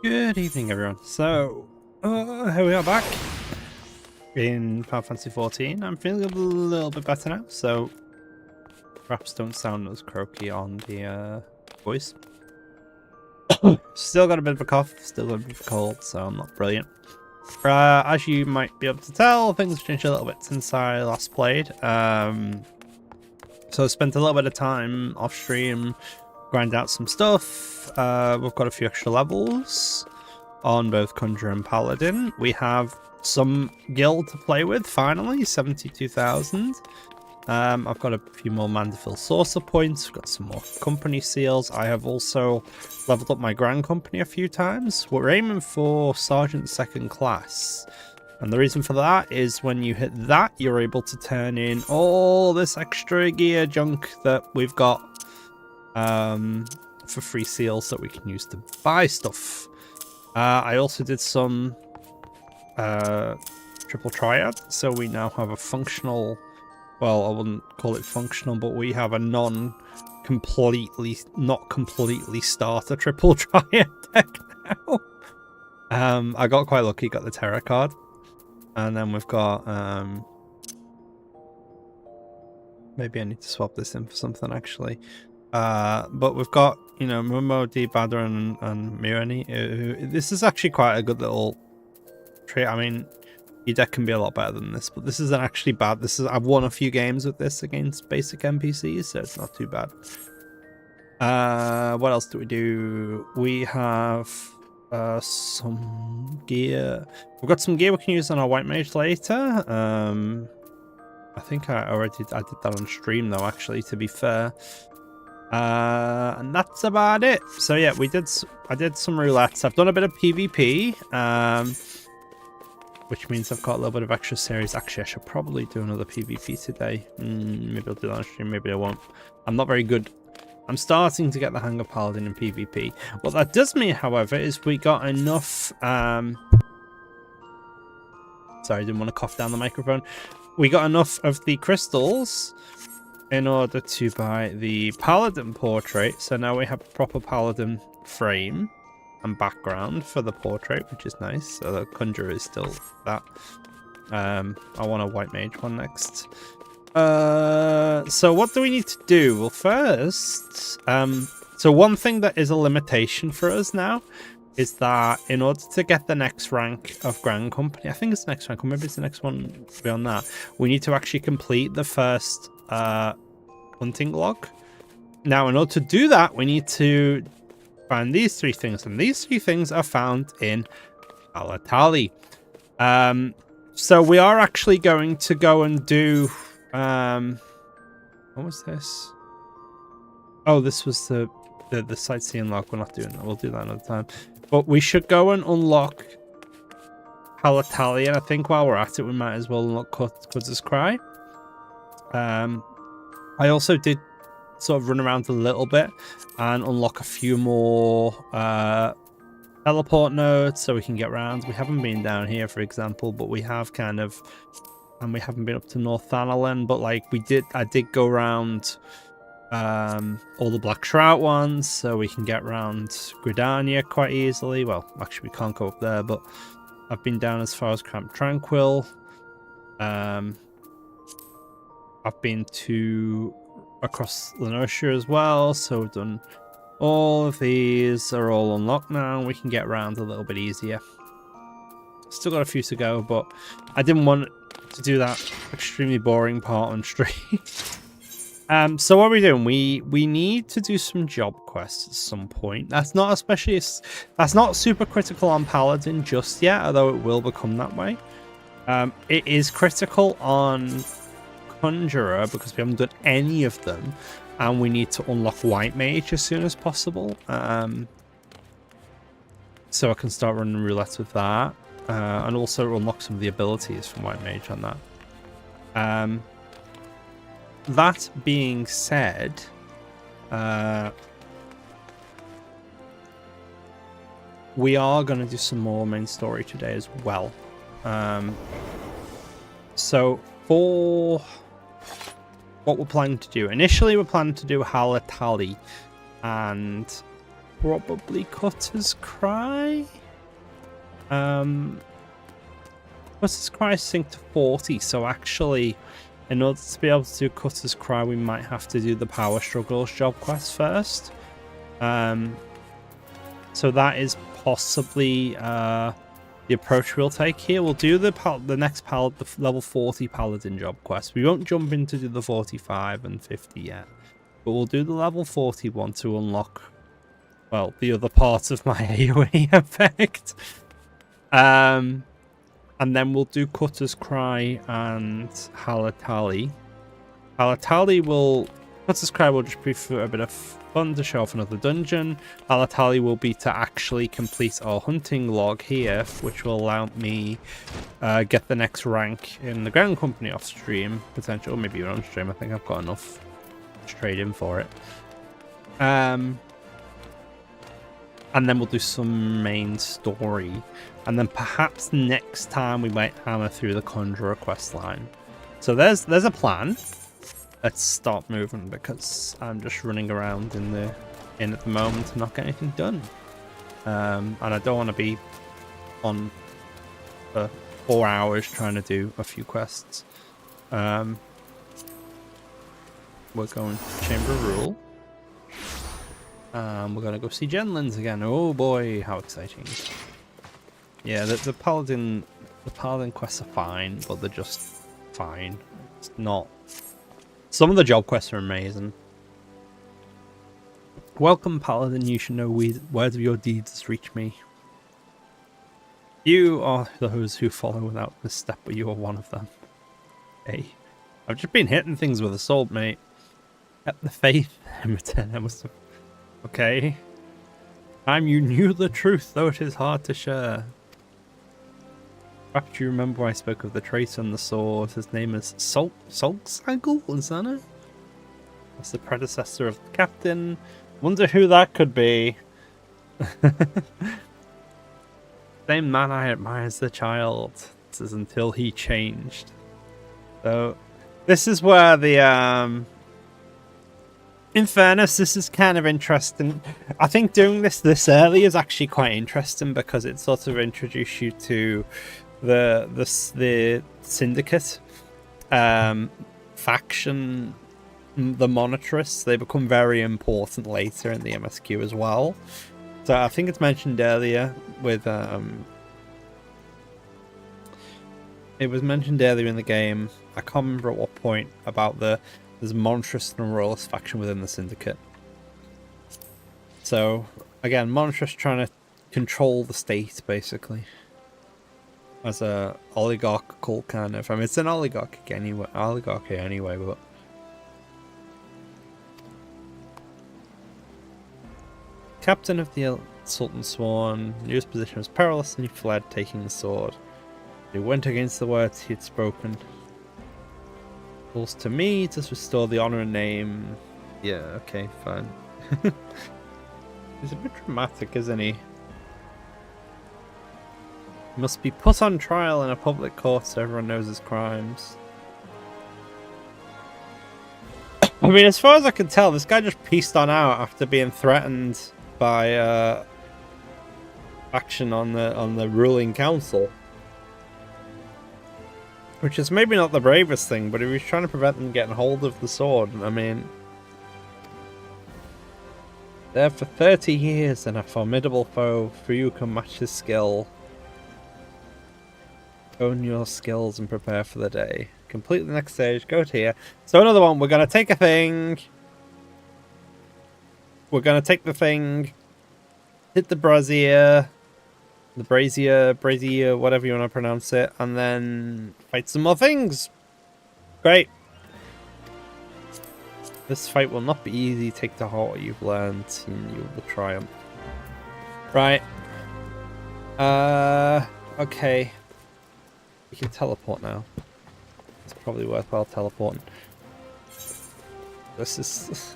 Good evening, everyone. So, here we are back in Final Fantasy 14. I'm feeling a little bit better now, so perhaps don't sound as croaky on the voice. Still got a bit of a cough, still got a bit of a cold, so I'm not brilliant. As you might be able to tell, things have changed a little bit since I last played. So I spent a little bit of time off stream, grind out some stuff. We've got a few extra levels on both Conjurer and Paladin. We have some guild to play with, finally, 72,000. I've got a few more Mandeville Saucer points, we've got some more company seals. I have also leveled up my Grand Company a few times. We're aiming for Sergeant 2nd Class. And the reason for that is when you hit that, you're able to turn in all this extra gear junk that we've got for free seals that we can use to buy stuff. I also did some triple triad, so we now have a functional, well, I wouldn't call it functional, but we have a not completely starter triple triad deck now. I got quite lucky, got the Terror card. And then we've got, maybe I need to swap this in for something actually. But we've got, you know, Momo, D-Badder and Mirani. This is actually quite a good little trait. I mean, your deck can be a lot better than this, but this isn't actually bad. I've won a few games with this against basic NPCs, so it's not too bad. What else do we do? We have some gear. We've got some gear we can use on our White Mage later. I think I did that on stream though, actually, to be fair. And that's about it. So yeah, I did some roulettes. I've done a bit of PvP, which means I've got a little bit of extra series. Actually, I should probably do another PvP today. Maybe I'll do that on stream, maybe I won't. I'm not very good. I'm starting to get the hang of Paladin and PvP. What that does mean, however, is we got enough... Sorry, I didn't want to cough down the microphone. We got enough of the crystals in order to buy the Paladin portrait. So now we have a proper Paladin frame and background for the portrait, which is nice. So the Conjurer is still that. I want a White Mage one next. So what do we need to do? Well, first, so one thing that is a limitation for us now is that in order to get the next rank of Grand Company, I think it's the next rank, or maybe it's the next one beyond that, we need to actually complete the first hunting log. Now, in order to do that, we need to find these three things, and these three things are found in Alatali. So we are actually going to go and do... what was this? Oh, this was the sightseeing log. We're not doing that. We'll do that another time. But we should go and unlock Palatali, and I think while we're at it, we might as well unlock Kudza's Cry. I also did sort of run around a little bit and unlock a few more teleport nodes so we can get around. We haven't been down here, for example, but we have kind of... And we haven't been up to North Thanalan, but like I did go around all the Black Shroud ones, so we can get around Gridania quite easily. Well, actually we can't go up there, but I've been down as far as Camp Tranquil. I've been across Lenosha as well, so we've done all of these. Are all unlocked now. We can get around a little bit easier. Still got a few to go, but I didn't want to do that extremely boring part on stream. So what are we doing? We need to do some job quests at some point. That's not super critical on Paladin just yet, although it will become that way. It is critical on Conjurer because we haven't done any of them, and we need to unlock White Mage as soon as possible. So I can start running roulettes with that. And also unlock some of the abilities from White Mage on that. That being said, we are going to do some more main story today as well. So for what we're planning to do, initially we're planning to do Halatali and probably Cutter's Cry. Cutter's Cry is synced to 40, so actually, in order to be able to do Cutter's Cry, we might have to do the Power Struggles job quest first. So that is possibly the approach we'll take here. We'll do the next the level 40 Paladin job quest. We won't jump in to do the 45 and 50 yet, but we'll do the level 41 to unlock, well, the other part of my AoE effect. And then we'll do Cutter's Cry and Halatali. Cutter's Cry will just be for a bit of fun to show off another dungeon. Halatali will be to actually complete our hunting log here, which will allow me get the next rank in the Ground Company off stream, potentially, or maybe on stream. I think I've got enough to trade in for it. And then we'll do some main story. And then perhaps next time we might hammer through the Conjurer quest line. So there's a plan. Let's start moving because I'm just running around in at the moment to not get anything done. And I don't want to be on for 4 hours trying to do a few quests. We're going to Chamber of Rule. We're going to go see Genlands again. Oh boy, how exciting. Yeah, the Paladin quests are fine, but they're just fine. It's not... Some of the job quests are amazing. Welcome, Paladin. You should know words of your deeds has reached me. You are those who follow without misstep, but you are one of them. Hey, I've just been hitting things with assault, mate. Kept the faith. Okay. Time you knew the truth, though it is hard to share. Perhaps you remember I spoke of the trace on the sword. His name is Solksagle, is that it? That's the predecessor of the captain. Wonder who that could be. Same man I admire as the child. This is until he changed. So, this is where the, in fairness, this is kind of interesting. I think doing this early is actually quite interesting because it sort of introduces you to the syndicate faction, the monitorists. They become very important later in the MSQ as well. So I think it's mentioned earlier with it was mentioned earlier in the game. I can't remember at what point about there's monetarist and royalist faction within the syndicate. So again, monetarist trying to control the state basically. As a oligarchical kind of... I mean, it's an oligarchy anyway, but... Captain of the Sultan Sworn knew his position was perilous and he fled, taking the sword. He went against the words he had spoken. Calls to me to restore the honor and name. Yeah, okay, fine. He's a bit dramatic, isn't he? Must be put on trial in a public court so everyone knows his crimes. I mean, as far as I can tell, this guy just pieced on out after being threatened by action on the ruling council. Which is maybe not the bravest thing, but he was trying to prevent them getting hold of the sword. I mean, there for 30 years and a formidable foe, few can match his skill. Own your skills and prepare for the day. Complete the next stage, go to here. So another one, we're going to take a thing. We're going to take the thing. Hit the brazier. The brazier, whatever you want to pronounce it. And then fight some more things. Great. This fight will not be easy. Take to heart what you've learned and you will triumph. Right. Okay. We can teleport now. It's probably worthwhile teleporting. This is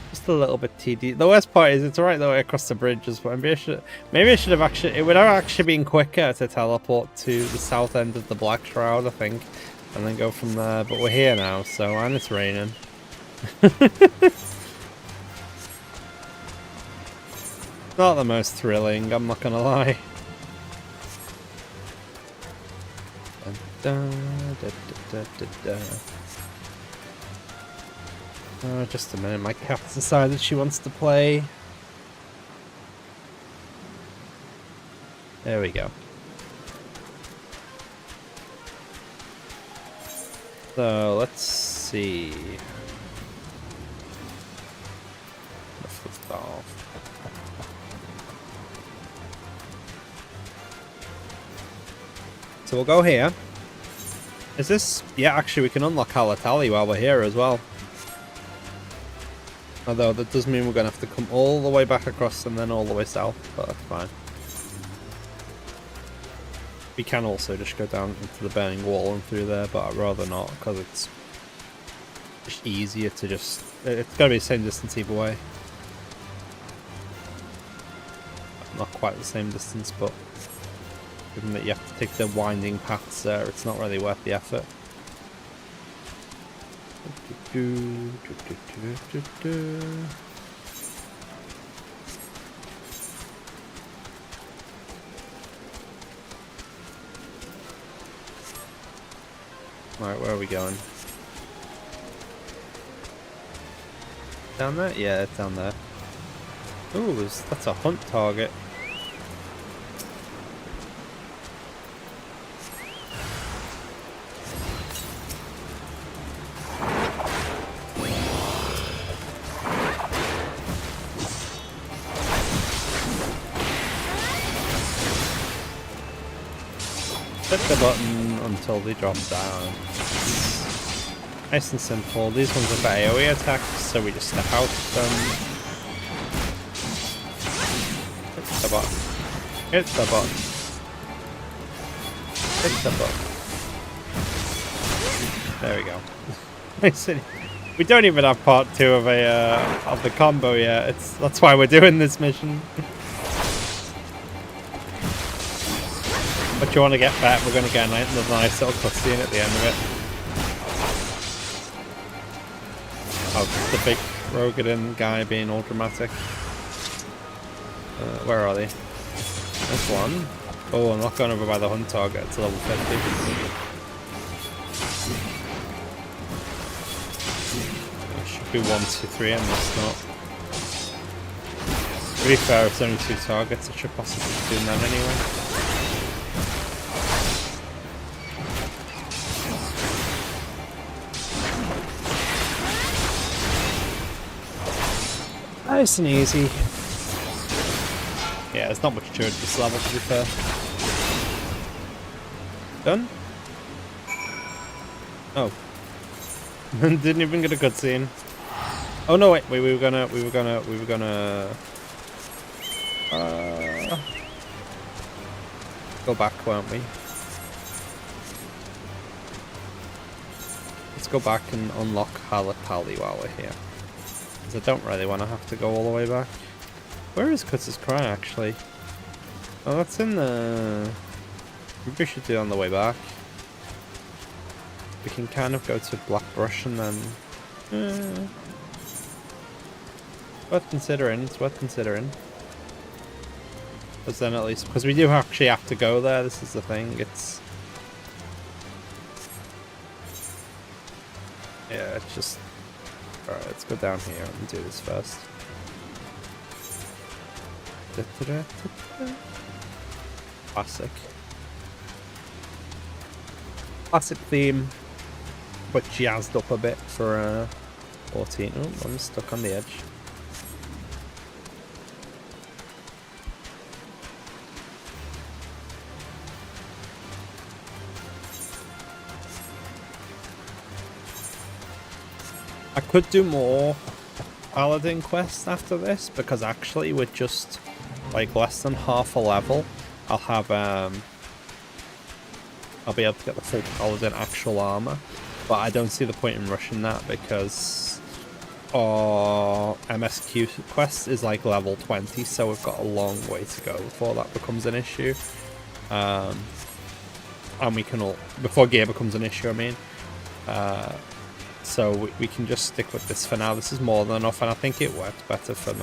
just a little bit tedious. The worst part is it's right the way across the bridge as well. Maybe I should have actually... It would have actually been quicker to teleport to the south end of the Black Shroud, I think. And then go from there. But we're here now, so... And it's raining. Not the most thrilling, I'm not gonna lie. Oh, just a minute, my cat's decided she wants to play. There we go. So, let's see. Flip that off. So we'll go here. Is this... Yeah, actually we can unlock Halatali while we're here as well. Although that does mean we're going to have to come all the way back across and then all the way south, but that's fine. We can also just go down into the burning wall and through there, but I'd rather not, because it's just easier to just... It's going to be the same distance either way. Not quite the same distance, but given that you have to take the winding paths there, it's not really worth the effort. Right, where are we going? Down there? Yeah, it's down there. Ooh, that's a hunt target. Hit the button until they drop down. Nice and simple. These ones are for AoE attacks, so we just step out of them. Hit the button. Hit the button. Hit the button. There we go. We don't even have part 2 of the combo yet. That's why we're doing this mission. But you want to get back, we're going to get a nice little cutscene at the end of it. Oh, the big Rogadin guy being all dramatic. Where are they? There's one. Oh, I'm not going over by the hunt target. It's level 50. It should be 1, 2, 3 and it's not. To be fair, it's only 2 targets. I should possibly be doing them anyway. Nice and easy. Yeah, there's not much to it this level, to be fair. Done? Oh. Didn't even get a cutscene. Oh no, wait, we were gonna go back, weren't we? Let's go back and unlock Halatali while we're here. I don't really want to have to go all the way back. Where is Kutz's Cry, actually? Oh, that's in the... Maybe we should do it on the way back. We can kind of go to Black Brush and then... Worth considering, it's worth considering. Because then at least... Because we do actually have to go there, this is the thing, it's... Yeah, it's just... Alright, let's go down here and do this first. Classic. Classic theme, but jazzed up a bit for 14. Oh, I'm stuck on the edge. I could do more Paladin quests after this, because actually with just like less than half a level, I'll have I'll be able to get the full Paladin actual armor, but I don't see the point in rushing that because our MSQ quest is like level 20, so we've got a long way to go before that becomes an issue. And we can all, before gear becomes an issue, I mean. So we can just stick with this for now. This is more than enough, and I think it works better from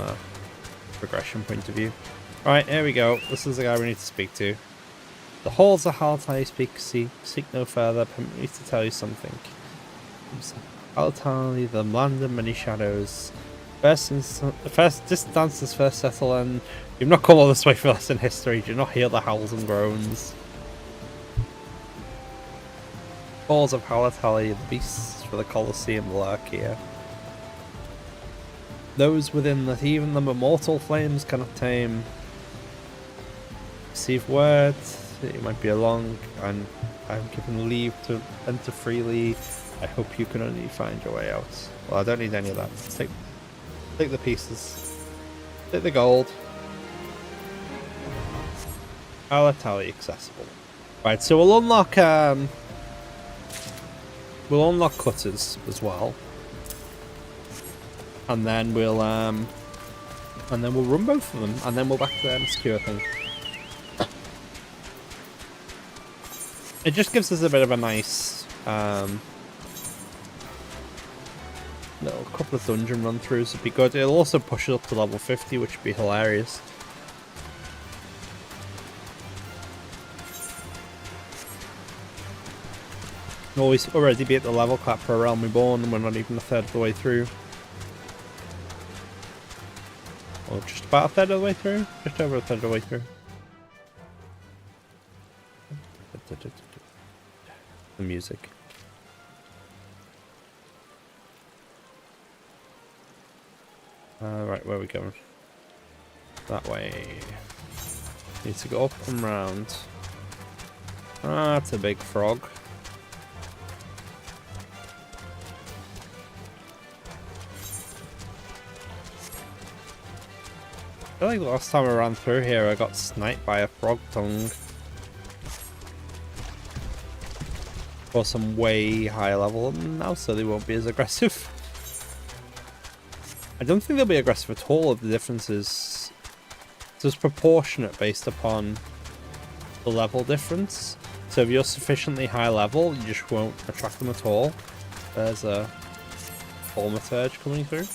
progression point of view. Right, here we go. This is the guy we need to speak to. The halls of Haltai seek no further. Permit me to tell you something. Haltai, the land of many shadows. First distances first settle, and you've not come all this way for us in history. Do not hear the howls and groans. Halls of Haltai, the beasts for the Colosseum lurk here. Those within that even the immortal flames cannot tame. Receive word. It might be along, and I'm given leave to enter freely. I hope you can only find your way out. Well, I don't need any of that. Take the pieces. Take the gold. Haltai accessible. Right, so we'll unlock cutters as well. And then we'll run both of them, and then we'll back to the MSQ, I think. It just gives us a bit of a nice little couple of dungeon run-throughs would be good. It'll also push it up to level 50, which would be hilarious. Always already be at the level cap for a Realm Reborn, and we're not even a third of the way through. Or just about a third of the way through? Just over a third of the way through. The music. Right, where are we going? That way. Need to go up and round. Ah, that's a big frog. I feel like the last time I ran through here I got sniped by a frog tongue. For some way higher level now, so they won't be as aggressive. I don't think they'll be aggressive at all if the difference is just proportionate based upon the level difference. So if you're sufficiently high level, you just won't attract them at all. There's a thaumaturge coming through.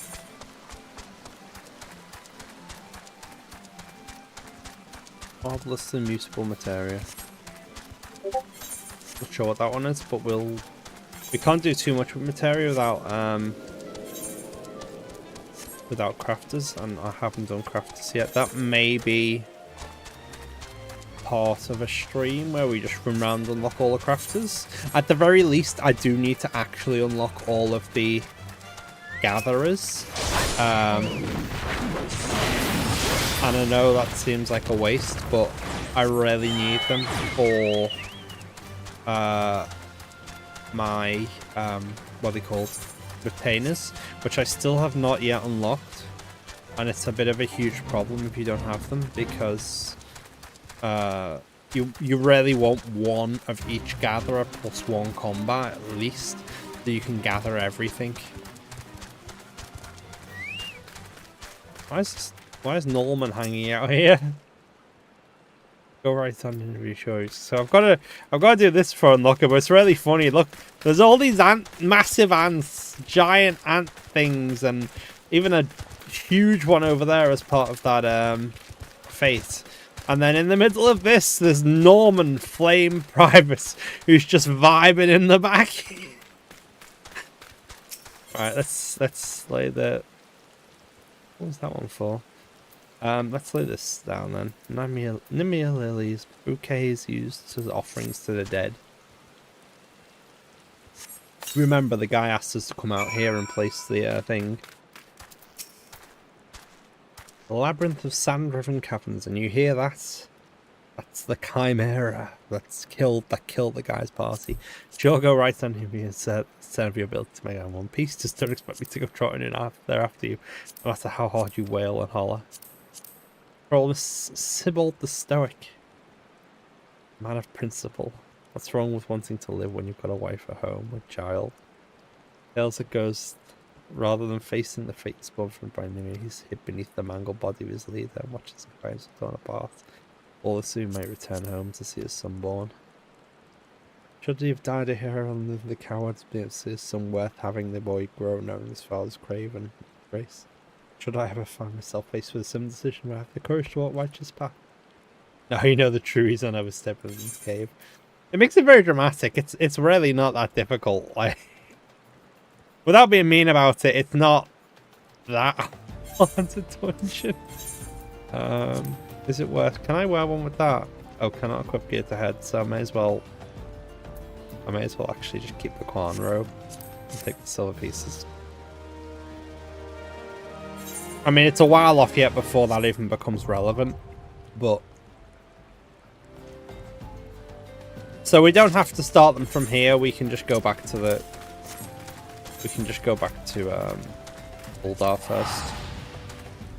Marvelous immutable materia. Not sure what that one is, but we can't do too much with materia without crafters, and I haven't done crafters yet. That may be part of a stream where we just run around and unlock all the crafters. At the very least, I do need to actually unlock all of the gatherers. And I know that seems like a waste, but I really need them for my what are they called, retainers, which I still have not yet unlocked, and it's a bit of a huge problem if you don't have them, because you really want one of each gatherer plus one combat at least, so you can gather everything. Why is Norman hanging out here? Go right on interview shows. So I've got to do this for unlocker, but it's really funny. Look, there's all these massive ants, giant ant things, and even a huge one over there as part of that fate. And then in the middle of this, there's Norman Flame Primus, who's just vibing in the back. Right, let's lay the. What was that one for? Let's lay this down then. Nimia lilies, bouquets used as offerings to the dead. Remember, the guy asked us to come out here and place the thing. The labyrinth of sand-riven caverns, and you hear that? That's the chimera that killed the guy's party. Sure, go right on him and serve your ability to make it in one piece. Just don't expect me to go trotting in there after you, no matter how hard you wail and holler. Sybil the Stoic. Man of principle. What's wrong with wanting to live when you've got a wife at home, a child? Tales it goes, rather than facing the fate spawned from by enemy, he's hid beneath the mangled body of his leader and watches the crimes torn apart. All the soon might return home to see his son born. Should he have died a hero and the cowards be able to see his son worth having, the boy grow knowing his father's craven grace? Should I ever find myself faced with a sim decision where I have the courage to walk righteous path? Now you know the true reason I was stepping in this cave. It makes it very dramatic. It's really not that difficult. Like, without being mean about it, it's not that hard to dungeon. Is it worth? Can I wear one with that? Oh, cannot equip gear to head, so I may as well actually just keep the Quan robe and take the silver pieces. I mean, it's a while off yet before that even becomes relevant, but so we don't have to start them from here. We can just go back to the. We can just go back to Uldar first.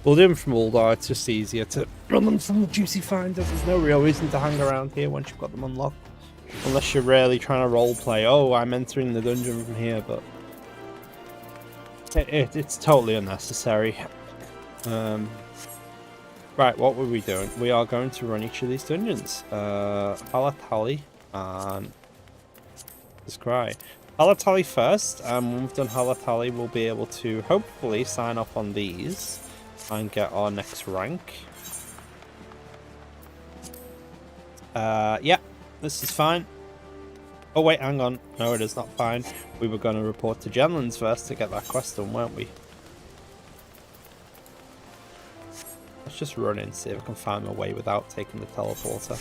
We'll do them from Uldar. It's just easier to run them from the juicy finders. There's no real reason to hang around here once you've got them unlocked, unless you're really trying to roleplay. Oh, I'm entering the dungeon from here, but it's totally unnecessary. Right, what were we doing? We are going to run each of these dungeons. Halatali and Scry. Halatali first. When we've done Halatali, we'll be able to hopefully sign up on these and get our next rank. Yeah, this is fine. Oh wait, hang on. No, it is not fine. We were going to report to Genlands first to get that quest done, weren't we? Let's just run in, see if I can find my way without taking the teleporter.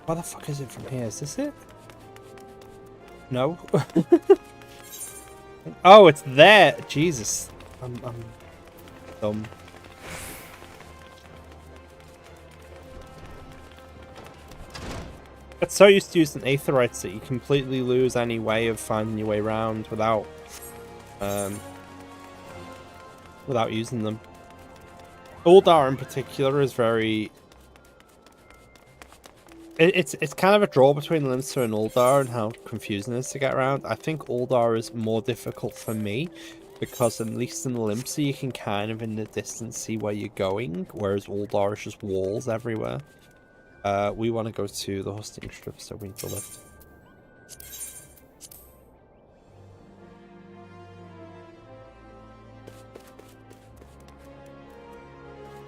Where the fuck is it from here? Is this it? No. Oh, it's there. Jesus. I'm dumb. It's so used to using aetherites that you completely lose any way of finding your way around without using them. Uldar in particular is very. It's kind of a draw between Limsa and Uldar and how confusing it is to get around. I think Uldar is more difficult for me because at least in Limsa you can kind of in the distance see where you're going, whereas Uldar is just walls everywhere. We want to go to the hosting strip, so we need to lift.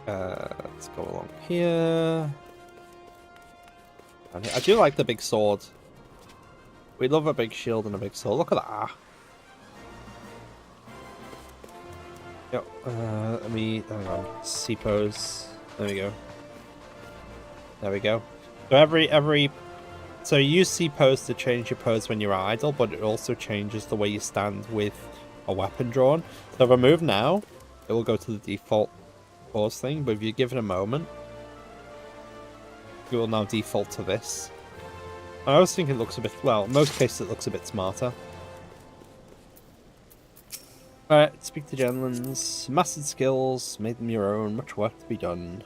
Let's go along here. I do like the big sword. We love a big shield and a big sword. Look at that. Yep. Let me. Hang on. C pose. There we go. There we go. So so you use C pose to change your pose when you're idle, but it also changes the way you stand with a weapon drawn. So if I move now, it will go to the default pose thing. But if you give it a moment, it will now default to this. I always think it looks a bit, well, in most cases it looks a bit smarter. Alright, speak to Genlands. Mastered skills, made them your own, much work to be done.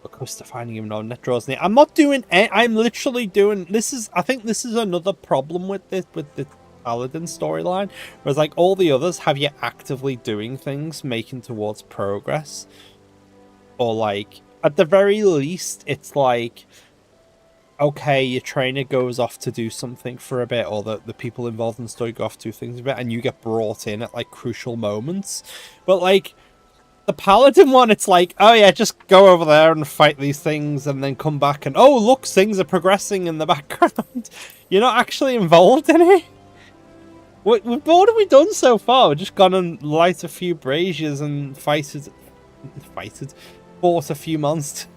We're close to finding him now. Net draws near. I'm not doing I'm literally doing, this is, I think this is another problem with this, with the Paladin storyline. Whereas like all the others have you actively doing things, making towards progress. Or like, at the very least, it's like, okay, your trainer goes off to do something for a bit, or the people involved in the story go off to do things a bit, and you get brought in at, like, crucial moments. But, like, the Paladin one, it's like, oh yeah, just go over there and fight these things, and then come back and, oh, look, things are progressing in the background. You're not actually involved in it. What have we done so far? We've just gone and light a few braziers and fought a few monsters.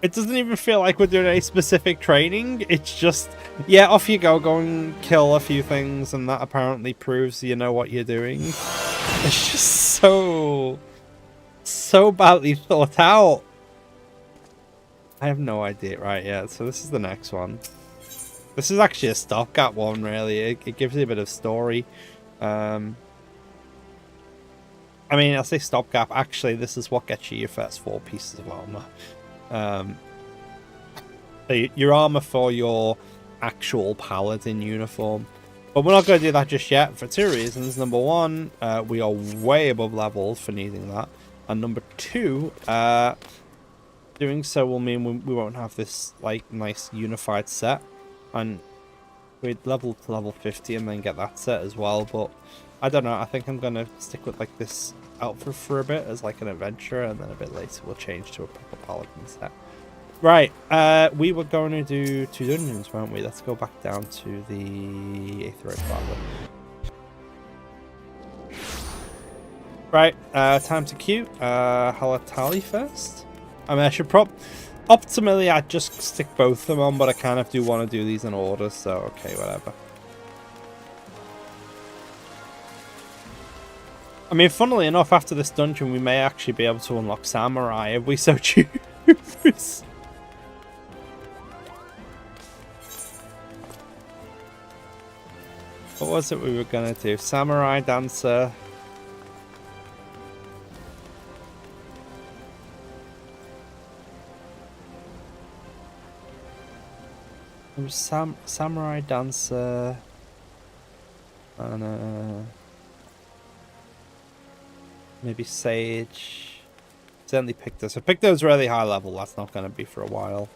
It doesn't even feel like we're doing any specific training. It's just, yeah, off you go and kill a few things, and that apparently proves you know what you're doing. It's just so badly thought out. I have no idea. Right, yeah, so this is the next one. This is actually a stopgap one, really. It gives you a bit of story. I mean, I'll say stopgap. Actually, this is what gets you your first 4 pieces of armor. So your armor for your actual Paladin uniform. But we're not going to do that just yet for 2 reasons. Number 1, we are way above level for needing that. And number 2, doing so will mean we won't have this like nice unified set. And we'd level to level 50 and then get that set as well, but I don't know, I think I'm gonna stick with like this outfit for a bit as like an adventure, and then a bit later we'll change to a proper paladin set. Right, we were going to do 2 dungeons, weren't we? Let's go back down to the Aetheroid Plaza. Right, time to queue. Halatali first. I mean, I should optimally, I'd just stick both of them on, but I kind of do want to do these in order, so okay, whatever. I mean, funnily enough, after this dungeon, we may actually be able to unlock Samurai if we so choose. What was it we were gonna do? Samurai Dancer. It was Samurai Dancer. And maybe Sage. Certainly picked this. I picked those really high level. That's not gonna be for a while.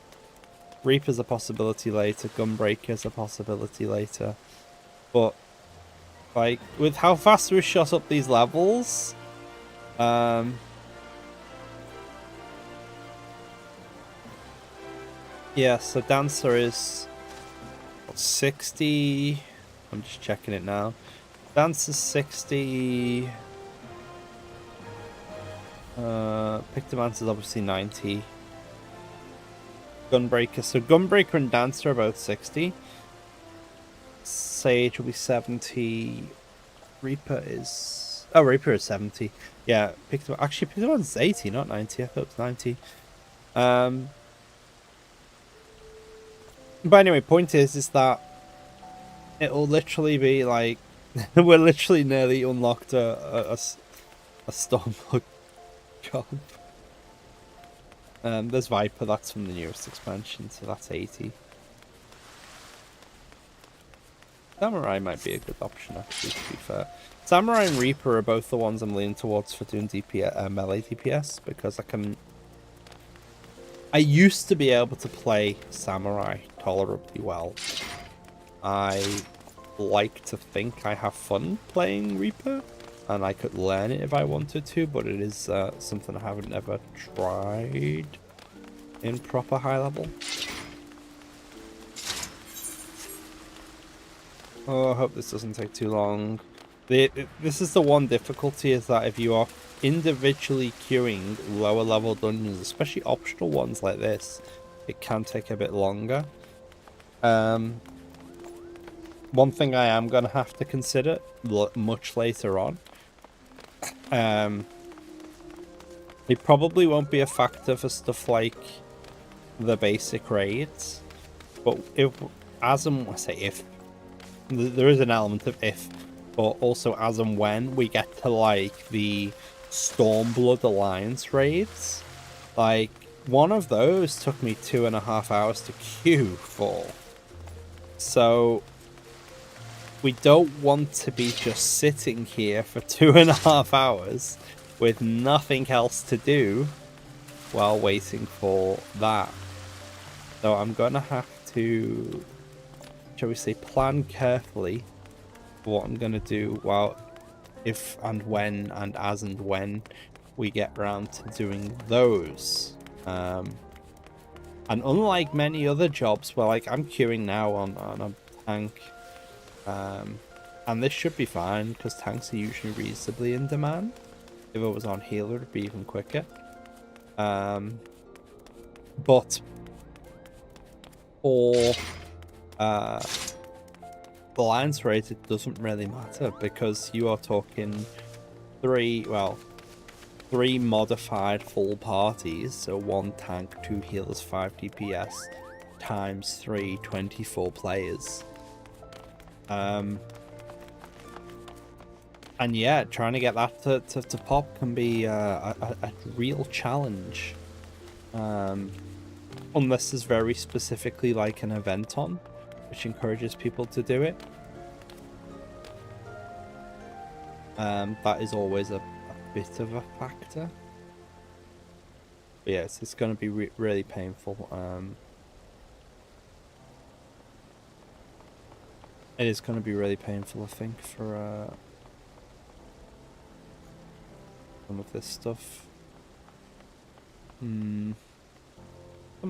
Reaper's a possibility later. Gunbreaker's a possibility later. But like with how fast we shot up these levels, yeah, so Dancer is what, 60. I'm just checking it now. Dancer's 60. Pictomancer's obviously 90. Gunbreaker. So Gunbreaker and Dancer are both 60. Sage will be 70. Reaper is... Oh, Reaper is 70. Yeah, actually, Pictoman's 80, not 90. I thought it was 90. But anyway, point is that it'll literally be like... we're literally nearly unlocked a Stormblood job. There's Viper, that's from the newest expansion, so that's 80. Samurai might be a good option, actually, to be fair. Samurai and Reaper are both the ones I'm leaning towards for doing melee DPS, because I used to be able to play Samurai tolerably well. I like to think I have fun playing Reaper, and I could learn it if I wanted to, but it is something I haven't ever tried in proper high level. Oh, I hope this doesn't take too long. This is the one difficulty, is that if you are individually queuing lower level dungeons, especially optional ones like this, it can take a bit longer. One thing I am going to have to consider much later on, it probably won't be a factor for stuff like the basic raids, but I say if, there is an element of if, but also as and when we get to like the Stormblood Alliance raids, like one of those took me 2.5 hours to queue for. So we don't want to be just sitting here for 2.5 hours with nothing else to do while waiting for that. So I'm gonna have to, shall we say, plan carefully for what I'm gonna do while, if and when and as and when we get around to doing those. And unlike many other jobs where like I'm queuing now on a tank, and this should be fine because tanks are usually reasonably in demand. If it was on healer, it'd be even quicker. But for the Alliance rate, it doesn't really matter because you are talking three modified full parties, so 1 tank, 2 healers, 5 DPS, times 3, 24 players. And yeah, trying to get that to pop can be a real challenge. Unless there's very specifically like an event on, which encourages people to do it. That is always a bit of a factor. But yeah, it's going to be really painful. It is going to be really painful, I think, for some of this stuff. Something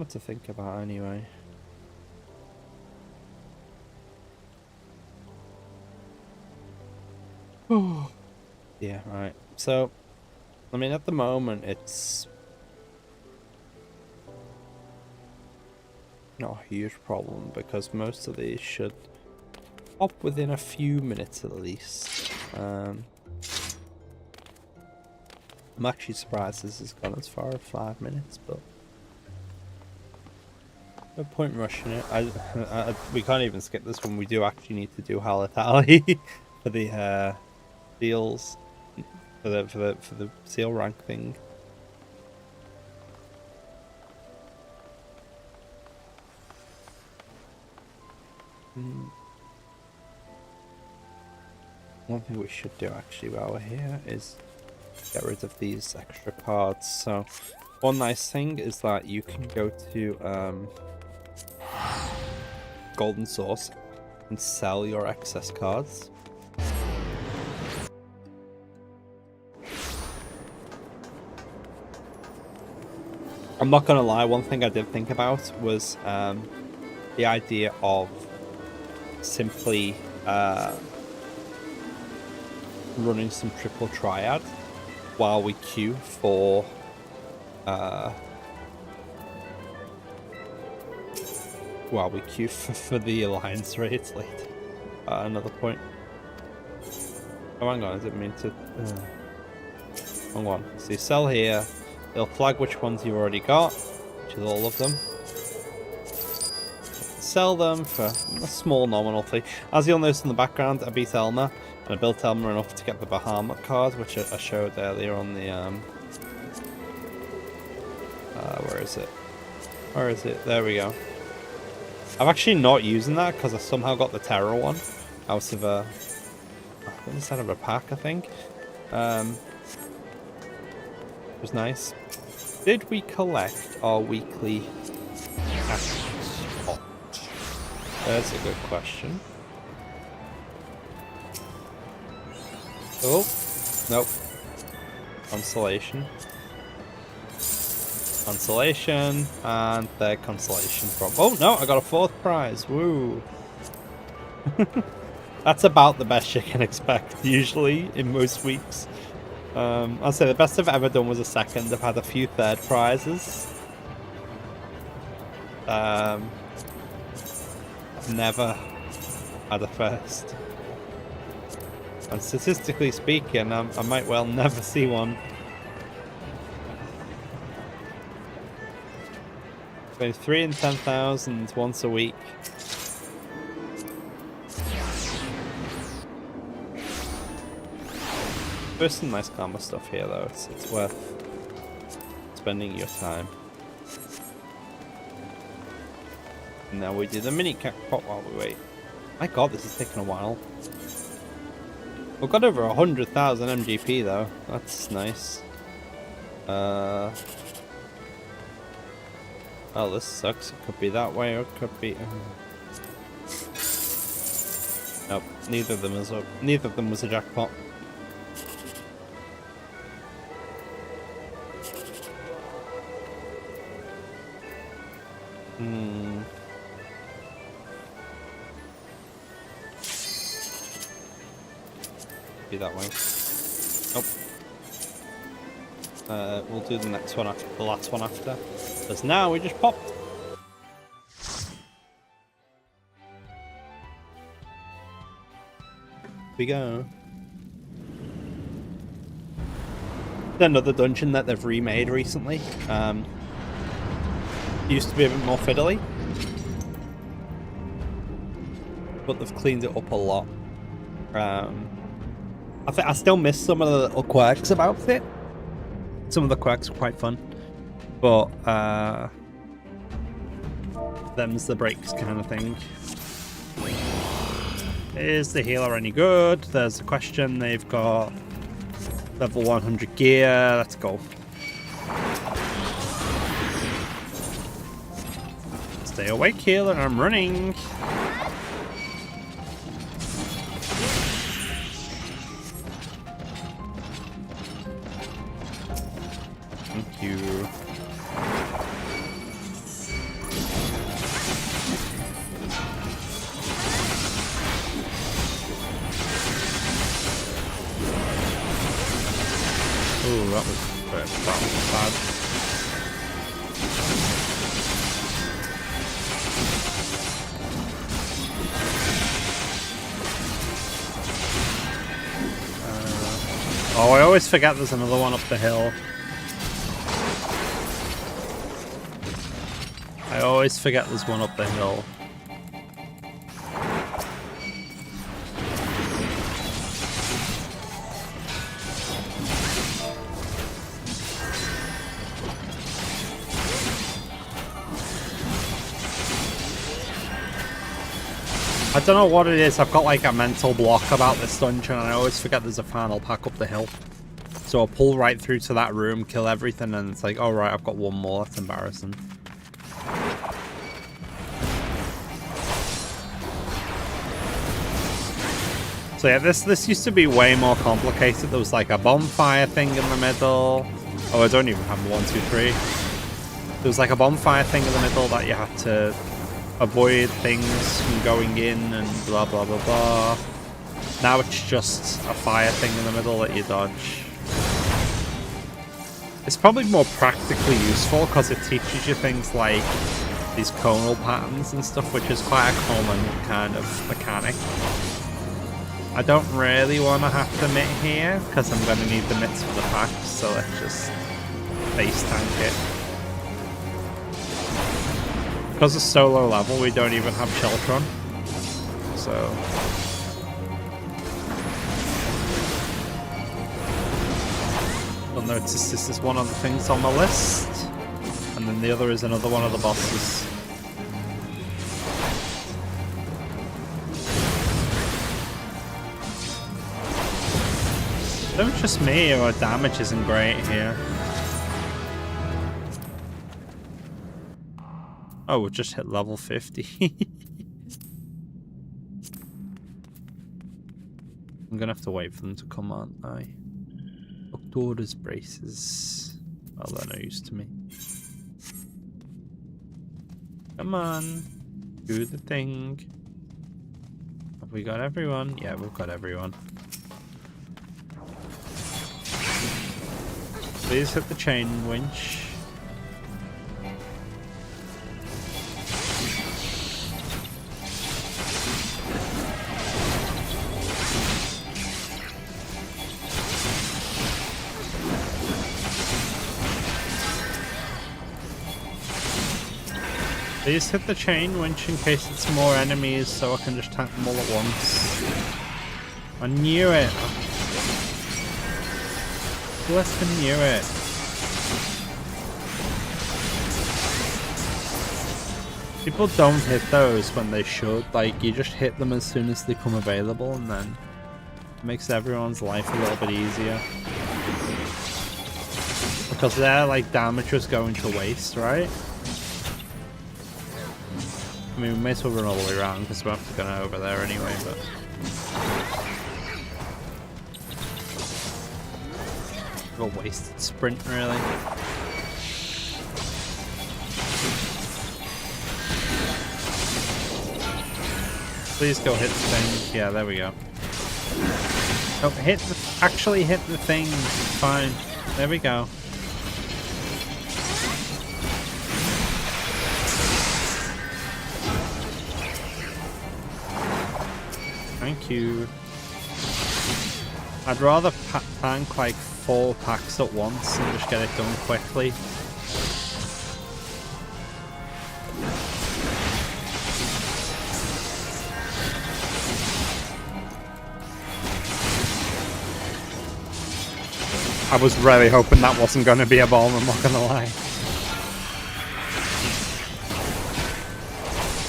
to think about anyway. Yeah, right. So, I mean, at the moment, it's not a huge problem because most of these should pop within a few minutes at least. I'm actually surprised this has gone as far as 5 minutes, but no point rushing it. We can't even skip this one. We do actually need to do Halatali for the seals, for the seal rank thing. One thing we should do actually while we're here is get rid of these extra cards. So one nice thing is that you can go to Golden Source and sell your excess cards. I'm not gonna lie, one thing I did think about was the idea of simply running some triple triad while we queue for the alliance raids later. Another point. Oh, hang on, I didn't mean to. Hang on. So you sell here. It'll flag which ones you've already got, which is all of them. Sell them for a small nominal fee. As you'll notice in the background, I beat Elmer, and I built Elmer enough to get the Bahamut card, which I showed earlier on the where is it? Where is it? There we go. I'm actually not using that because I somehow got the Terror one out of instead of a pack, I think. It was nice. Did we collect our weekly cash spot? That's a good question. Oh, nope. Consolation. Consolation, and their consolation from... Oh, no, I got a 4th prize. Woo. That's about the best you can expect, usually, in most weeks. I'll say the best I've ever done was a 2nd. I've had a few 3rd prizes. I've never had a 1st. And statistically speaking, I might well never see one. Between 3 and 10,000 once a week. There's some nice karma stuff here though, it's worth spending your time. And now we do the mini pot while we wait. My god, this is taking a while. We've got over 100,000 MGP though, that's nice. Oh, this sucks. It could be that way, or it could be. Nope, neither of them is up. Neither of them was a jackpot. Be that way. Nope. We'll do the next one after the last one after. Because now we just popped. We go. Another dungeon that they've remade recently. Used to be a bit more fiddly, but they've cleaned it up a lot. I still miss some of the little quirks about it. Some of the quirks are quite fun, but them's the breaks kind of thing. Is the healer any good? There's a question. They've got level 100 gear. Let's go. Stay awake, healer. I'm running. Thank you. Ooh, that was bad. Oh, I always forget there's another one up the hill. I always forget there's one up the hill. I don't know what it is, I've got like a mental block about this dungeon and I always forget there's a final pack up the hill. So I'll pull right through to that room, kill everything, and it's like, oh right, I've got one more, that's embarrassing. So yeah, this used to be way more complicated. There was like a bonfire thing in the middle. Oh, I don't even have 1, 2, 3. There was like a bonfire thing in the middle that you had to avoid things from going in and blah blah blah blah. Now it's just a fire thing in the middle that you dodge. It's probably more practically useful because it teaches you things like these conal patterns and stuff, which is quite a common kind of mechanic. I don't really want to have the mitt here because I'm going to need the mitts for the packs, so let's just base tank it. Because it's solo level, we don't even have Sheltron, so... You'll notice this is one of the things on the list, and then the other is another one of the bosses. I don't know if it's just me or damage isn't great here. Oh, we just hit level 50. I'm gonna have to wait for them to come on, aye. Doctor's braces. Well, they're no use to me. Come on. Do the thing. Have we got everyone? Yeah, we've got everyone. Please hit the chain winch. Please hit the chain winch in case it's more enemies so I can just tank them all at once. I knew it! Blessing knew it! People don't hit those when they should, like you just hit them as soon as they come available and then it makes everyone's life a little bit easier. Because their like damage was going to waste, right? I mean, we may as well run all the way around because we'll have to go over there anyway, but... A wasted sprint, really. Please go hit the thing. Yeah, there we go. Oh, actually hit the thing. Fine. There we go. Thank you. I'd rather tank like 4 packs at once and just get it done quickly. I was really hoping that wasn't going to be a bomb, I'm not going to lie.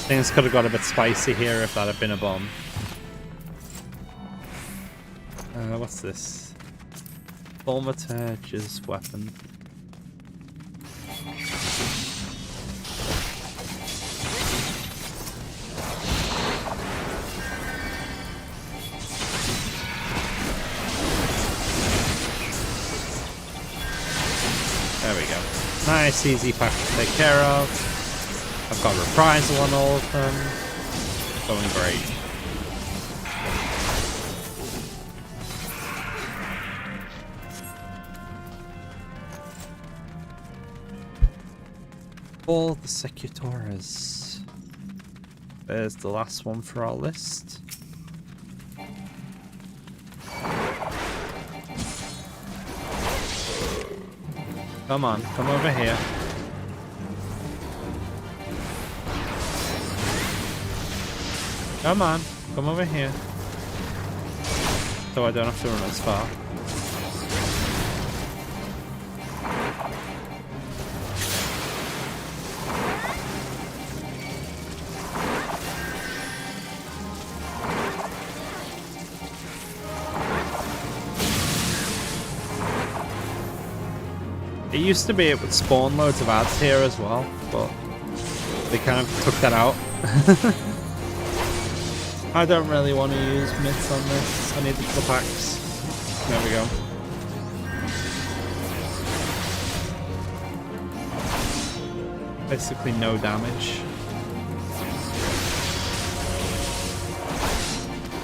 Things could have got a bit spicy here if that had been a bomb. What's this? Thaumaturge's weapon. There we go. Nice, easy pack to take care of. I've got reprisal on all of them. Going great. All the Secutoras. There's the last one for our list. Come on, come over here. Come on, come over here. So I don't have to run as far. It used to be it would spawn loads of ads here as well, but they kind of took that out. I don't really want to use myths on this. I need the packs. There we go. Basically no damage.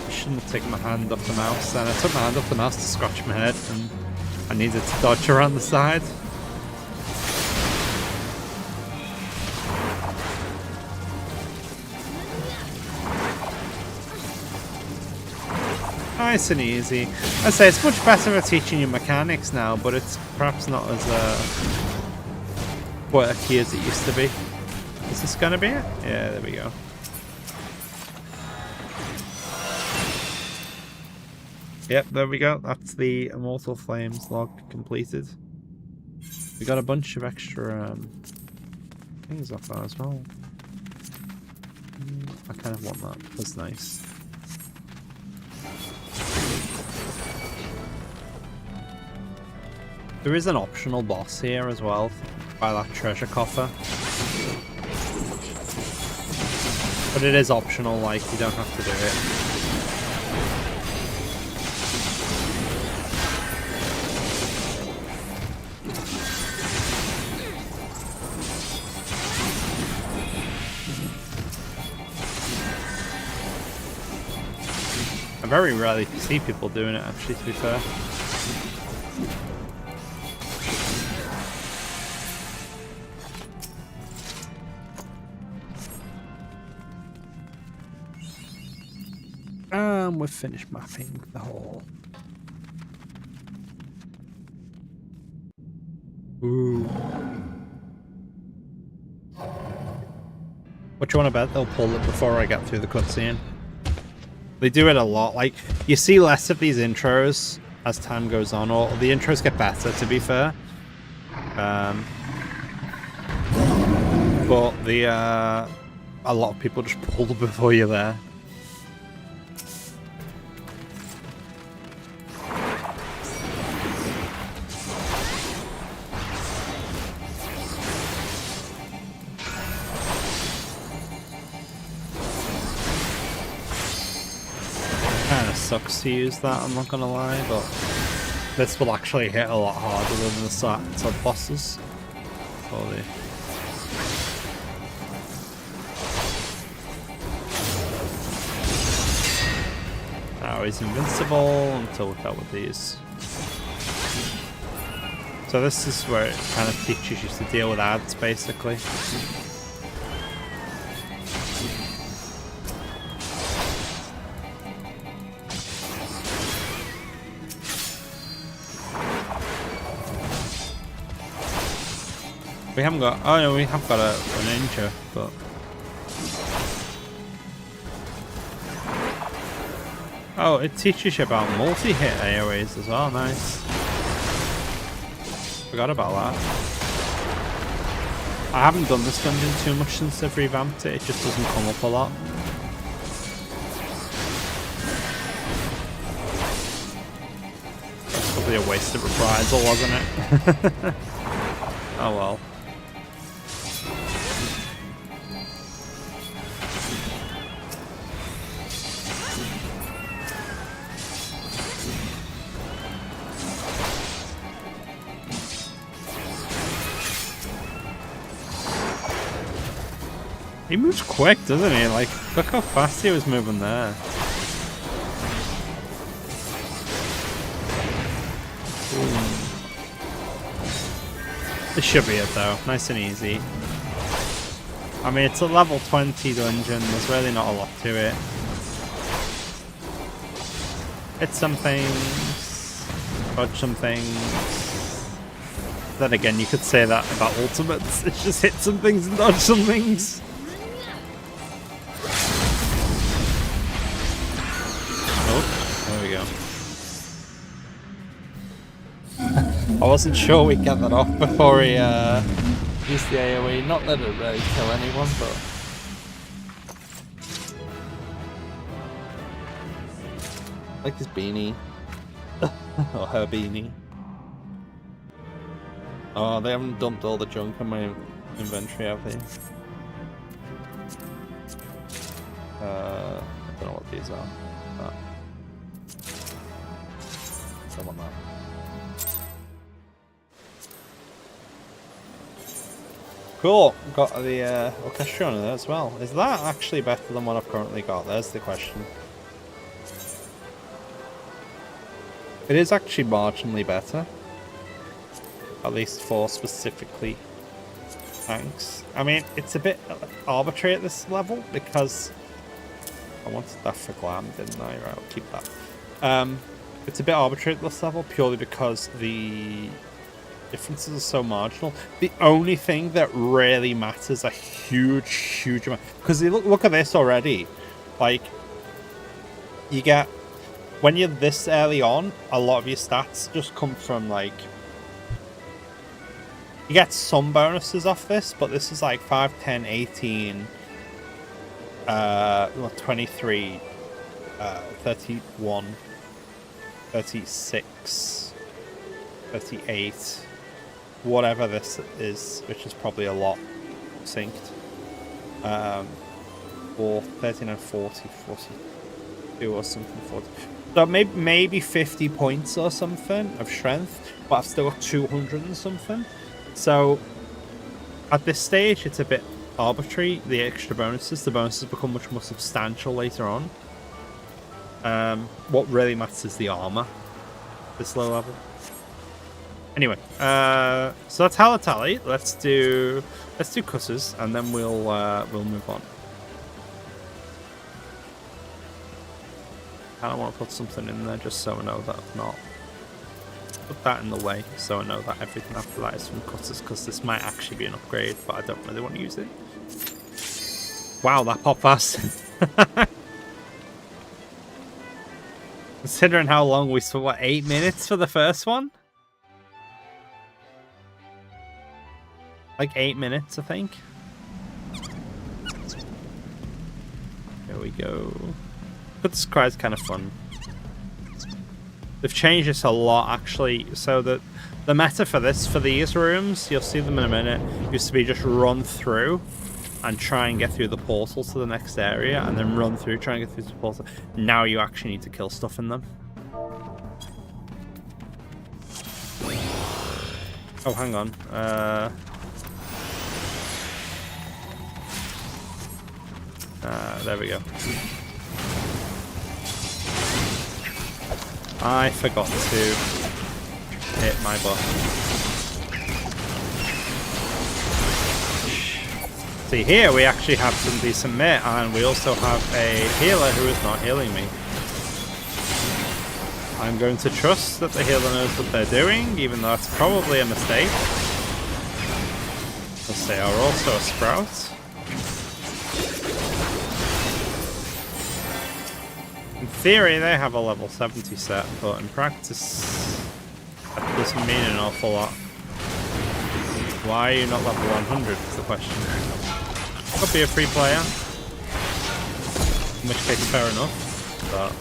I shouldn't have taken my hand off the mouse, and I took my hand off the mouse to scratch my head, and I needed to dodge around the side. Nice and easy. I say it's much better at teaching you mechanics now, but it's perhaps not as quirky as it used to be. Is this gonna be it? Yeah, there we go. Yep, there we go. That's the Immortal Flames log completed. We got a bunch of extra things off that as well. I kind of want that. That's nice. There is an optional boss here as well by that treasure coffer. But it is optional, like, you don't have to do it. I very rarely see people doing it, actually, to be fair. We've finished mapping the whole. Ooh. What do you want to bet they'll pull it before I get through the cutscene? They do it a lot. Like, you see less of these intros as time goes on, or the intros get better, to be fair. But the a lot of people just pull before you're there. Sucks to use that, I'm not gonna lie, but this will actually hit a lot harder than the sub bosses. Holy. Now he's invincible until we're dealt with these. So this is where it kind of teaches you to deal with ads, basically. We haven't got. Oh no, we have got a ninja, but oh, it teaches you about multi-hit AoEs as well. Nice. Forgot about that. I haven't done this dungeon too much since they've revamped it. It just doesn't come up a lot. That's probably a waste of reprisal, wasn't it? Oh well. He moves quick, doesn't he? Like, look how fast he was moving there. Ooh. This should be it though, nice and easy. I mean, it's a level 20 dungeon, there's really not a lot to it. Hit some things, dodge some things. Then again, you could say that about ultimates. It's just hit some things and dodge some things. Oh, there we go. I wasn't sure we'd get that off before he used the AoE. Not that it really kill anyone, but... I like his beanie. Or her beanie. Oh, they haven't dumped all the junk in my inventory, have they? I don't know what these are. Oh. Don't want that. Cool, got the orchestra on there as well. Is that actually better than what I've currently got? There's the question. It is actually marginally better. At least for specifically tanks. I mean, it's a bit arbitrary at this level because I wanted that for glam, didn't I? Right, I'll keep that. It's a bit arbitrary at this level purely because the differences are so marginal. The only thing that really matters a huge amount, because look at this already. Like, you get, when you're this early on, a lot of your stats just come from, like, you get some bonuses off this, but this is like 5, 10, 18, 23, 31, 36, 38, whatever this is, which is probably a lot synced. Or 39, 40, 42 or something, 40. So maybe 50 points or something of strength, but I've still got 200 and something. So at this stage, it's a bit arbitrary, the extra bonuses. The bonuses become much more substantial later on. What really matters is the armor, this low level. Anyway, so that's Halatali. Let's do cutters, and then we'll move on. I don't want to put something in there just so I know that I've not put that in the way, so I know that everything after that is from cutters, because this might actually be an upgrade, but I don't really want to use it. Wow, that popped fast. Considering how long we spent, what, 8 minutes for the first one? Like 8 minutes, I think. There we go. But this cry is kind of fun. They've changed this a lot, actually. So the meta for these rooms, you'll see them in a minute, used to be just run through and try and get through the portal to the next area, and then run through, try and get through the portal. Now you actually need to kill stuff in them. Oh, hang on. There we go. I forgot to hit my button. See, here we actually have some decent mid, and we also have a healer who is not healing me. I'm going to trust that the healer knows what they're doing, even though it's probably a mistake. Because they are also a sprout. In theory, they have a level 70 set, but in practice, that doesn't mean an awful lot. Why are you not level 100 is the question. Could be a free player, in which case fair enough, but...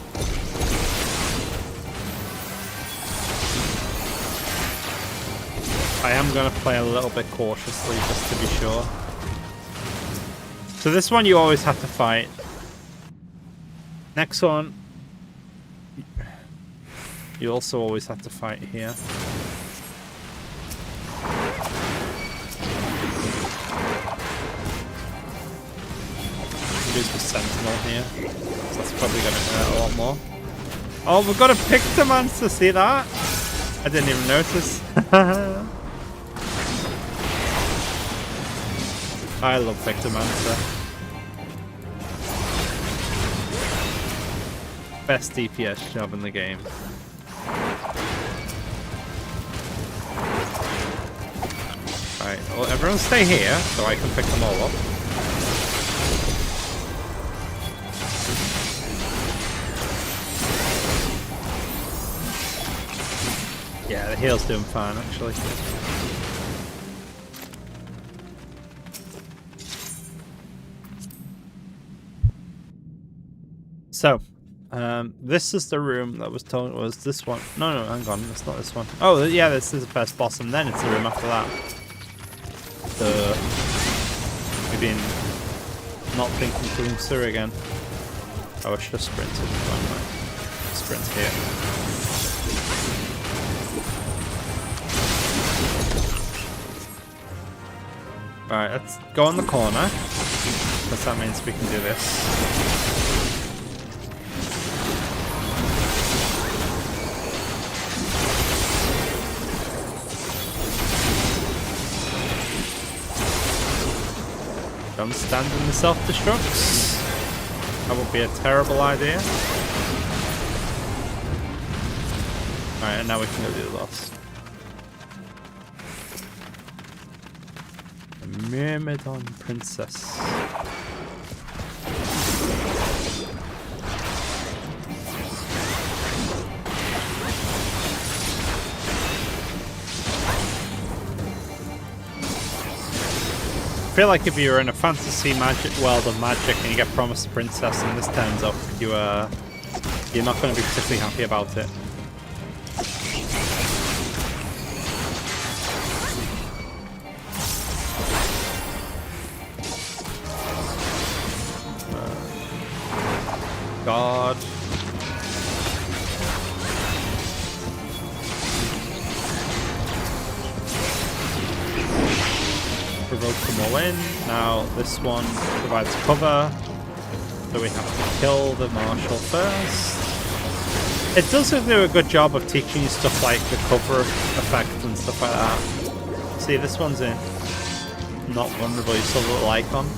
I am going to play a little bit cautiously just to be sure. So this one you always have to fight. Next one, you also always have to fight here. zombies with Sentinel here. So that's probably going to hurt a lot more. Oh, we've got a Pictomancer, see that? I didn't even notice. I love Pictomancer. Best DPS job in the game. Alright, well everyone stay here so I can pick them all up. Yeah, the heal's doing fine actually. So, this is the room that was told was this one. No, hang on, it's not this one. Oh, yeah, this is the first boss, and then it's the room after that. We've been not thinking things through again. Oh, I should have sprinted. Sprint here. Alright, let's go on the corner, because that means we can do this. Don't stand in the self-destructs. That would be a terrible idea. Alright, and now we can go do the boss. The Myrmidon Princess. I feel like if you're in a fantasy magic world of magic and you get promised a princess and this turns up, you're not going to be particularly happy about it. God. Provoke them all in. Now this one provides cover, so we have to kill the marshal first. It does do a good job of teaching you stuff like the cover effect and stuff like that. See, this one's in not vulnerable, you still got the icon.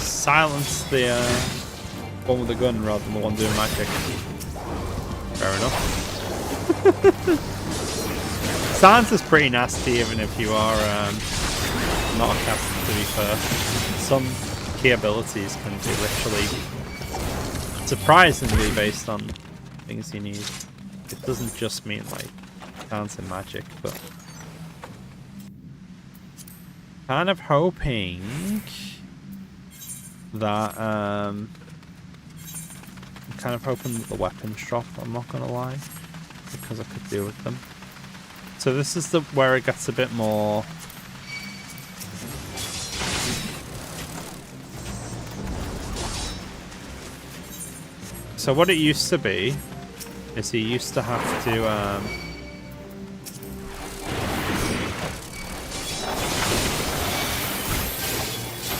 Silence the one with the gun rather than the one doing magic. Fair enough. Silence is pretty nasty even if you are not a caster, to be fair. Some key abilities can be literally surprisingly based on things you need. It doesn't just mean like dancing magic, but kind of hoping that I'm kind of hoping that the weapons drop, I'm not gonna lie, because I could do with them. So this is where it gets a bit more so what it used to be is you used to have to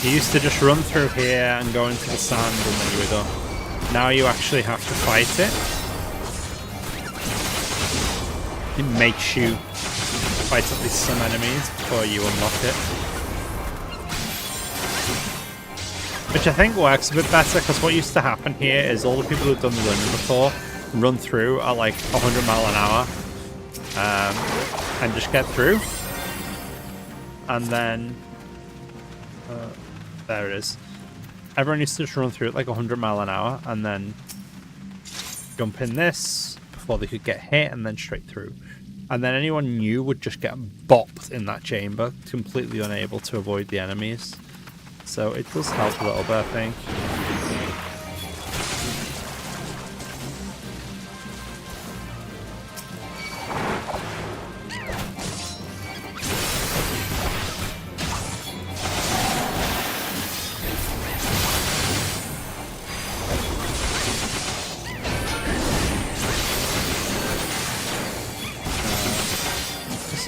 you used to just run through here and go into the sand and then you were done. Now you actually have to fight it. It makes you fight at least some enemies before you unlock it. Which I think works a bit better, because what used to happen here is all the people who've done the dungeon before run through at like 100 miles an hour and just get through. And then there it is. Everyone used to just run through it like 100 miles an hour and then jump in this before they could get hit and then straight through. And then anyone new would just get bopped in that chamber, completely unable to avoid the enemies. So it does help a little bit, I think.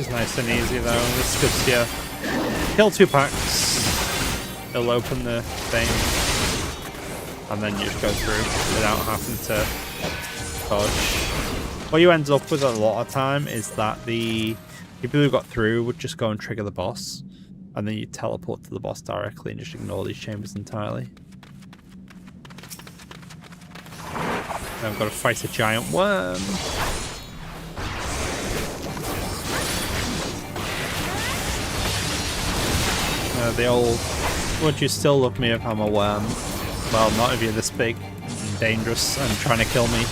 is nice and easy though. This gives you kill 2 packs. It'll open the thing, and then you just go through without having to dodge. What you end up with a lot of time is that the people who got through would just go and trigger the boss, and then you teleport to the boss directly and just ignore these chambers entirely. Now I've got to fight a giant worm. The old, would you still love me if I'm a worm? Well, not if you're this big and dangerous and trying to kill me.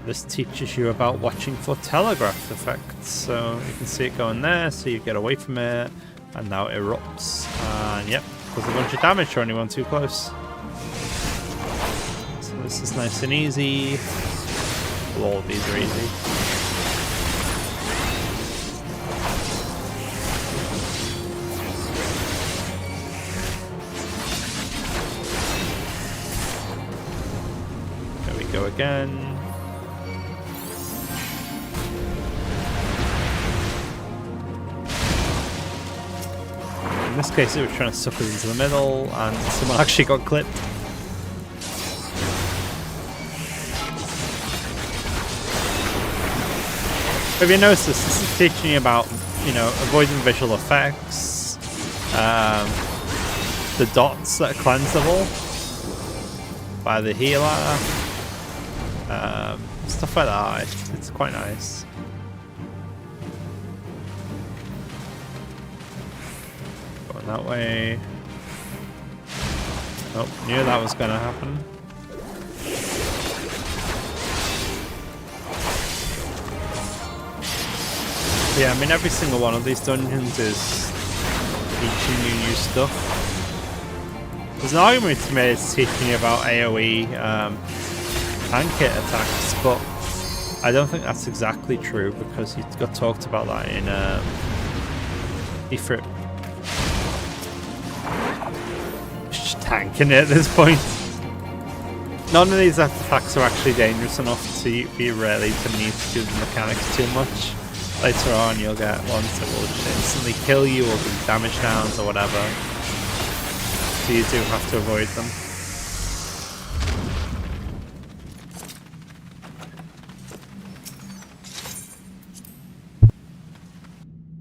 This teaches you about watching for telegraph effects. So you can see it going there, so you get away from it, and now it erupts. And yep, does a bunch of damage to anyone too close. So this is nice and easy. Well, all of these are easy. There we go again. In this case, it was trying to suck us into the middle, and someone actually got clipped. Have you noticed this? This is teaching you about, you know, avoiding visual effects, the dots that are cleansable by the healer, stuff like that. It's quite nice. That way. Oh, knew that was gonna happen. Yeah, I mean every single one of these dungeons is teaching you new stuff. There's an argument to me it's teaching you about AoE and kit attacks, but I don't think that's exactly true because you got talked about that in Ifrit. Tanking it at this point. None of these artifacts are actually dangerous enough to be really to need to do the mechanics too much. Later on you'll get ones that will just instantly kill you or do damage downs or whatever. So you do have to avoid them.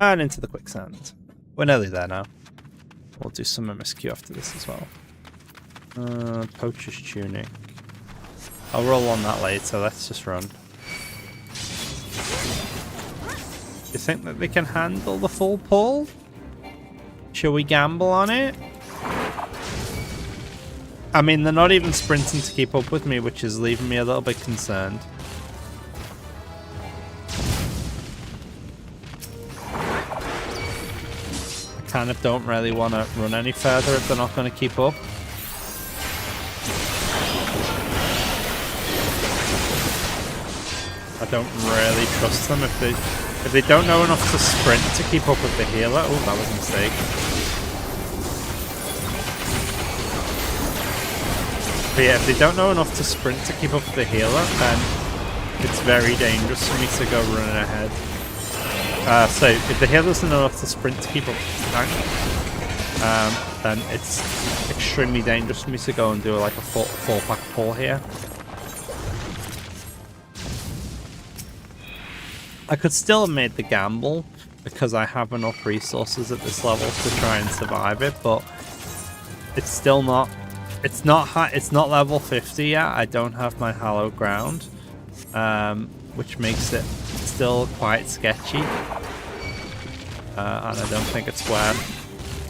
And into the quicksand. We're nearly there now. We'll do some MSQ after this as well. Poacher's tunic. I'll roll on that later, let's just run. You think that they can handle the full pull? Shall we gamble on it? I mean, they're not even sprinting to keep up with me, which is leaving me a little bit concerned. I kind of don't really want to run any further if they're not going to keep up. I don't really trust them if they don't know enough to sprint to keep up with the healer. Oh, that was a mistake. But yeah, if they don't know enough to sprint to keep up with the healer, then it's very dangerous for me to go running ahead. So if the healer doesn't know enough to sprint to keep up with the tank, then it's extremely dangerous for me to go and do like a full pack pull here. I could still have made the gamble because I have enough resources at this level to try and survive it, but it's still not. It's not high. It's not level 50 yet. I don't have my hallowed ground, which makes it still quite sketchy, and I don't think it's worth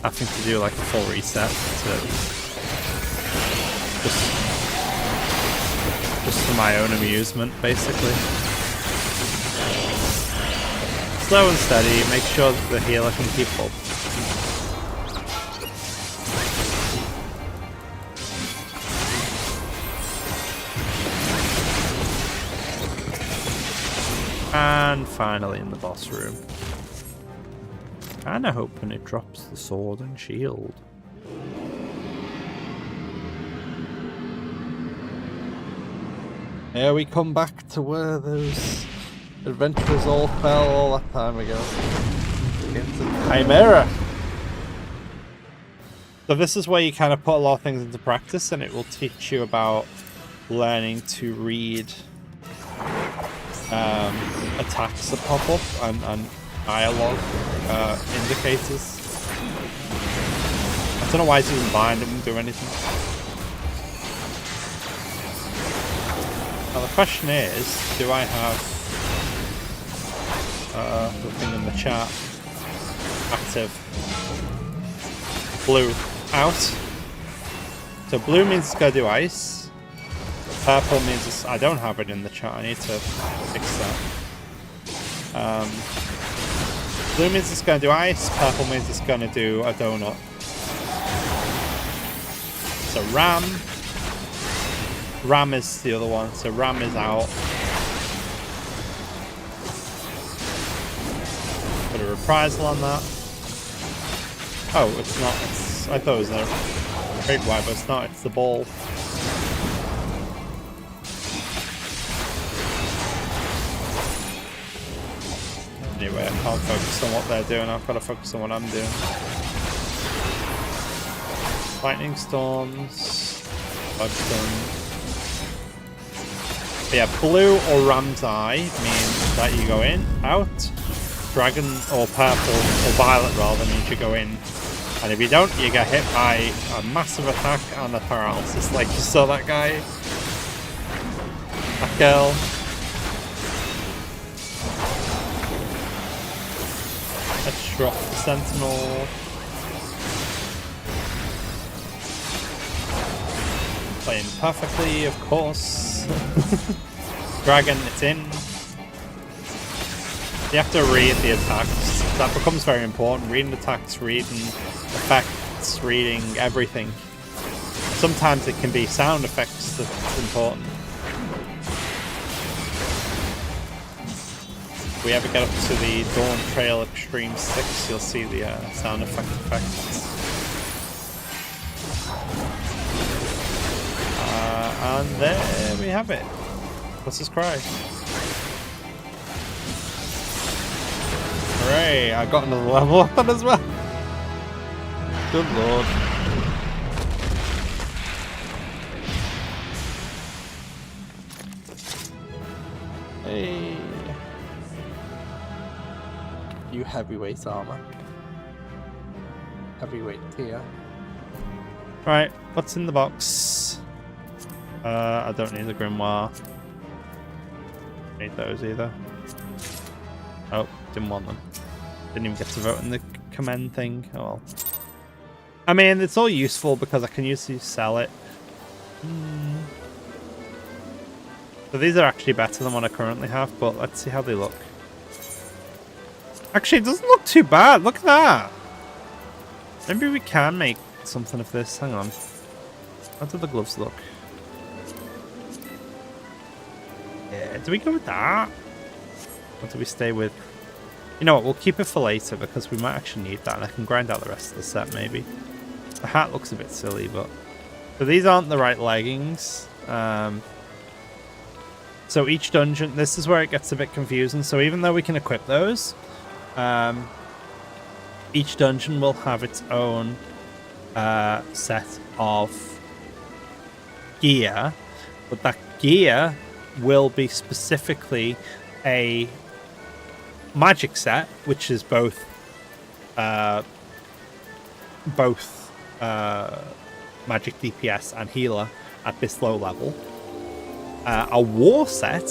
having to do like a full reset to just for my own amusement, basically. Slow and steady, make sure that the healer can keep up. And finally in the boss room. Kinda hoping it drops the sword and shield. Here we come back to where those adventurers all fell all that time ago. Into Chimera. So this is where you kind of put a lot of things into practice, and it will teach you about learning to read attacks that pop up and dialogue indicators. I don't know why it's even blind, it wouldn't do anything. Now the question is, do I have the thing in the chat active? Blue out. So blue means it's going to do ice. Purple means it's, I don't have it in the chat, I need to fix that. Blue means it's going to do ice, purple means it's going to do a donut. So Ram is the other one, so Ram is out. Put a reprisal on that. Oh, it's not. I thought it was a great white, but it's not. It's the ball. Anyway, I can't focus on what they're doing. I've got to focus on what I'm doing. Lightning storms. Bloodstone. Yeah, blue or ram's eye means that you go in, out. Dragon or purple or violet rather means you go in. And if you don't, you get hit by a massive attack and a paralysis. Like you saw that guy. That girl. Let's drop the sentinel. Playing perfectly, of course. Dragon, it's in. You have to read the attacks. That becomes very important. Reading attacks, reading effects, reading everything. Sometimes it can be sound effects that's important. If we ever get up to the Dawn Trail Extreme 6, you'll see the sound effects. And there we have it. What's his cry? Hooray, I got another level up on as well. Good lord. Hey. You heavyweight armor. Heavyweight tier. Right, what's in the box? I don't need the grimoire. Need those either. Oh, didn't want them. Didn't even get to vote in the commend thing. Oh well. I mean, it's all useful because I can usually sell it. So these are actually better than what I currently have, but let's see how they look. Actually, it doesn't look too bad. Look at that. Maybe we can make something of this. Hang on. How do the gloves look? Yeah, do we go with that? Or do we stay with... You know what, we'll keep it for later because we might actually need that and I can grind out the rest of the set maybe. The hat looks a bit silly, but... So these aren't the right leggings. So each dungeon, this is where it gets a bit confusing. So even though we can equip those, each dungeon will have its own set of gear, but that gear will be specifically a magic set, which is both magic DPS and healer at this low level. A war set,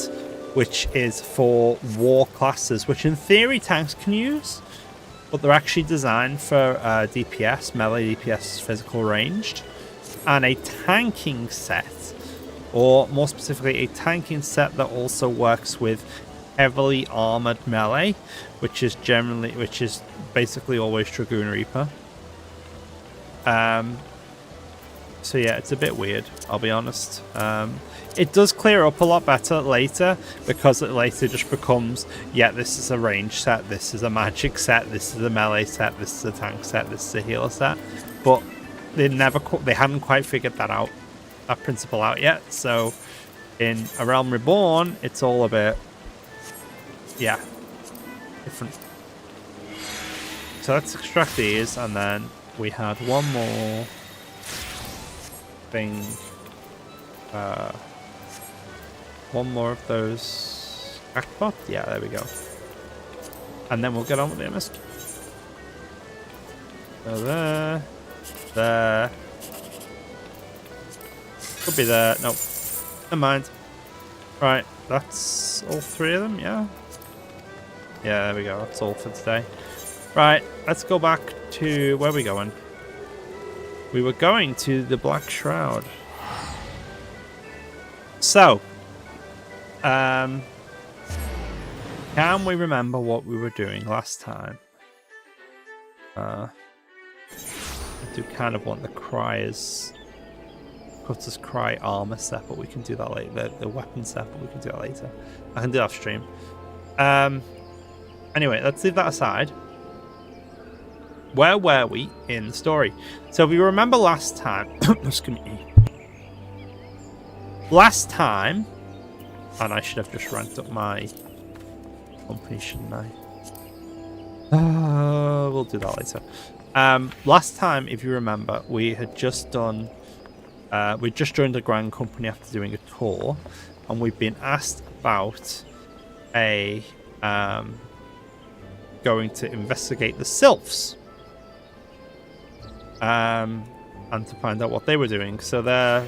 which is for war classes, which in theory tanks can use, but they're actually designed for DPS, melee DPS, physical ranged, and a tanking set, or more specifically a tanking set that also works with heavily armored melee, which is basically always Dragoon Reaper. So yeah, it's a bit weird, I'll be honest. It does clear up a lot better later, because it later just becomes, yeah, this is a range set, this is a magic set, this is a melee set, this is a tank set, this is a healer set. But they hadn't quite figured that principle out yet. So In A Realm Reborn, it's all a bit, yeah, different. So let's extract these, and then we had one more thing. One more of those jackpot. Yeah, there we go. And then we'll get on with the MSQ. So there. Could be there. Nope. Never mind. Right, that's all 3 of them, yeah? Yeah, there we go. That's all for today. Right, let's go back to... Where are we going? We were going to the Black Shroud. So, can we remember what we were doing last time? I do kind of want the Cutter's Cry armor set, but we can do that later. The weapon set, but we can do that later. I can do that off stream. Anyway, let's leave that aside. Where were we in the story? So if you remember last time... Excuse me. Last time... And I should have just ranked up my company, shouldn't I? We'll do that later. Last time, if you remember, we had just done... we just joined the Grand Company after doing a tour. And we've been asked about a... going to investigate the Sylphs. And to find out what they were doing. So there...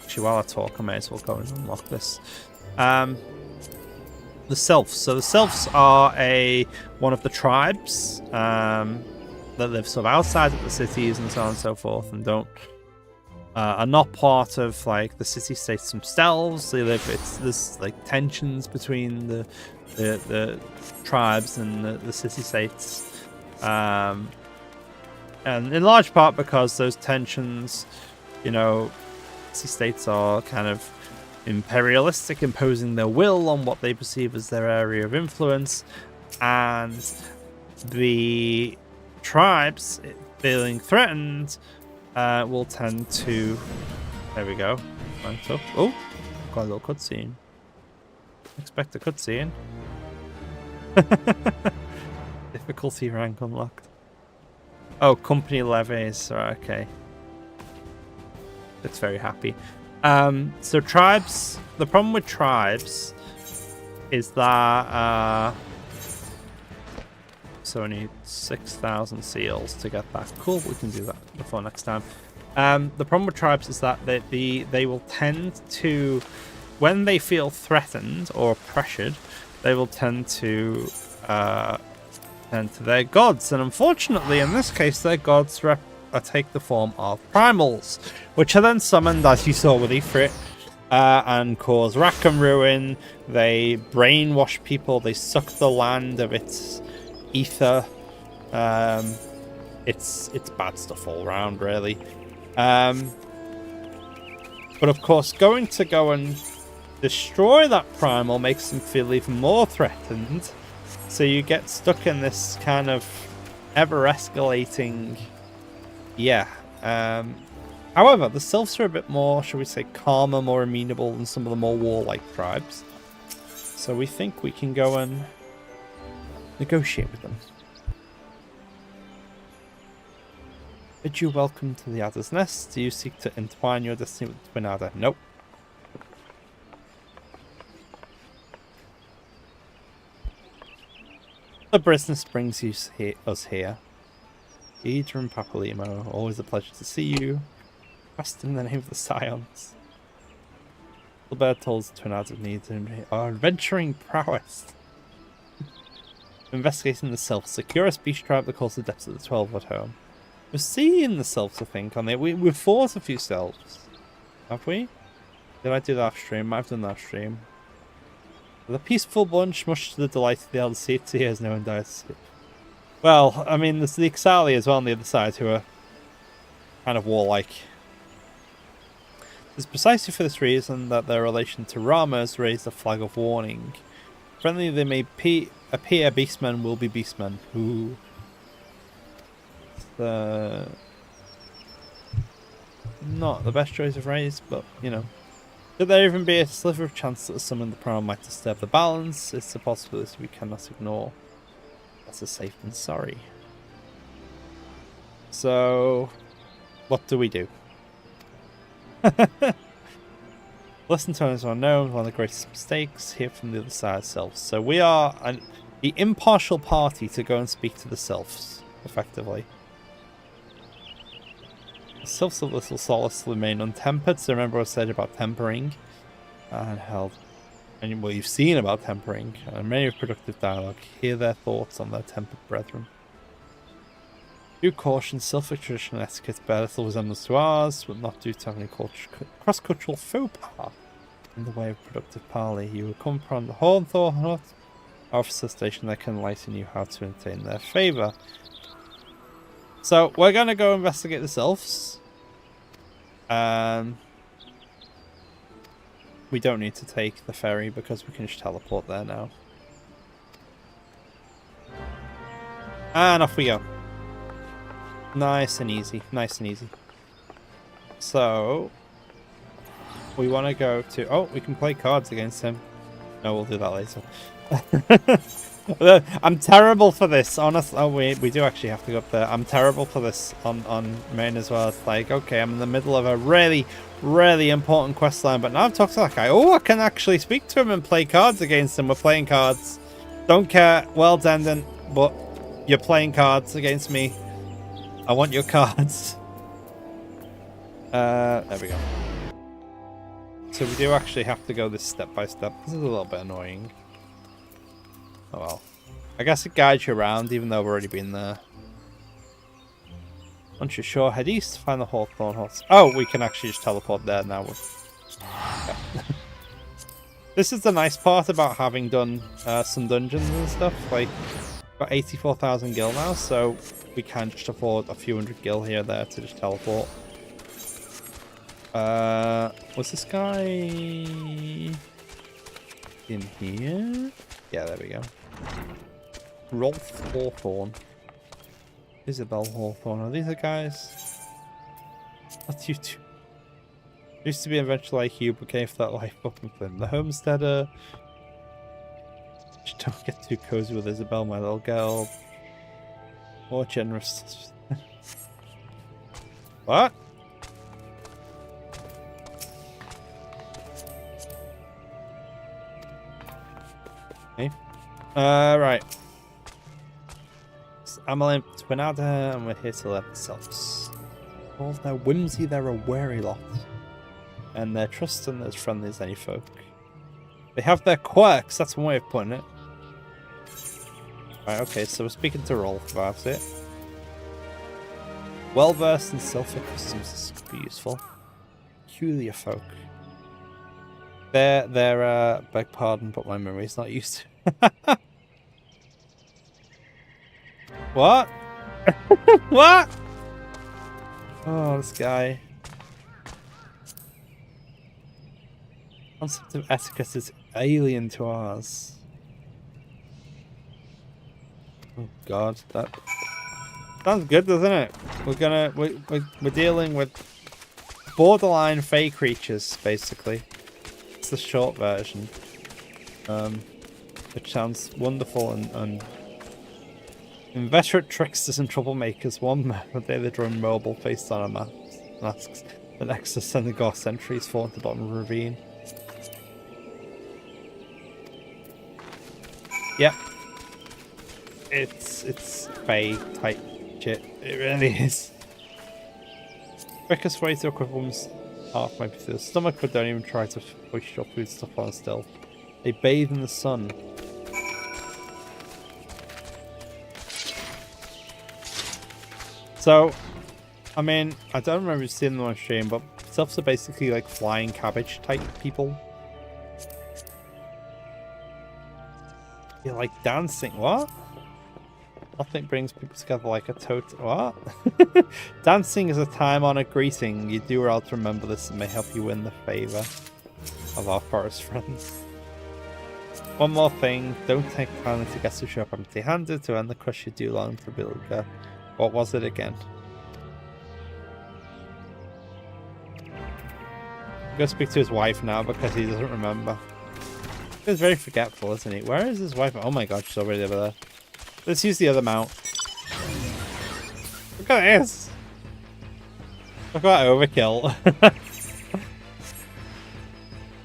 Actually, while I talk, I may as well go and unlock this. The Sylphs. So the Sylphs are one of the tribes that live sort of outside of the cities and so on and so forth, and are not part of like the city-states themselves. They live. There's like tensions between the tribes and the city-states, and in large part because those tensions, you know, city-states are kind of imperialistic, imposing their will on what they perceive as their area of influence, and the tribes, feeling threatened, will tend to... There we go. Ranked up. Oh, got a little cutscene. Expect a cutscene. Difficulty rank unlocked. Oh, company levies. Right, okay. It's very happy. So tribes, the problem with tribes is that so I need 6,000 seals to get that. Cool, we can do that before next time. The problem with tribes is that they will tend to, when they feel threatened or pressured, they will tend to their gods, and unfortunately in this case their gods take the form of primals, which are then summoned, as you saw with Ifrit, and cause rack and ruin. They brainwash people, they suck the land of its ether. It's bad stuff all around, really. But of course, going to go and destroy that primal makes them feel even more threatened, so you get stuck in this kind of ever-escalating... Yeah. However, the Sylphs are a bit more, shall we say, calmer, more amenable than some of the more warlike tribes. So we think we can go and negotiate with them. Bid you welcome to the Adder's Nest. Do you seek to entwine your destiny with the Twin Adder? Nope. The business brings us here. Idra and Papalimo, always a pleasure to see you. Trust in the name of the Scions. The bird told the Twin Adder needs our adventuring prowess. Investigating the Sylphs, secure a speech tribe that calls the depths of the 12 at home. We've seen the Sylphs, I think, on there. We've fought a few Sylphs. Have we? Did I do that off stream? I've done that off stream. The peaceful bunch, much to the delight of the elder seats, he has no one dies. Well, I mean, there's the Ixali as well on the other side who are kind of warlike. It's precisely for this reason that their relation to Rama has raised a flag of warning. Friendly they may appear, beastmen will be beastmen. Ooh. Not the best choice of race, but, you know. Could there even be a sliver of chance that someone in the prime might disturb the balance? It's a possibility we cannot ignore. That's a safe than sorry. So, what do we do? Listen to us unknown, one of the greatest mistakes, hear from the other side selves. So we are the impartial party to go and speak to the selves, effectively. The selves of little solace remain untempered, so remember what I said about tempering. And held. And well, you've seen about tempering, and many of productive dialogue. Hear their thoughts on their tempered brethren. Due caution, Sylphic traditional etiquette bear little resemblance to ours, but not due to having cross-cultural faux pas in the way of productive parley. You will come from the Hornthorn Hut, officer station that can enlighten you how to obtain their favour. So, we're going to go investigate the elves. We don't need to take the ferry because we can just teleport there now. And off we go. Nice and easy. Nice and easy. So, we want to go to... Oh, we can play cards against him. No, we'll do that later. I'm terrible for this, honestly. Oh, we do actually have to go up there. I'm terrible for this on main as well. It's like, okay, I'm in the middle of a really, really important quest line, but now I've talked to that guy. Oh, I can actually speak to him and play cards against him. We're playing cards. Don't care. Well, Dendon, but you're playing cards against me. I want your cards. There we go. So we do actually have to go this step by step. This is a little bit annoying. Oh well. I guess it guides you around, even though we've already been there. Once you're sure, head east to find the Hawthorne Hut. Oh, we can actually just teleport there now. Yeah. This is the nice part about having done some dungeons and stuff. Like, got 84,000 gil now, so we can just afford a few hundred gil here or there to just teleport. Was this guy in here? Yeah, there we go. Rolf Hawthorne. Isabel Hawthorne. Are these the guys? What's you two? Used to be an adventure like you, but gave that life up and fled. The homesteader. Just don't get too cozy with Isabel, my little girl. More generous. What? Okay. Right. It's Amelie Twinada, and we're here to learn ourselves. All their whimsy, they're a wary lot. And they're trusting as friendly as any folk. They have their quirks, that's one way of putting it. Right, okay, so we're speaking to Rolf about it. Well versed in Sylphic customs, this could be useful. Peculiar folk. They're beg pardon, but my memory's not used to. What? What? Oh, this guy. Concept of etiquette is alien to ours. Oh God, that sounds good, doesn't it? We're dealing with borderline fey creatures, basically. It's the short version, which sounds wonderful and inveterate tricksters and troublemakers. One day they draw mobile faced on a masks. The next to Senegal sentries fall at the bottom of a ravine. Yep. It's fey type shit. It really is. Quickest way to equip one's half might be through the stomach, but don't even try to push your food stuff on stealth. They bathe in the sun. So, I mean, I don't remember seeing them on stream, but stuffs are basically like flying cabbage type people. You like dancing? What? Nothing brings people together like a totem. What? Dancing is a time-honored greeting. You do well to remember this and may help you win the favour of our forest friends. One more thing, don't take kindly to guests who show up empty-handed. To end the crush you do long to build. What was it again? Go speak to his wife now because he doesn't remember. He's very forgetful, isn't he? Where is his wife? Oh my god, she's already over there. Let's use the other mount. Look at this! Look at that overkill.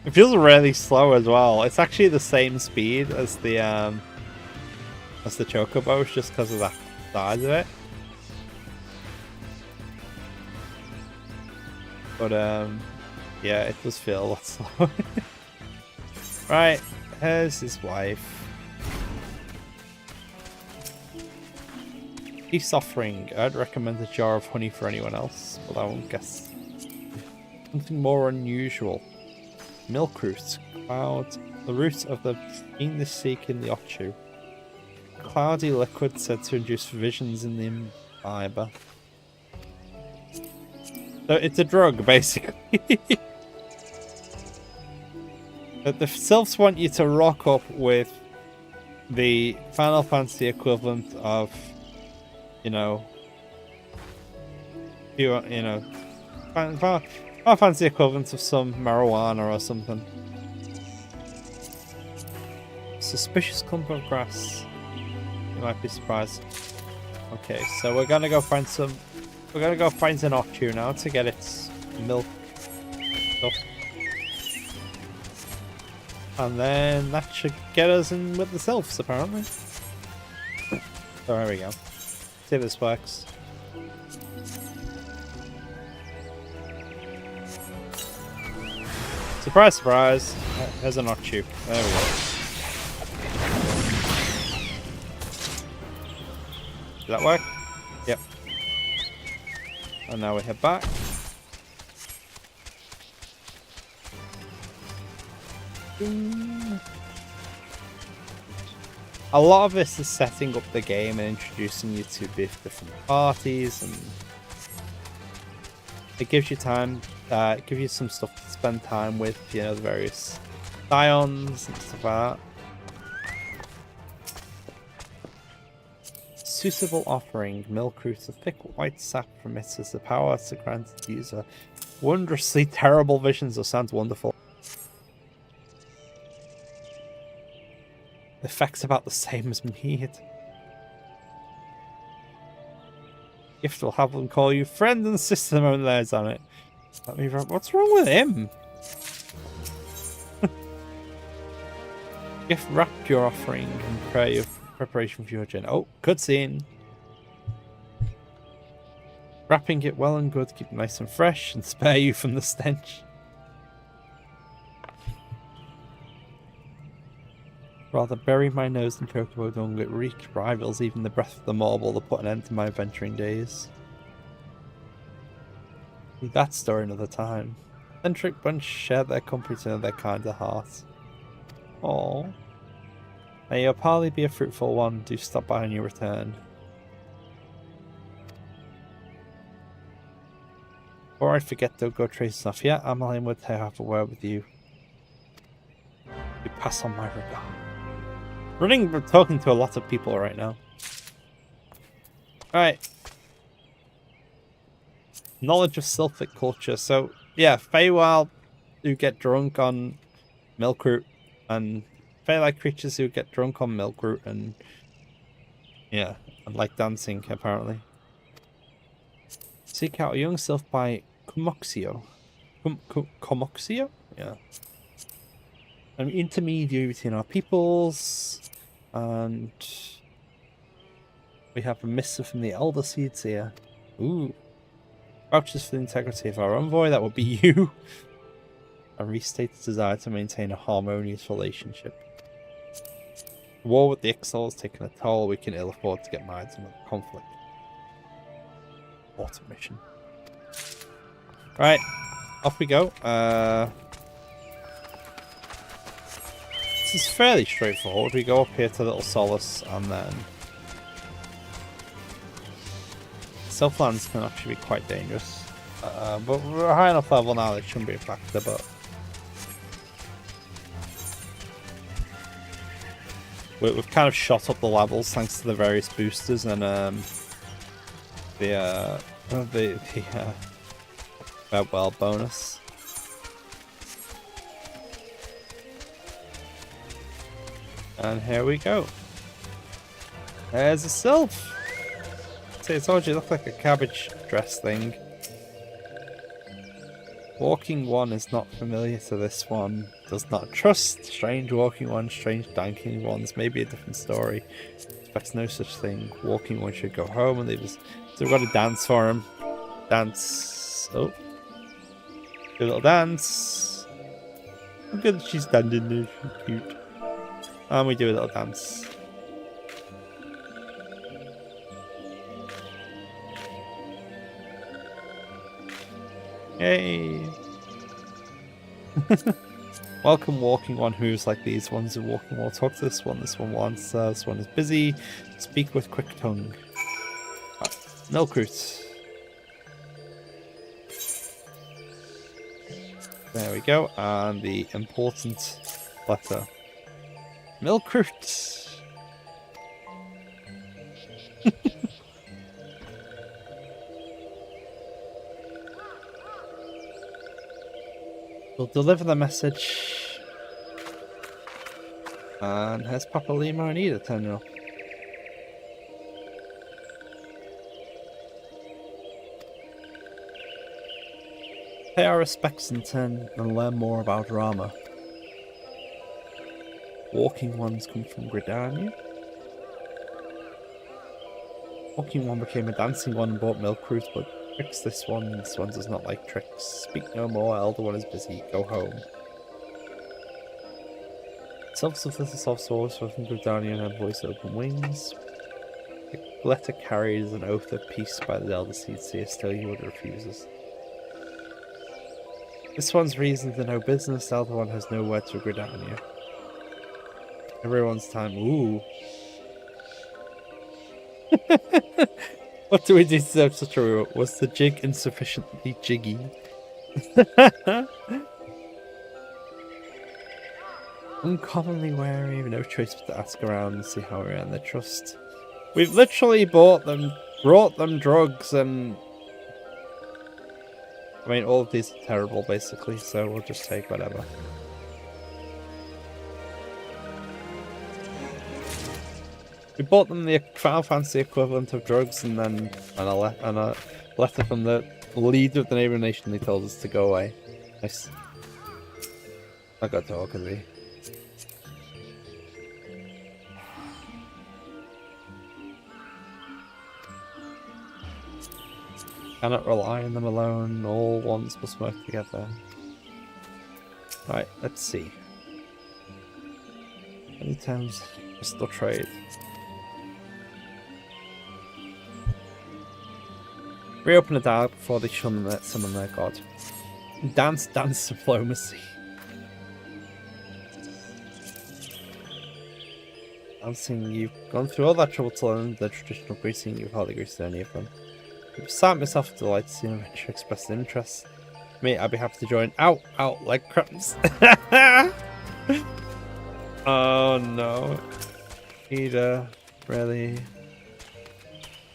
It feels really slow as well. It's actually the same speed as the chocobos, just because of the size of it. But yeah, it does feel a lot slower. Right, here's his wife. Peace offering. I'd recommend a jar of honey for anyone else, but I won't guess. Something more unusual. Milk root. Cloud. The root of the fiendish seeking the Ochu. Cloudy liquid said to induce visions in the imbiber. So it's a drug, basically. The sylphs want you to rock up with the Final Fantasy equivalent of, Final Fantasy equivalent of some marijuana or something. Suspicious clump of grass. You might be surprised. Okay, so we're gonna go find some. We're gonna go find an Ochu now to get its milk stuff. And then that should get us in with the sylphs, apparently. So there we go. See if this works. Surprise, surprise. There's an Ochu. There we go. Did that work? Yep. And now we head back. A lot of this is setting up the game and introducing you to different parties, and it gives you time, it gives you some stuff to spend time with, the various Scions and stuff like that. Suitable offering, milk root, a thick white sap permits us the power to grant the user wondrously terrible visions. That sounds wonderful. The effect's about the same as mead. Gift will have them call you friend and sister the moment there's on it. What's wrong with him? Gift wrap your offering and prepare your preparation for your journey. Oh, cutscene. Wrapping it well and good, keep it nice and fresh and spare you from the stench. Rather bury my nose in chocobo dung, it reek rivals even the breath of the marble that put an end to my adventuring days. Leave that story another time. Eccentric bunch share their company to know their kind of heart. Aww. May your parley be a fruitful one, do stop by on your return. Before I forget though, go trace off. Yeah, Amaline would have a word with you. You pass on my regard. We're talking to a lot of people right now. Alright. Knowledge of Sylphic culture. So, yeah, Feywild who get drunk on milkroot, and Fey-like creatures who get drunk on milkroot, and yeah, and like dancing, apparently. Seek out a young sylph by Comoxio. Comoxio? Yeah. An intermediary between our peoples, and we have a missive from the Elder Seeds here. Ooh. Vouches for the integrity of our envoy, that would be you. And restates desire to maintain a harmonious relationship. War with the Ixal has taken a toll, we can ill afford to get married to another conflict. Autumn mission. Right, off we go. This is fairly straightforward. We go up here to Little Solace, and then Selflands can actually be quite dangerous. But we're a high enough level now that it shouldn't be a factor, but we've kind of shot up the levels thanks to the various boosters and the well bonus. And here we go. There's a sylph. See, I told you it looked like a cabbage dress thing. Walking one is not familiar to this one. Does not trust. Strange walking one, strange danking ones. Maybe a different story. Expects no such thing. Walking one should go home and leave us. So we've got to dance for him. Dance. Oh. Do a little dance. I'm good that she's standing there. She's cute. And we do a little dance. Yay! Welcome, walking one who's like these ones who walking will talk to this one. This one wants, this one is busy. Speak with quick tongue. Milk roots. There we go, and the important letter. Milk roots. We'll deliver the message. And here's Papa Lima and Eda turning up. Pay our respects in turn and learn more about Rama. Walking ones come from Gridania. Walking one became a dancing one and bought milk roots, but tricks this one. This one does not like tricks. Speak no more, elder one is busy. Go home. Sylphs of the soft swords from Gridania and her voice open wings. The letter carries an oath of peace by the elder seer, still he would refuses. This one's reasons are no business, the other one has no word to Gridania. Everyone's time. Ooh. What do we do to deserve such a reward? Was the jig insufficiently jiggy? Uncommonly wary, no choice but to ask around and see how we earn their trust. We've literally brought them drugs and... I mean, all of these are terrible, basically, so we'll just take whatever. We bought them the Final Fantasy equivalent of drugs, and then a letter from the leader of the neighbouring nation. They told us to go away. Nice. I got to talk, is he? Cannot rely on them alone. All ones must work together. Right, let's see. Many times crystal trade. Reopen the dialogue before they summon their god. Dance diplomacy. Dancing, you've gone through all that trouble to learn the traditional greeting. You've hardly greeted any of them. I've sat myself with delight to see an adventure express interest. Me, I'd be happy to join. Out, like crumbs. Oh no. Eda, really?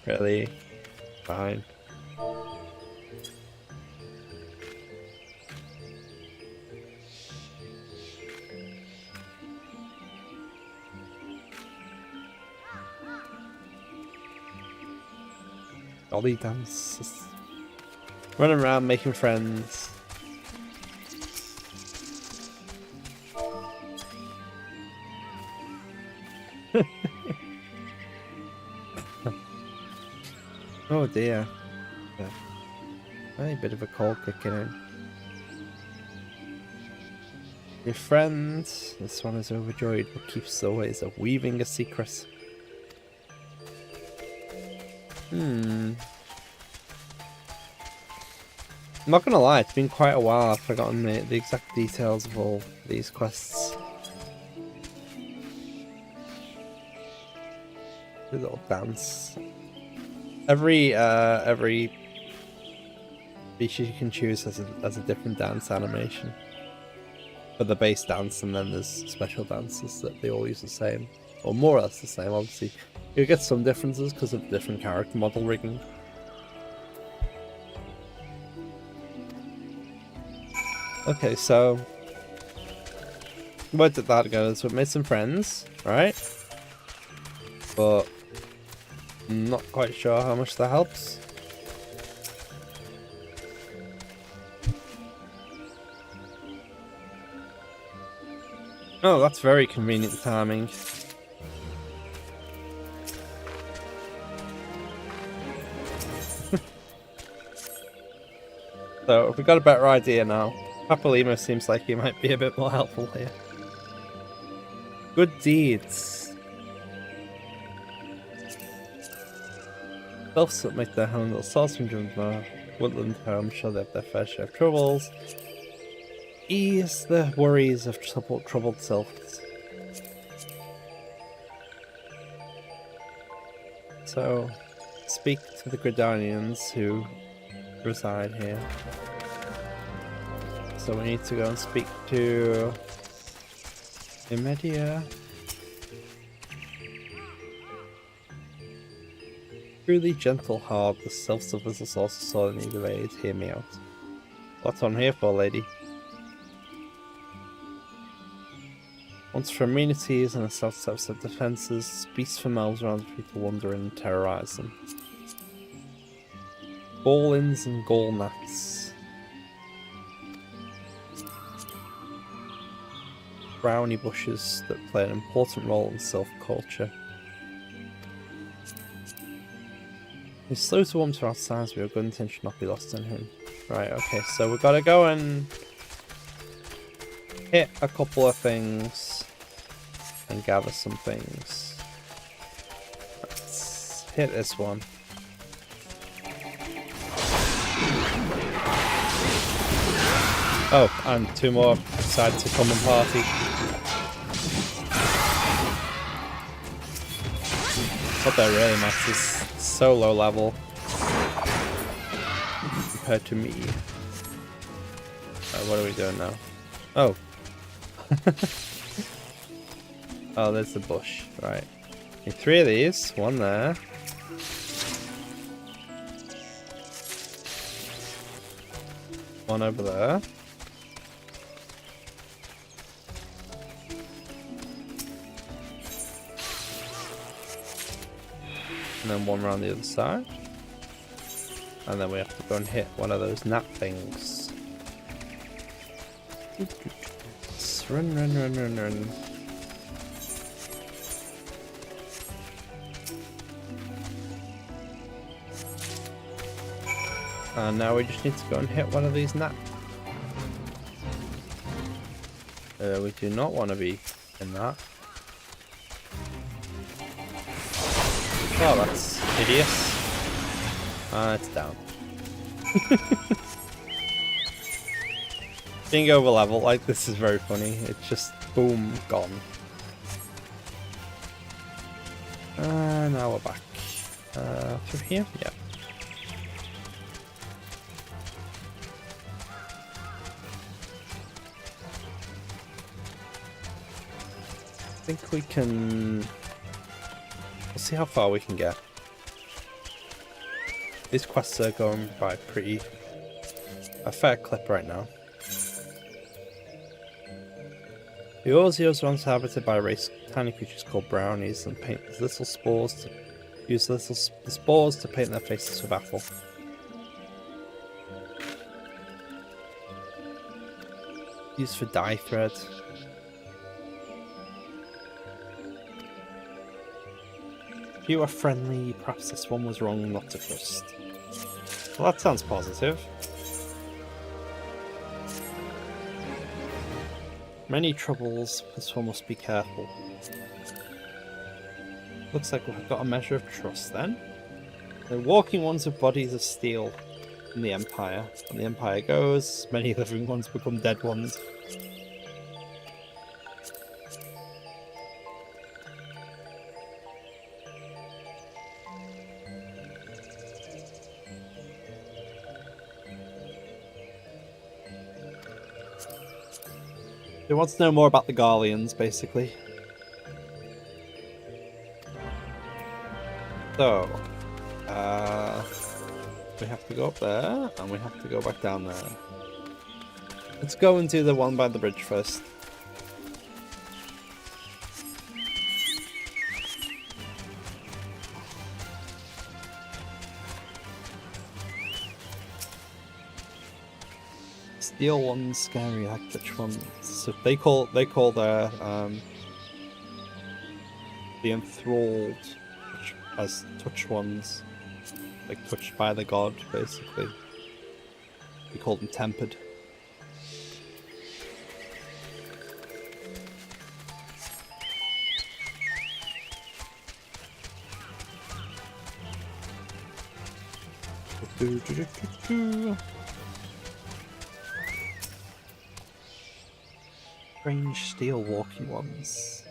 Really? Fine. Dolly dances. Running around making friends. Oh dear. A bit of a cold kicking in. Your friend. This one is overjoyed but keeps the ways of weaving a secret. I'm not gonna lie, it's been quite a while. I've forgotten the exact details of all these quests. A little dance. Every species you can choose has a different dance animation for the base dance, and then there's special dances that they all use the same, or more or less the same. Obviously, you get some differences because of different character model rigging. Okay, so where did that go? So we made some friends, right? But I'm not quite sure how much that helps. Oh, that's very convenient timing. So we got a better idea now. Papalimo seems like he might be a bit more helpful here. Good deeds. Elves that make their home little souls from Jumbo woodland home, sure they have their fair share of troubles. Ease the worries of troubled selves. So, speak to the Gridanians who reside here. So we need to go and speak to Imedia. Truly gentle heart, the self-sufficient is also sore in need of aid. Hear me out. What's on here for, lady? Once for amenities and a self-set defences, beasts from elves around the people wander and terrorise them. Gall-ins and gall-gnats. Brownie bushes that play an important role in self-culture. He's slow to warm to our size, but our good intention not be lost on him. Right, okay, so we've got to go and hit a couple of things and gather some things. Let's hit this one. Oh, and two more decided to come and party. What that really matters. So low level compared to me. What are we doing now? Oh. Oh, there's the bush. Right. Need 3 of these. 1 there. One over there. And then one around the other side. And then we have to go and hit one of those gnat things. Run, run, run, run, run. And now we just need to go and hit one of these gnats. We do not want to be in that. Oh, that's hideous. It's down. Being over level like this is very funny. It's just boom, gone. Now we're back. Through here? Yeah. I think we can... We'll see how far we can get. These quests are going by a fair clip right now. The Orzios are once inhabited by a race of tiny creatures called brownies and use the spores to paint their faces with apple. Used for dye thread. If you are friendly, perhaps this one was wrong not to trust. Well, that sounds positive. Many troubles, this one must be careful. Looks like we've got a measure of trust then. The walking ones with bodies of steel in the Empire. When the Empire goes, many living ones become dead ones. He wants to know more about the Garleans, basically. So, we have to go up there, and we have to go back down there. Let's go and do the one by the bridge first. Steel ones scary, like touch ones. So they call their the enthralled as touch ones, like touched by the god, basically. We call them tempered. Strange steel walking ones.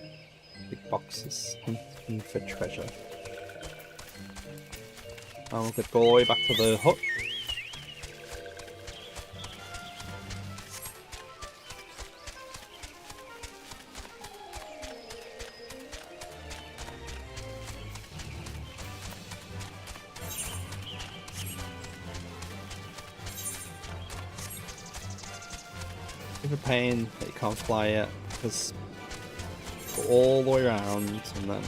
Big boxes hunting for treasure. And we could go all the way back to the hut. It's a pain that you can't fly yet because go all the way around and then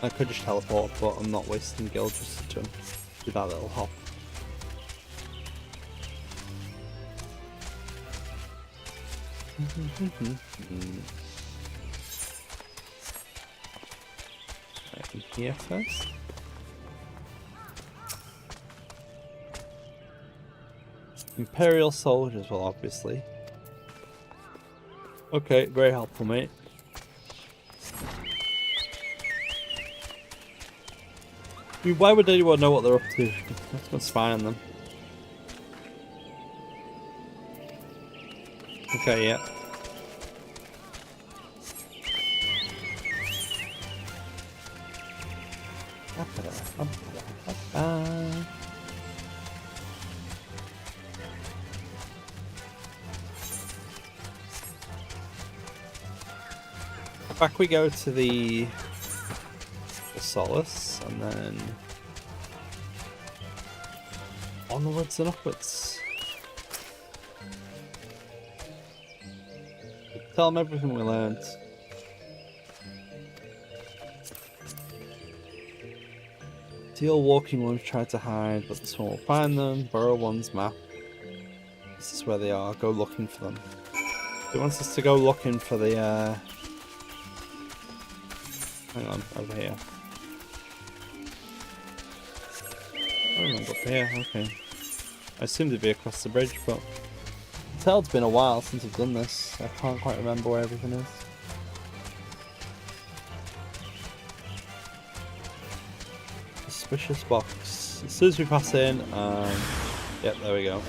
I could just teleport, but I'm not wasting gil just to do that little hop. Right, in here first. Imperial soldiers, well, obviously. Okay, very helpful, mate. I mean, why would anyone know what they're up to? Let's go spy on them. Okay, yeah. Back we go to the Solace, and then onwards and upwards. Tell them everything we learned. Steel walking ones tried to hide, but this one will find them. Borrow one's map. This is where they are. Go looking for them. It wants us to go looking for the hang on, over here. Oh, I'm up here, okay. I assumed it'd be across the bridge, but I can tell it's been a while since I've done this. I can't quite remember where everything is. Suspicious box. As soon as we pass in, yep, there we go.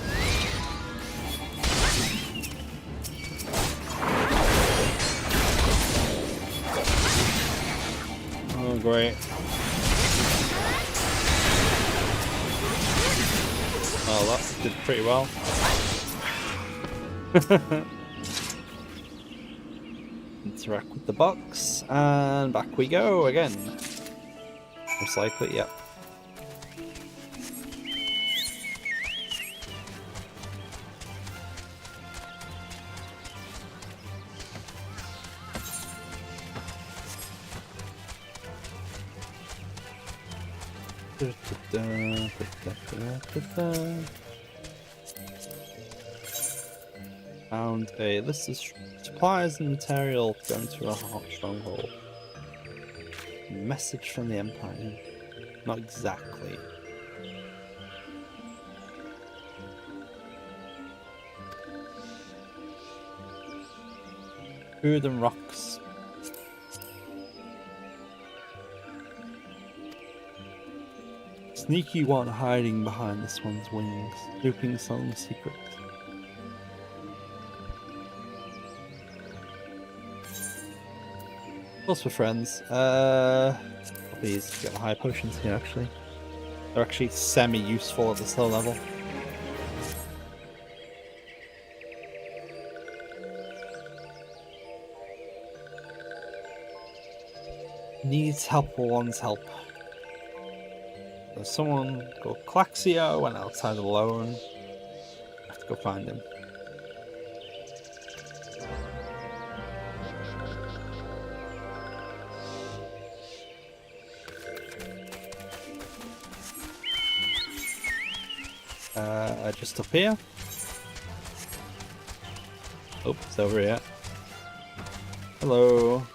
Oh, great. Oh, that did pretty well. Interact with the box, and back we go again. Most likely, yep. Found a list of supplies and material going to a hot stronghold. Message from the Empire. Not exactly. Food and rocks. Sneaky one hiding behind this one's wings, looping some secret. Plus we're friends. Please get the high potions here actually. They're actually semi-useful at this low level. Needs help or wants help. There's someone called Claxio went outside alone. I have to go find him. Just up here. Oh, it's over here. Hello.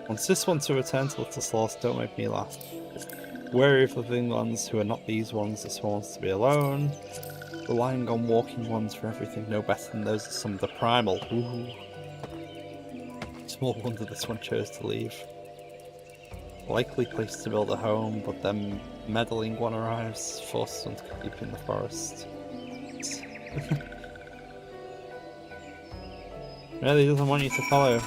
Wants this one to return to little source, don't make me laugh. Wary of living ones who are not these ones, this one wants to be alone. Relying on walking ones for everything, no better than those of some of the primal. Ooh. Small wonder this one chose to leave. Likely place to build a home, but then meddling one arrives, forces them to keep in the forest. Really doesn't want you to follow.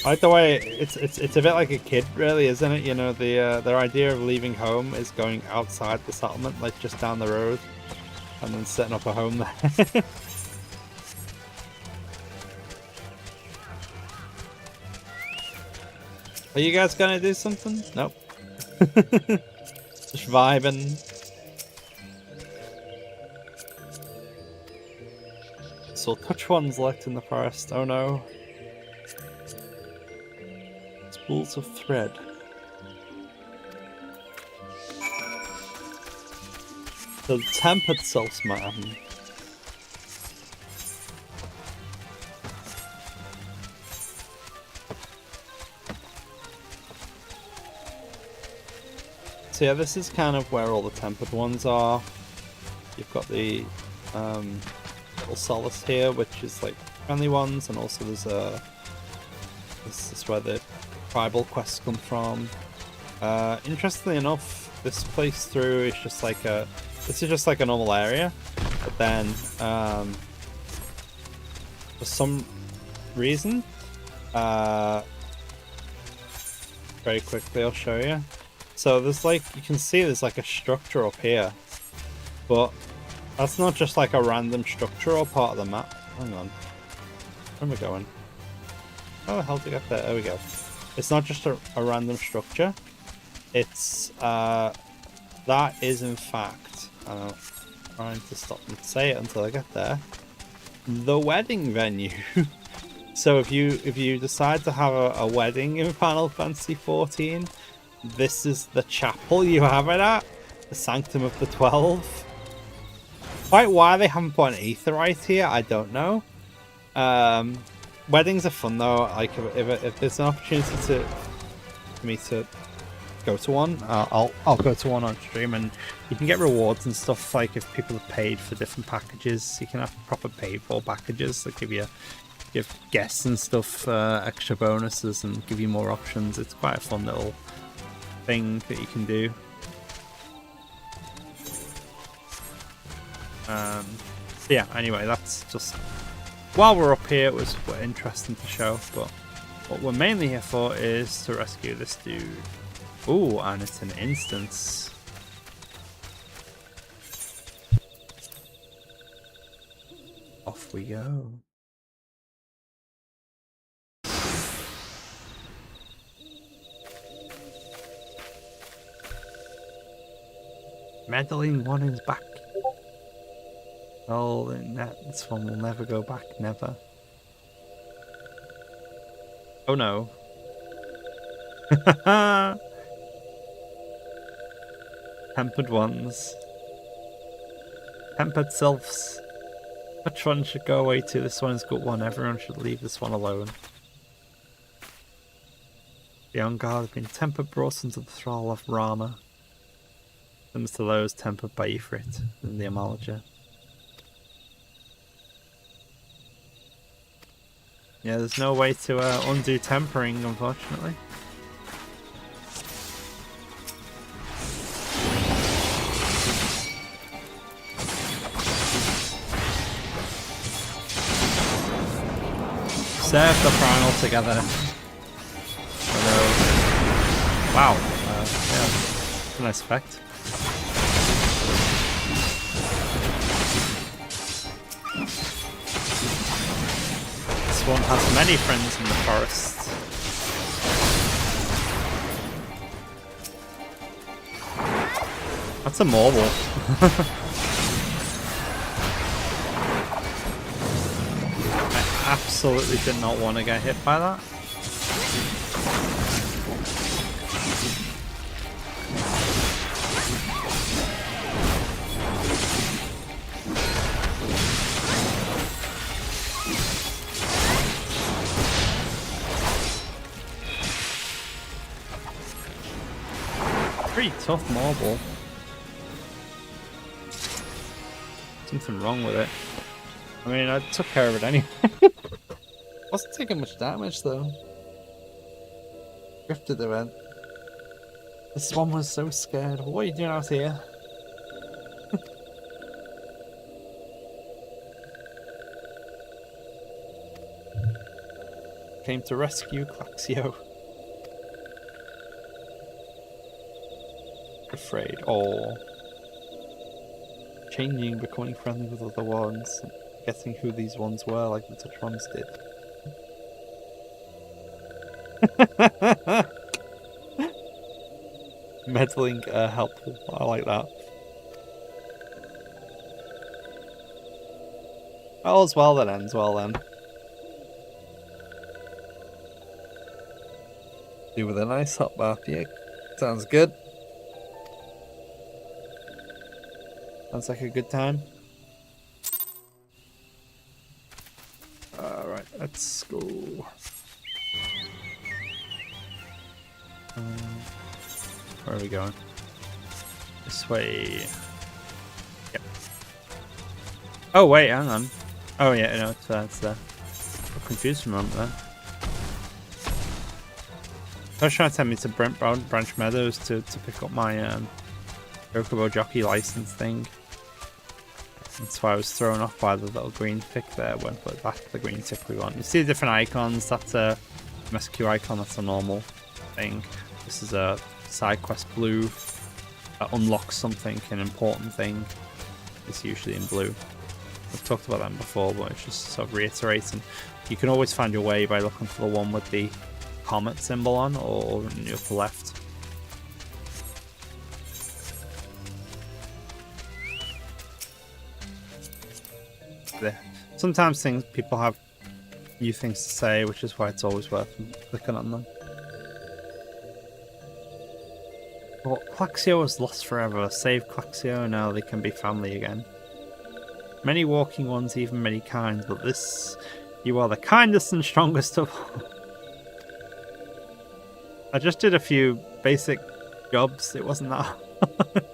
I like the way it's a bit like a kid, really, isn't it? You know, their idea of leaving home is going outside the settlement, like just down the road, and then setting up a home there. Are you guys gonna do something? Nope. Just vibing. So touch ones left in the forest. Oh no. Spools of thread. The tempered self man. So yeah, this is kind of where all the tempered ones are. You've got the little solace here, which is like friendly ones, and also there's a this is where the tribal quests come from. Interestingly enough, this place through is just like this is just like a normal area, but then for some reason, very quickly I'll show you. So there's like, you can see there's like a structure up here, but that's not just like a random structure or part of the map. Hang on, where am I going? How the hell to get there? There we go. It's not just a random structure. It's that is in fact, I'm trying to stop and say it until I get there, the wedding venue. So if you decide to have a wedding in Final Fantasy XIV, this is the chapel you have it at, the Sanctum of the 12. Quite why they haven't put an aetheryte here, I don't know. Weddings are fun though. Like if there's an opportunity for me to go to one, I'll go to one on stream, and you can get rewards and stuff. Like if people have paid for different packages, you can have proper paid for packages that give guests and stuff extra bonuses and give you more options. It's quite a fun little thing that you can do. So yeah, anyway, that's just, while we're up here, it was interesting to show, but what we're mainly here for is to rescue this dude. Ooh, and it's an instance. Off we go. Meddling one is back. Oh, this one will never go back, never. Oh no. Tempered ones. Tempered selves. Which one should go away to? This one's got one. Everyone should leave this one alone. The on guard have been tempered, brought into the thrall of Rama. Similar to those tempered by Ifrit and the Amalaja. Yeah, there's no way to undo tempering, unfortunately. Serve the primal together. Although, wow, yeah, nice effect. This one has many friends in the forest. That's a marble. I absolutely did not want to get hit by that. Pretty tough marble. Something wrong with it. I mean, I took care of it anyway. Wasn't taking much damage though. Drifted the vent. This one was so scared. What are you doing out here? Came to rescue Claxio. Afraid. Oh. Changing, becoming friendly with other ones. Guessing who these ones were like the touch ones did. Meddling, helpful. I like that. All's well that ends well then. Do with a nice hot bath, yeah. Sounds good. Sounds like a good time. Alright, let's go. Where are we going? This way. Yep. Oh wait, hang on. Oh yeah, no, it's there. I'm confused from a moment there. I was trying to take me to Branch Meadows to pick up my Chocobo jockey license thing. That's why I was thrown off by the little green tick there when I put back the green tick we want. You see the different icons. That's a MSQ icon. That's a normal thing. This is a side quest blue that unlocks something, an important thing. It's usually in blue. I've talked about that before, but it's just sort of reiterating. You can always find your way by looking for the one with the comet symbol on, or in the upper left. There. Sometimes people have new things to say, which is why it's always worth clicking on them. But Claxio was lost forever. Save Claxio, now they can be family again. Many walking ones, even many kind, but this, you are the kindest and strongest of all. I just did a few basic jobs, it wasn't that hard.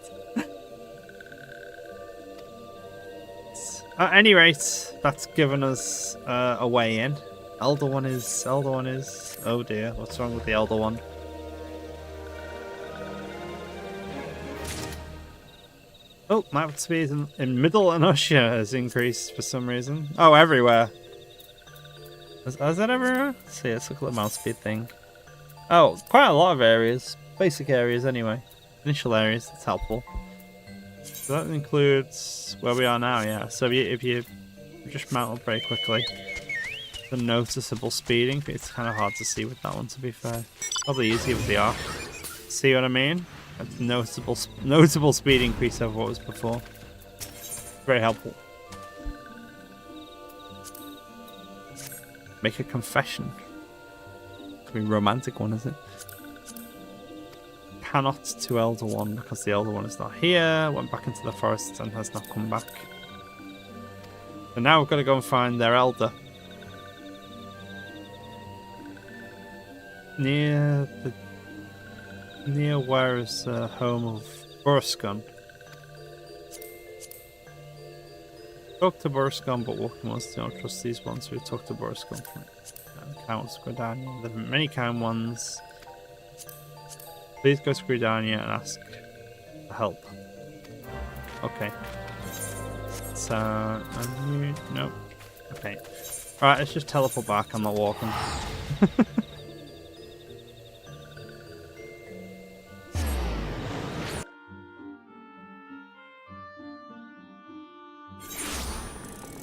At any rate, that's given us a way in. Elder one is, oh dear, what's wrong with the Elder one? Oh, map speed in Middle and Usher has increased for some reason. Oh, everywhere. Is that everywhere? Let's see, let's look at the mouse speed thing. Oh, quite a lot of areas. Basic areas anyway. Initial areas, that's helpful. So that includes where we are now, yeah. So if you just mount up very quickly, the noticeable speeding, it's kind of hard to see with that one, to be fair. Probably easier with the arc. See what I mean? That's notable speed increase over what was before. Very helpful. Make a confession. Could be a romantic one, is it? Cannot to Elder One because the Elder One is not here. Went back into the forest and has not come back. And now we've got to go and find their Elder. Near where is the home of Burskun. Talk to Burskun, but walking ones don't trust these ones who talk to Burskun. Count Squidania. There are many kind ones. Please go to Squidania and ask for help. Okay. So, nope. Okay. Alright, let's just teleport back. I'm not walking.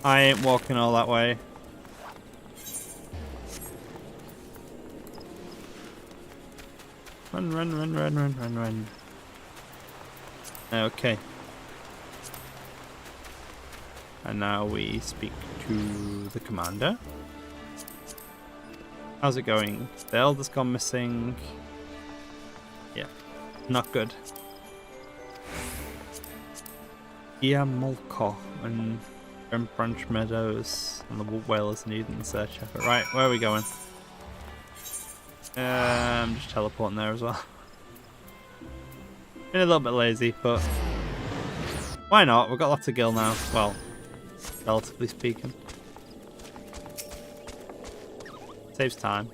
I ain't walking all that way. Run, run, run, run, run, run, run. Okay. And now we speak to the commander. How's it going? The Elder's gone missing. Yeah, not good. Molko and Branch Meadows and the whale is needed in search effort. Right, where are we going? I'm just teleporting there as well. Been a little bit lazy, but why not? We've got lots of gil now. Well, relatively speaking. Saves time.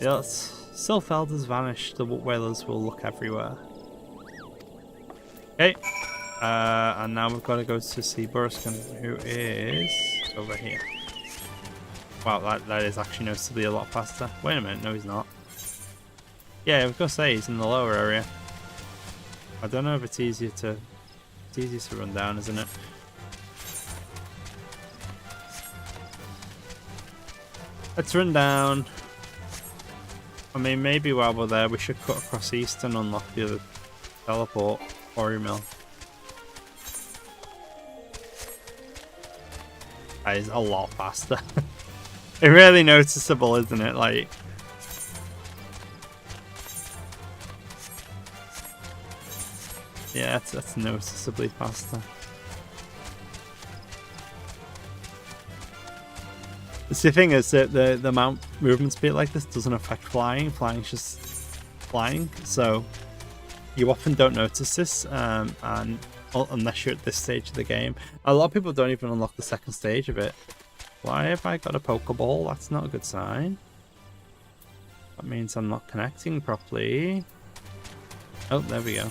Yes, Silfeld has vanished. The whalers will look everywhere. Okay. And now we've got to go to see Burskun, who is over here. Wow, that is actually noticeably a lot faster. Wait a minute, no he's not. Yeah, I was gonna say he's in the lower area. I don't know if it's easier to run down, isn't it? Let's run down. I mean, maybe while we're there, we should cut across east and unlock the other teleport quarry mill. That is a lot faster. It's really noticeable, isn't it? Like, yeah, that's noticeably faster. The thing is that the amount movement speed like this doesn't affect flying. Flying's just flying, so you often don't notice this, and unless you're at this stage of the game. A lot of people don't even unlock the second stage of it. Why have I got a Pokeball? That's not a good sign. That means I'm not connecting properly. Oh, there we go.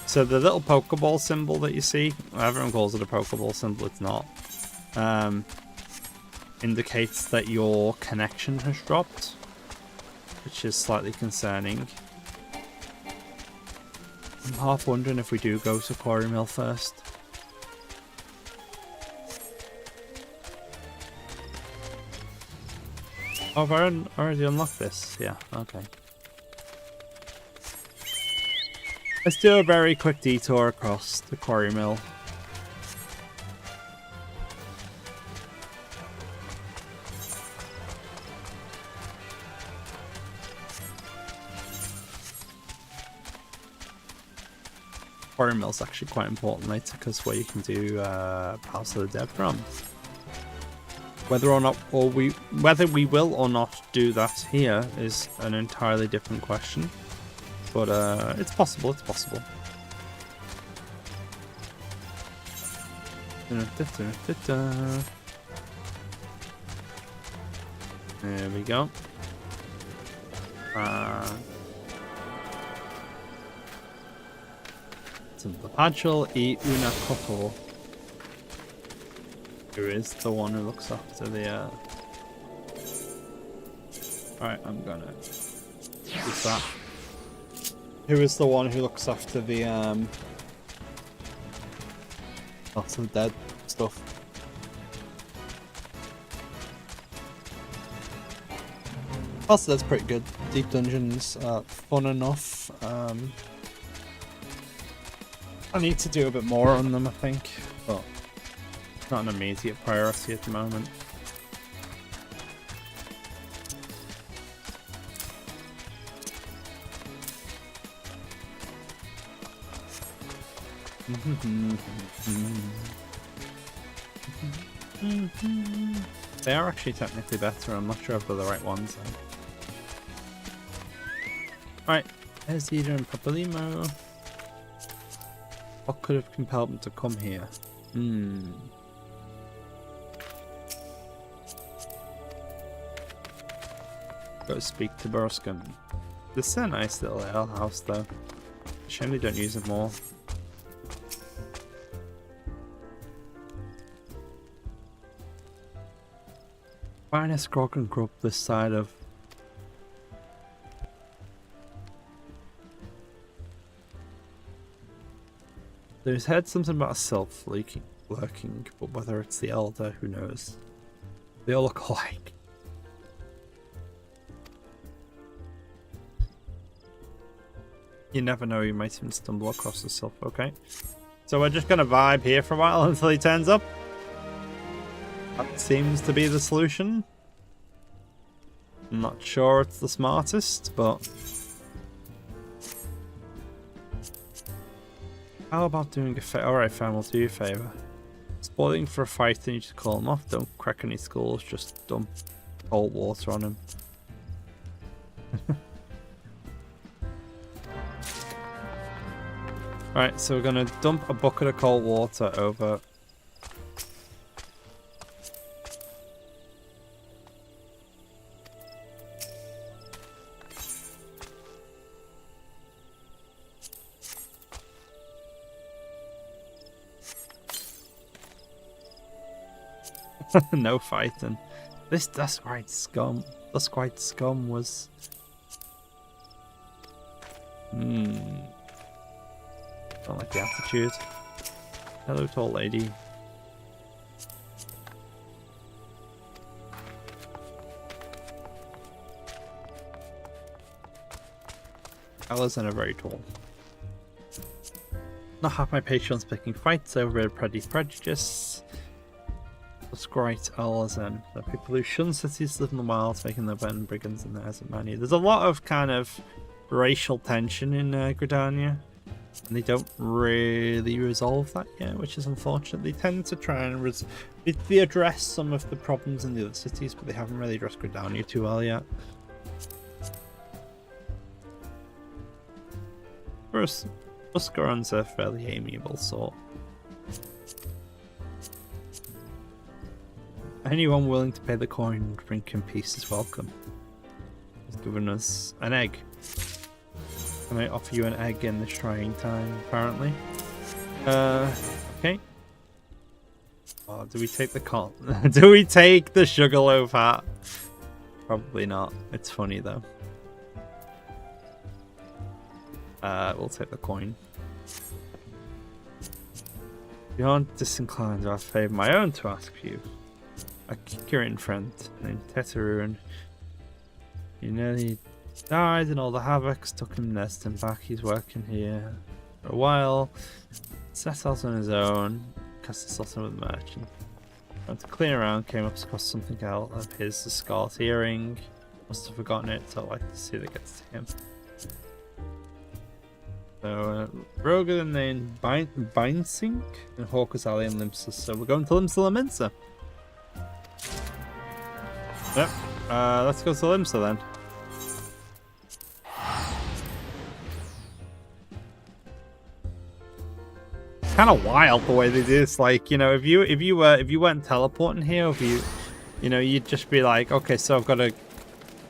So the little Pokeball symbol that you see, everyone calls it a Pokeball symbol, it's not. Indicates that your connection has dropped, which is slightly concerning. I'm half wondering if we do go to Quarry Mill first. Oh, have I already unlocked this? Yeah, okay. Let's do a very quick detour across the Quarry Mill. Quarry Mill's actually quite important later because where you can do House of the Dead from. Whether we will or not do that here is an entirely different question. But it's possible, it's possible. There we go. The Pachel y una coco. Who is the one who looks after the Alright, I'm gonna use that. Who is the one who looks after the lots of dead stuff? Also, that's pretty good. Deep dungeons are fun enough. I need to do a bit more on them, I think, but it's not an immediate priority at the moment. They are actually technically better. I'm not sure if they're the right ones. Right, there's Ida and Papalimo. What could have compelled them to come here? Go speak to Burskun. This is a nice little ale house though. Shame they don't use it more. Finest grog and grub this side of. There's heard something about a self lurking, but whether it's the elder, who knows? They all look alike. You never know, you might even stumble across the self. Okay, so we're just gonna vibe here for a while until he turns up. That seems to be the solution. I'm not sure it's the smartest, but how about doing a favor? Alright, fam, we'll do you a favor. Spoiling for a fight, then you just call him off. Don't crack any skulls, just dump cold water on him. Right, so we're gonna dump a bucket of cold water over. No fighting. That's quite scum. That's quite scum was. Don't like the attitude. Hello, tall lady. Alison are very tall. Not have my patrons picking fights over prejudice. That's great, Alison. The people who shun cities live in the wilds, making their bed brigands in theirs and many. There's a lot of kind of racial tension in Gridania, and they don't really resolve that yet, which is unfortunate. They tend to try and they address some of the problems in the other cities, but they haven't really addressed Gridania too well yet. First, Buscaron's a fairly amiable sort. Anyone willing to pay the coin and drink in peace is welcome. He's given us an egg. Can I offer you an egg in this trying time, apparently? Okay. Oh, do we take the do we take the sugarloaf hat? Probably not. It's funny though. We'll take the coin. If you aren't disinclined, I favour my own to ask you. A Kirin friend named Teteruan. You know, he died and all the havocs took him nesting back. He's working here for a while. Settles on his own. Cast a slot with the merchant. Went to clean around, came across something else of his, the scarlet earring. Must have forgotten it, so I'd like to see if it gets to him. So, Roger named Beinsink and Hawker's Alley and Limsa. So we're going to Limsa Laminsa. Yep. Let's go to Limsa then. Kind of wild the way they do this. Like, you know, if you weren't teleporting here, if you know, you'd just be like, okay, so I've got to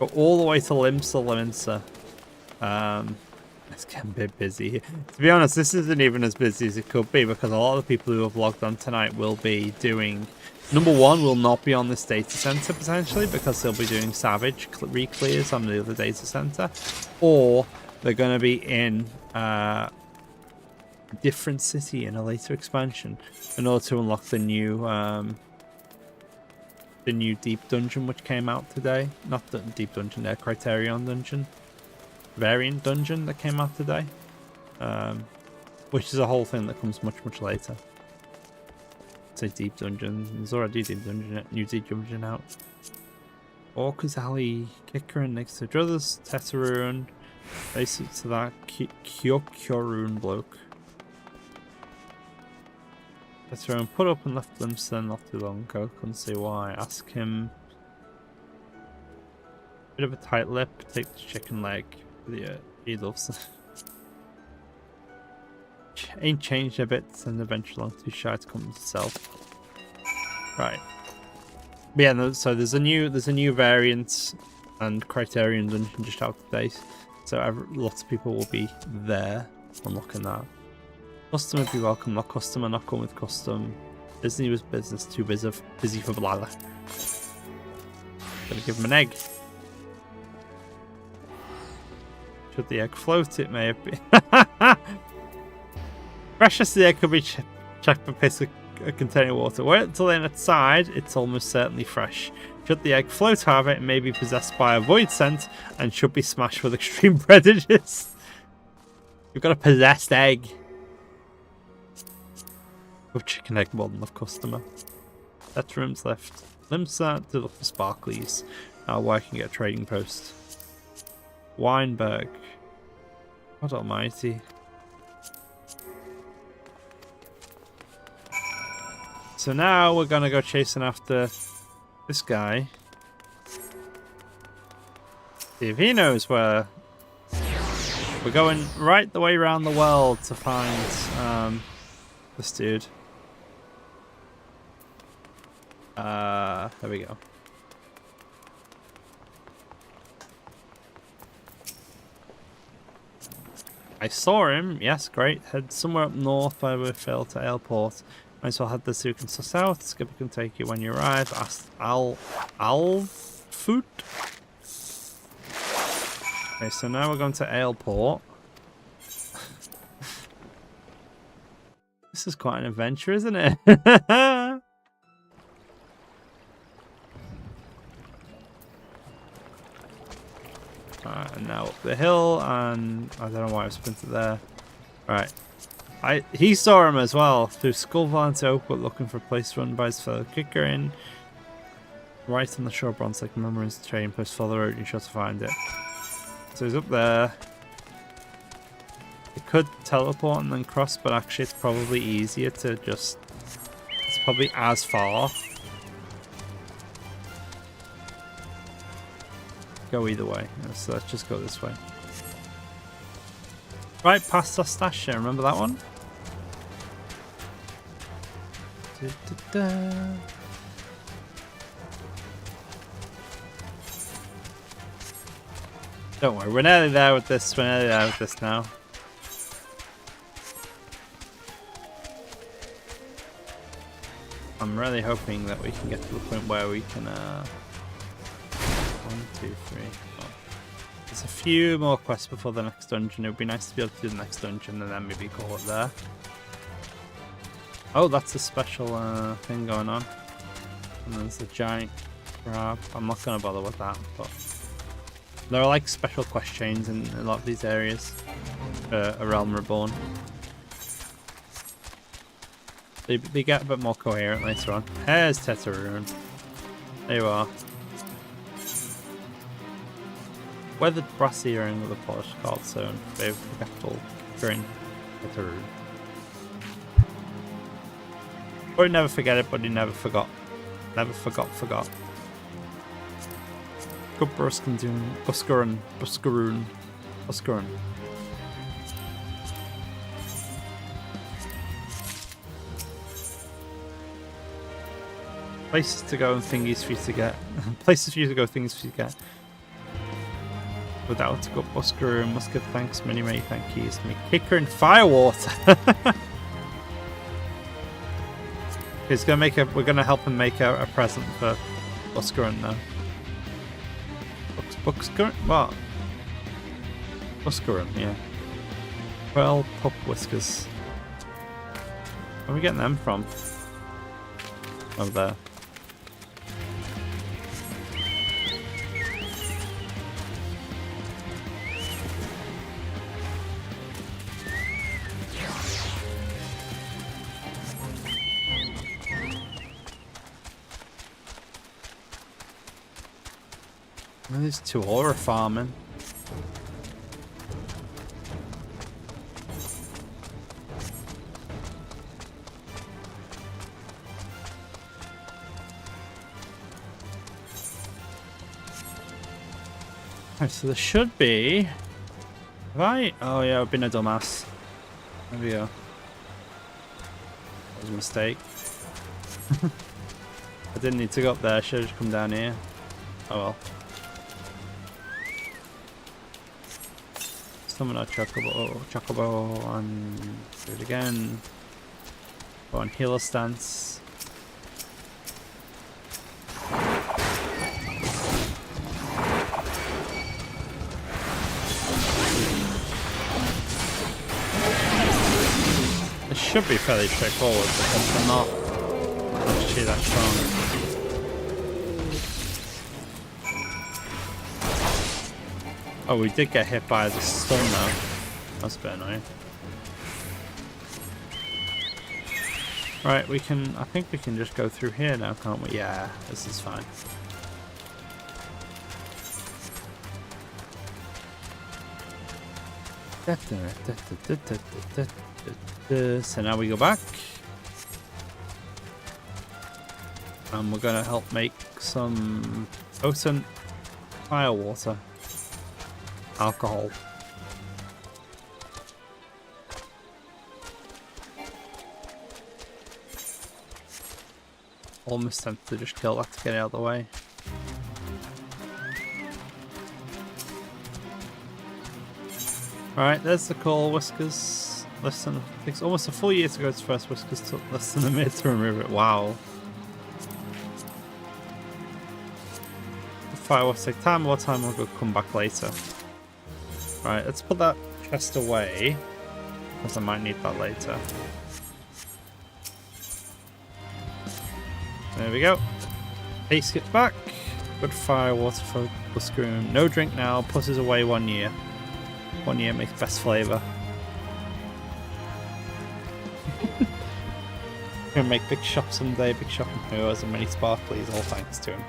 go all the way to Limsa Laminsa. It's getting a bit busy. To be honest, this isn't even as busy as it could be because a lot of the people who have logged on tonight will be doing. Number one will not be on this data center potentially because they'll be doing Savage re-clears on the other data center, or they're going to be in a different city in a later expansion in order to unlock the new deep dungeon which came out today. Not the deep dungeon, their Criterion dungeon. Variant dungeon that came out today, which is a whole thing that comes much later. Say deep dungeon. There's already new deep dungeon out. Orcus Alley, Kikarin next to Druthers, Teteruan, basic to that Kyokurun bloke. Teteruan put up and left Limson not too long ago. Couldn't see why. Ask him. Bit of a tight lip. Take the chicken leg. Yeah, he loves it. Ain't changed a bit and eventually long too shy to come to itself. Right. But yeah, no, so there's a new variant and Criterion dungeon just out today. So lots of people will be there unlocking that. Custom would be welcome, not customer, not going with custom. Disney was business, too busy for blather. Gotta give him an egg. Should the egg float? It may have been. Fresh as the egg could be checked for piss containing water. Wait until then outside, it's almost certainly fresh. Should the egg float, however, it may be possessed by a void scent and should be smashed with extreme prejudice. You've got a possessed egg. With chicken egg more than the customer. That's rooms left. Limsa to look for sparklies. Now working at a trading post. Weinberg. God almighty. So now we're gonna go chasing after this guy. See if he knows where We're going right the way around the world to find this dude. There we go. I saw him. Yes, great. Head somewhere up north by we failed to airport. Might as well head the Zook and south. Skipper can take you when you arrive. Foot. Okay, so now we're going to airport. This is quite an adventure, isn't it? Alright, and now up the hill, and I don't know why I sprinted there. Right. He saw him as well. Through Skull Volunteer Oakwood looking for a place to run by his fellow kicker in. Right on the shore, Bronze Lake, remembering the train post, follow the road, and you're sure to find it. So he's up there. It could teleport and then cross, but actually it's probably easier to just... It's probably as far. Go either way. So let's just go this way. Right past our stash here. Remember that one? Don't worry, we're nearly there with this. We're nearly there with this now. I'm really hoping that we can get to the point where we can 1, 2, 3, 4. There's a few more quests before the next dungeon. It would be nice to be able to do the next dungeon and then maybe call it there. Oh, that's a special thing going on. And there's a giant crab. I'm not going to bother with that, but there are like special quest chains in a lot of these areas. A Realm Reborn. They get a bit more coherent later on. Here's Teteroon. There you are. Weathered brass earring with a polished cardstone. Very forgetful grin. Teteroon. Or never forget it, but he never forgot. Never forgot. Good Buscaroon. Places to go and thingies for you to get. Places for you to go, things for you to get. Without a good Buscaroon, must give thanks, many thank yous to me. Kicker and Firewater. He's gonna make we're gonna help him make a present for Buscaroon now. Buscaroon? What? Buscaroon, yeah. Well, pup whiskers. Where are we getting them from? Over there. There's 2 aura farming. Right, so there should be. Have I? Oh yeah, I've been a dumbass. There we go. That was a mistake. I didn't need to go up there. I should have just come down here. Oh well. Summon our Chocobo, and do it again. Go on healer stance. It should be fairly straightforward because I'm not actually that strong. Oh, we did get hit by the stun though. That's a bit annoying. Right, we can. I think we can just go through here now, can't we? Yeah, this is fine. So now we go back. And we're gonna help make some potent firewater. Alcohol. almost tempted to just kill that to get it out of the way. Alright, there's the call, Whiskers. Takes almost a full year to go to first. Whiskers took less than a minute to remove it. Wow. The fireworks take time, more time will come back later. Right, let's put that chest away, because I might need that later. There we go. Ace gets back. Good fire, water for Whisker. No drink now, pushes away 1 year. 1 year makes best flavour. Gonna make big shop someday, big shop in Moors and many sparklies, all thanks to him.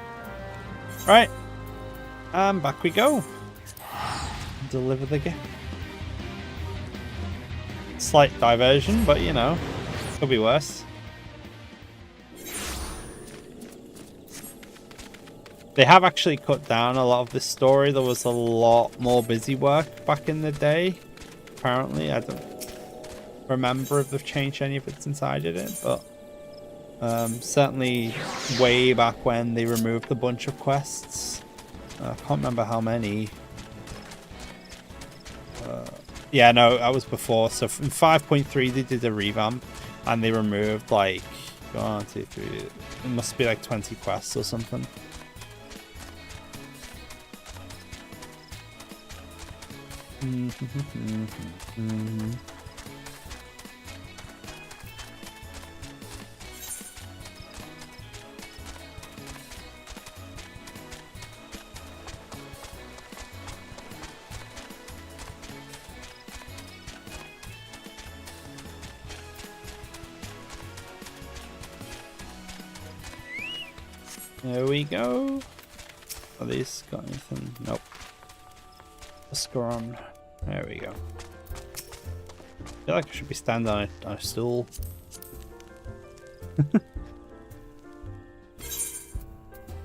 Right, and back we go. Deliver the gift. Slight diversion, but you know, could be worse. They have actually cut down a lot of this story. There was a lot more busy work back in the day. Apparently, I don't remember if they've changed any of it since I did it, but certainly way back when they removed a bunch of quests. I can't remember how many. Yeah, no, that was before. So in 5.3 they did a revamp and they removed like 1, 2, 3. It must be like 20 quests or something. There we go. Are these got anything? Nope. Whisker on. There we go. I feel like I should be standing on a stool.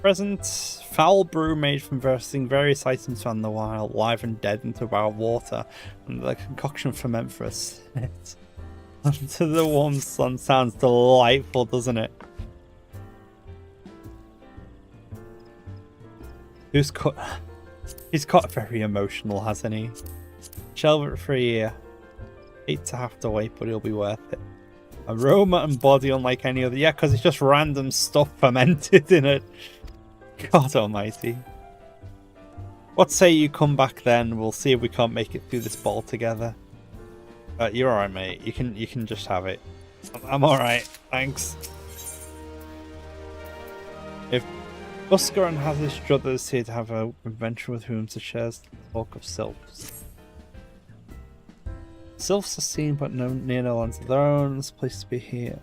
Present. Foul brew made from versing various items found in the wild, live and dead into wild water, and the concoction ferment for a snit. Under the warm sun sounds delightful, doesn't it? He's got very emotional, hasn't he? Shelve it for a year. Hate to have to wait, but it'll be worth it. Aroma and body unlike any other. Yeah, because it's just random stuff fermented in it. God almighty. What say you come back then? We'll see if we can't make it through this bottle together. You're alright, mate. You can just have it. I'm alright. Thanks. If Busker has his brothers here to have an adventure with whom to share talk of sylphs. Sylphs are seen but near no lands of their own. There's a place to be here.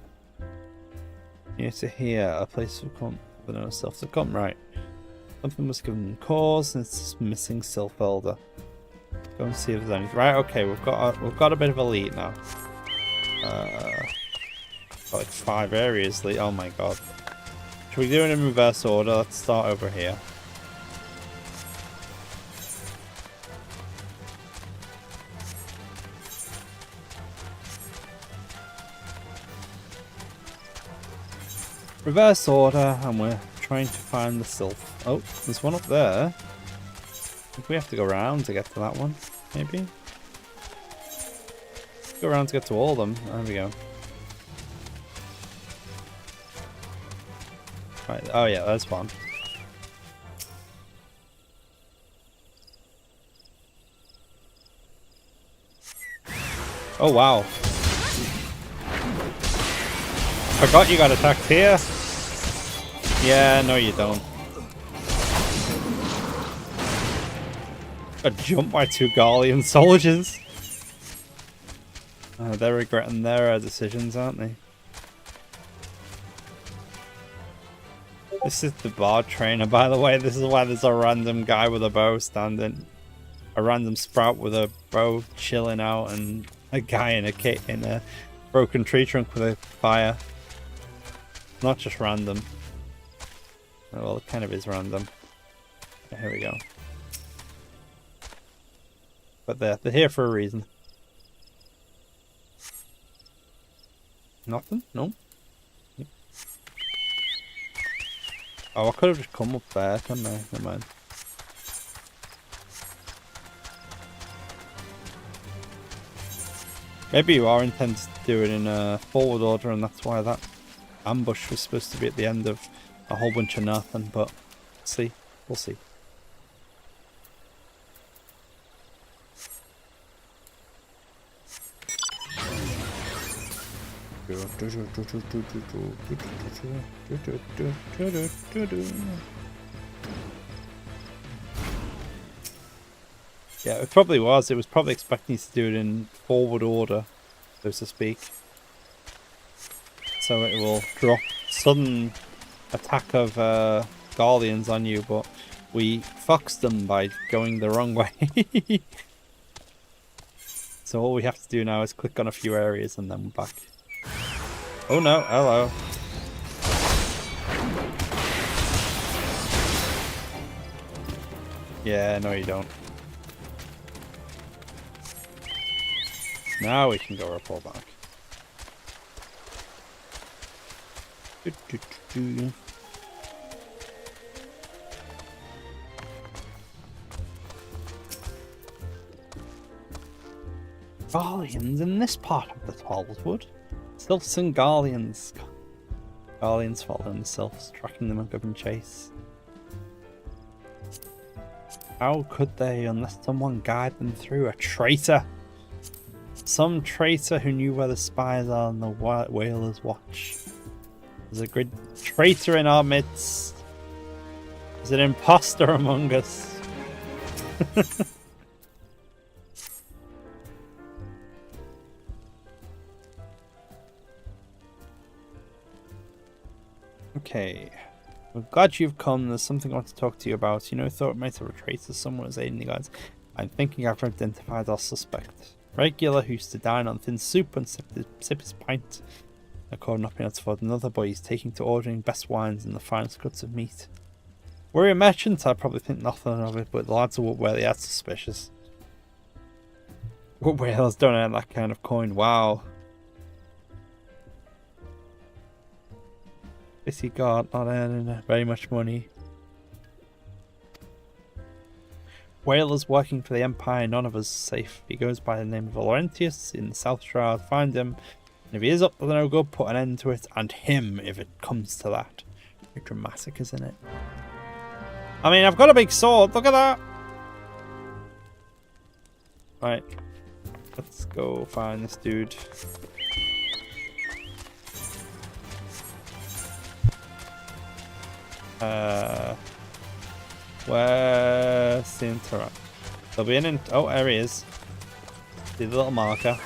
Near to here, a place to come, but no sylph to come. Right. Something was given them cause, and it's this missing sylph elder. Go and see if there's anything. Right. Okay, we've got a bit of a lead now. Got like 5 areas lead. Oh my god. Should we do it in reverse order? Let's start over here. Reverse order, and we're trying to find the sylph. Oh, there's one up there. I think we have to go around to get to that one, maybe? Go around to get to all of them. There we go. Right. Oh yeah, there's one. Oh wow. Forgot you got attacked here. Yeah, no you don't. Got jumped by 2 Garlean soldiers. They're regretting their decisions, aren't they? This is the bard trainer, by the way. This is why there's a random guy with a bow standing. A random sprout with a bow chilling out, and a guy in a broken tree trunk with a fire. Not just random. Oh, well, it kind of is random. Here we go. But they're here for a reason. Nothing? No? Oh, I could have just come up there, couldn't I? Never mind. Maybe you are intended to do it in a forward order, and that's why that ambush was supposed to be at the end of a whole bunch of nothing, but see. We'll see. Yeah, it probably was. It was probably expecting to do it in forward order, so to speak. So it will drop sudden attack of Garleans on you, but we foxed them by going the wrong way. So all we have to do now is click on a few areas and then we're back. Oh no, hello. Yeah, no you don't. Now we can go rapport back. Garleans in this part of the Twelvewood. Sylphs and Garleans. Garleans following the Sylphs, tracking them and giving chase. How could they unless someone guide them through? A traitor! Some traitor who knew where the spies are on the whalers' watch. There's a good traitor in our midst. There's an imposter among us. Okay. I'm glad you've come. There's something I want to talk to you about. You know, thought it might have a traitor. Someone was aiding the guys. I'm thinking I've identified our suspect. Regular who used to dine on thin soup and sip his pint. According to not for another boy, he's taking to ordering best wines and the finest cuts of meat. Were he a merchant, I'd probably think nothing of it, but the lads will wear the ad suspicious. What whales don't earn that kind of coin? Wow. Pissy God, not earning very much money. Whalers working for the Empire, none of us safe. He goes by the name of Laurentius in the South Shroud. Find him. And if he is up to no good, put an end to it. And him, if it comes to that. Very dramatic, isn't it? I mean, I've got a big sword. Look at that. Right. Let's go find this dude. Where's the interact? There'll be an oh, there he is. See the little marker.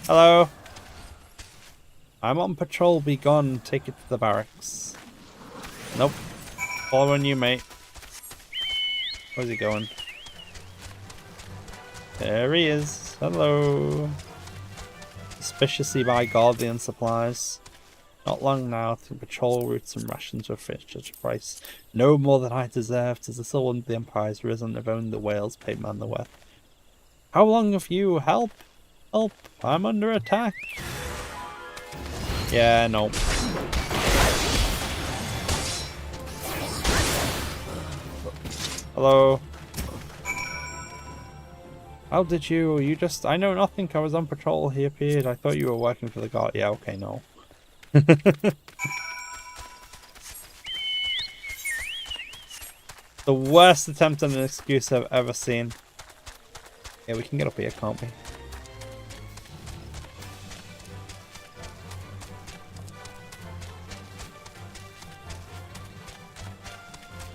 Hello. I'm on patrol. Be gone. Take it to the barracks. Nope. Following you, mate. Where's he going? There he is. Hello. Suspiciously by Guardian supplies. Not long now, through patrol routes and rations were finished at a price no more than I deserved, as the soul of the Empire has risen, have owned the whales, paid man the worth. How long have you? Help! Help! I'm under attack! Yeah, no. Hello? How did you just... I know nothing, I was on patrol, he appeared, I thought you were working for the guard. Yeah, okay, no. The worst attempt at an excuse I've ever seen. Yeah, we can get up here, can't we?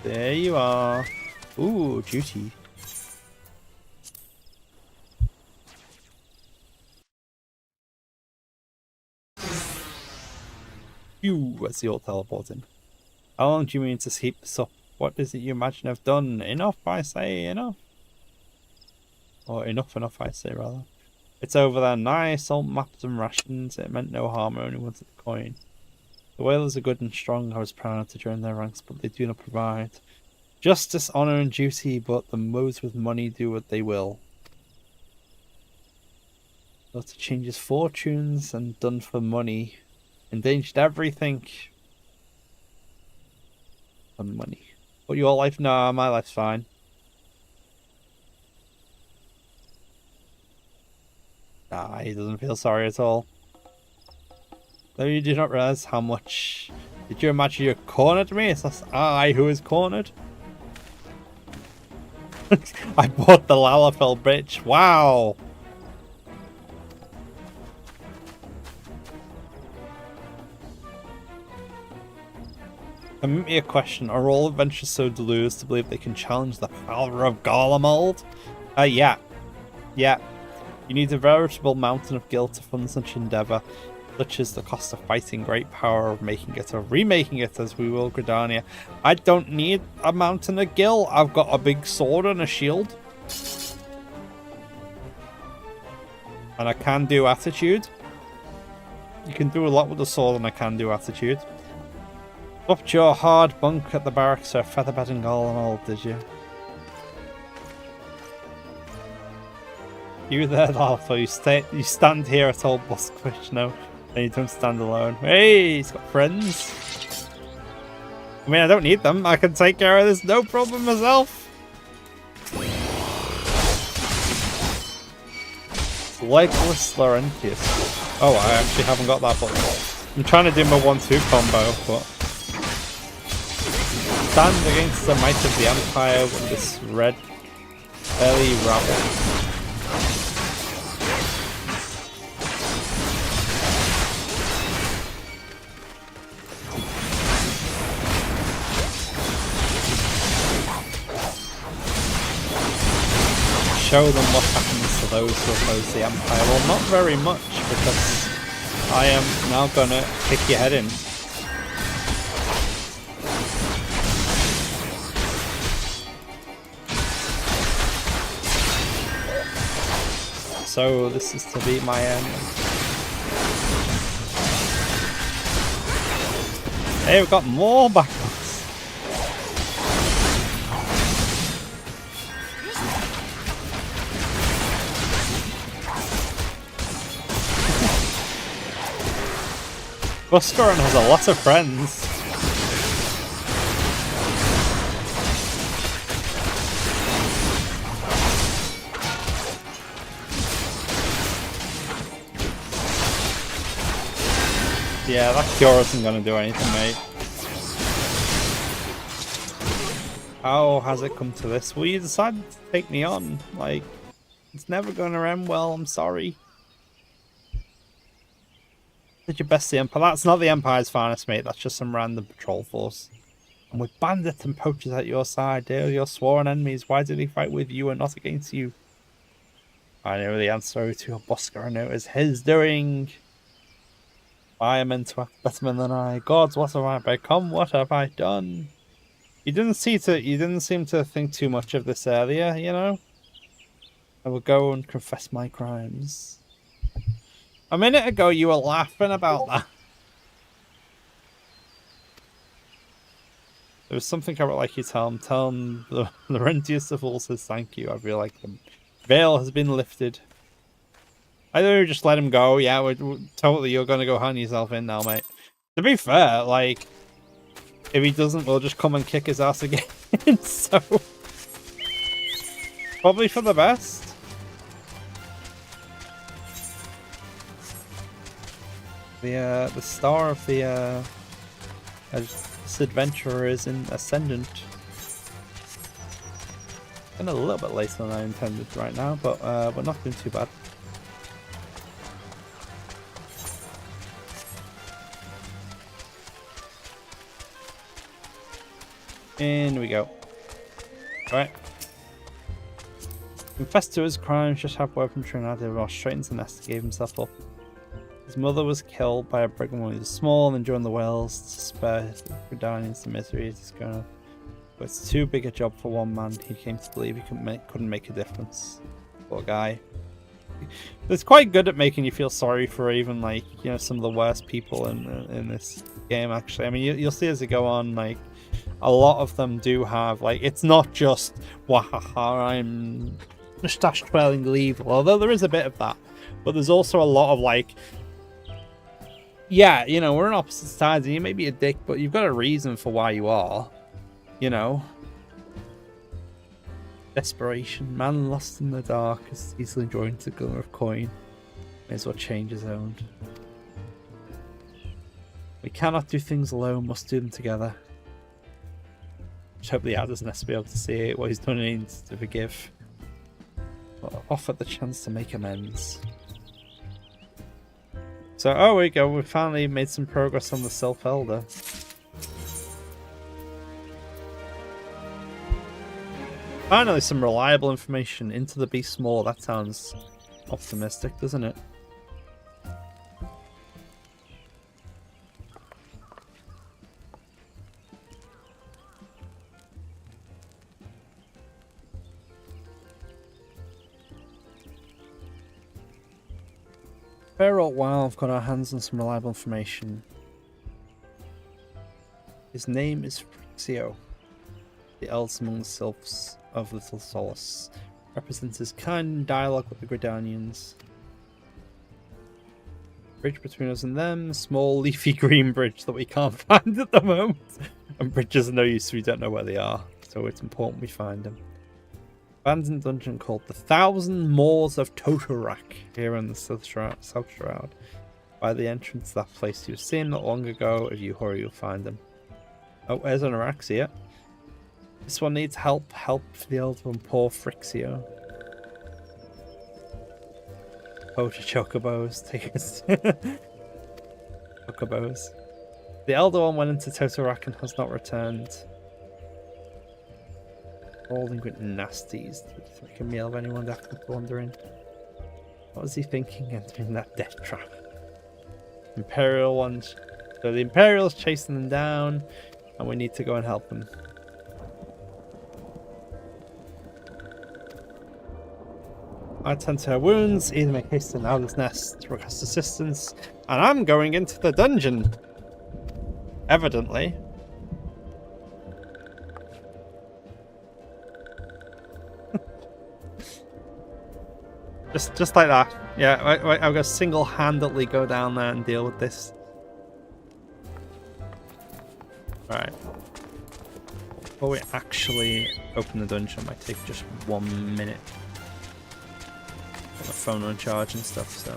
There you are. Ooh, duty. Phew, as the old teleporting. How long do you mean to keep this up? What is it you imagine I've done? Enough, I say, enough. Or enough, I say, rather. It's over there. Nice, salt maps and rations. It meant no harm, I only wanted the coin. The whalers are good and strong. I was proud to join their ranks, but they do not provide justice, honour and duty, but the modes with money do what they will. So to change his fortunes and done for money. Endangered everything. on money. But your life? Nah, my life's fine. Nah, he doesn't feel sorry at all. Though you do not realize how much... Did you imagine you're cornered me? It's just I who is cornered. I bought the Lalafell bitch. Wow. Permit me a question. Are all adventurers so deluded to believe they can challenge the power of Garlemald? Yeah. Yeah. You need a veritable mountain of guilt to fund such endeavour, such as the cost of fighting great power of making it or remaking it as we will Gridania. I don't need a mountain of guilt. I've got a big sword and a shield. And I can do attitude. You can do a lot with the sword and I can do attitude. Swapped your hard bunk at the barracks for featherbed and Garlemald, did you? You there, Alpha. You stand here at Old Buskfish now, and you don't stand alone. Hey, he's got friends. I mean, I don't need them. I can take care of this no problem myself. Legless Laurentius. Oh, I actually haven't got that button. I'm trying to do my 1-2 combo, but... Stand against the might of the Empire with this red belly rabble. Show them what happens to those who oppose the Empire. Well, not very much, because I am now gonna kick your head in. So this is to be my end. Hey, we've got more backups. Buskoran has a lot of friends. Yeah, that cure isn't going to do anything, mate. How has it come to this? Well, you decided to take me on. Like, it's never going to end well, I'm sorry. Did your best, the Empire. That's not the Empire's finest, mate. That's just some random patrol force. And with bandits and poachers at your side, they are your sworn enemies. Why did he fight with you and not against you? I know the answer to your Busker. I know it is his doing. I am meant to act better than I. Gods, what have I become? What have I done? You didn't seem to think too much of this earlier, you know? I will go and confess my crimes. A minute ago, you were laughing about that. There was something I would like you to tell him. Tell him the Laurentius of all says thank you. I feel like the veil has been lifted. I don't just let him go. Yeah, we're totally, you're going to go hand yourself in now, mate. To be fair, like, if he doesn't, we'll just come and kick his ass again. So, probably for the best. The star of the this adventurer is in Ascendant. And a little bit later than I intended right now, but we're not doing too bad. In we go. Right. Confessed to his crimes, just had word from Trinidad, or straight into the nest, gave himself up. His mother was killed by a brigand when he was small, and during the wells to spare Gridanians the misery it is going on. But it's too big a job for one man. He came to believe he couldn't make a difference. Poor guy. It's quite good at making you feel sorry for even, like, you know, some of the worst people in this game, actually. I mean, you'll see as you go on, like, a lot of them do have, like, it's not just, wahaha, I'm mustache twirling evil, although there is a bit of that. But there's also a lot of, like, yeah, you know, we're on opposite sides and you may be a dick, but you've got a reason for why you are. you know, desperation. Man lost in the dark is easily joined to the glimmer of coin. May as well change his own. We cannot do things alone, must do them together. Just hope the ad doesn't be able to see what he's done and he needs to forgive. But offer the chance to make amends. So, oh, we go. We finally made some progress on the Self Elder. Finally, some reliable information into the beast more. That sounds optimistic, doesn't it? Feral, wow, I've got our hands on some reliable information. His name is Frixio, the eldest among the sylphs of Little Solace. Represents his kind dialogue with the Gridanians. Bridge between us and them, small leafy green bridge that we can't find at the moment. And bridges are no use, we don't know where they are, so it's important we find them. Abandoned dungeon called the Thousand Moors of Totorak, here in the South Shroud. By the entrance to that place you've seen not long ago. If you hurry, you'll find them. Oh, there's an Araxia. This one needs help. Help for the elder one, poor Frixio. Poacher chocobos. Take us. Chocobos. The elder one went into Totorak and has not returned. Holding with nasties. Did he make a meal of anyone after wandering? What was he thinking entering that death trap? Imperial ones. So the Imperial's chasing them down, and we need to go and help them. I tend to her wounds, either make haste to an owl's nest to request assistance, and I'm going into the dungeon. Evidently. Just like that. Yeah, I'm gonna single-handedly go down there and deal with this. Alright. Before we actually open the dungeon, it might take just 1 minute. Got my phone on charge and stuff, so.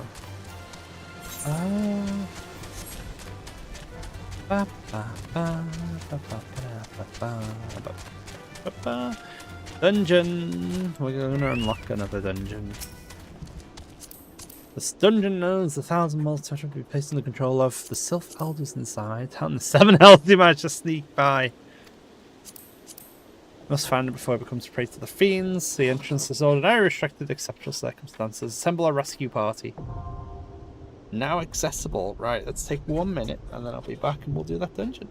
Dungeon! We're gonna unlock another dungeon. This dungeon known as the Thousand Moors Totorak will be placed under control of the Sylph Elders inside. How the 7 elders you managed to sneak by. Must find it before it becomes prey to the fiends. The entrance is ordinary, restricted, exceptional circumstances. Assemble a rescue party. Now accessible. Right, let's take 1 minute and then I'll be back and we'll do that dungeon.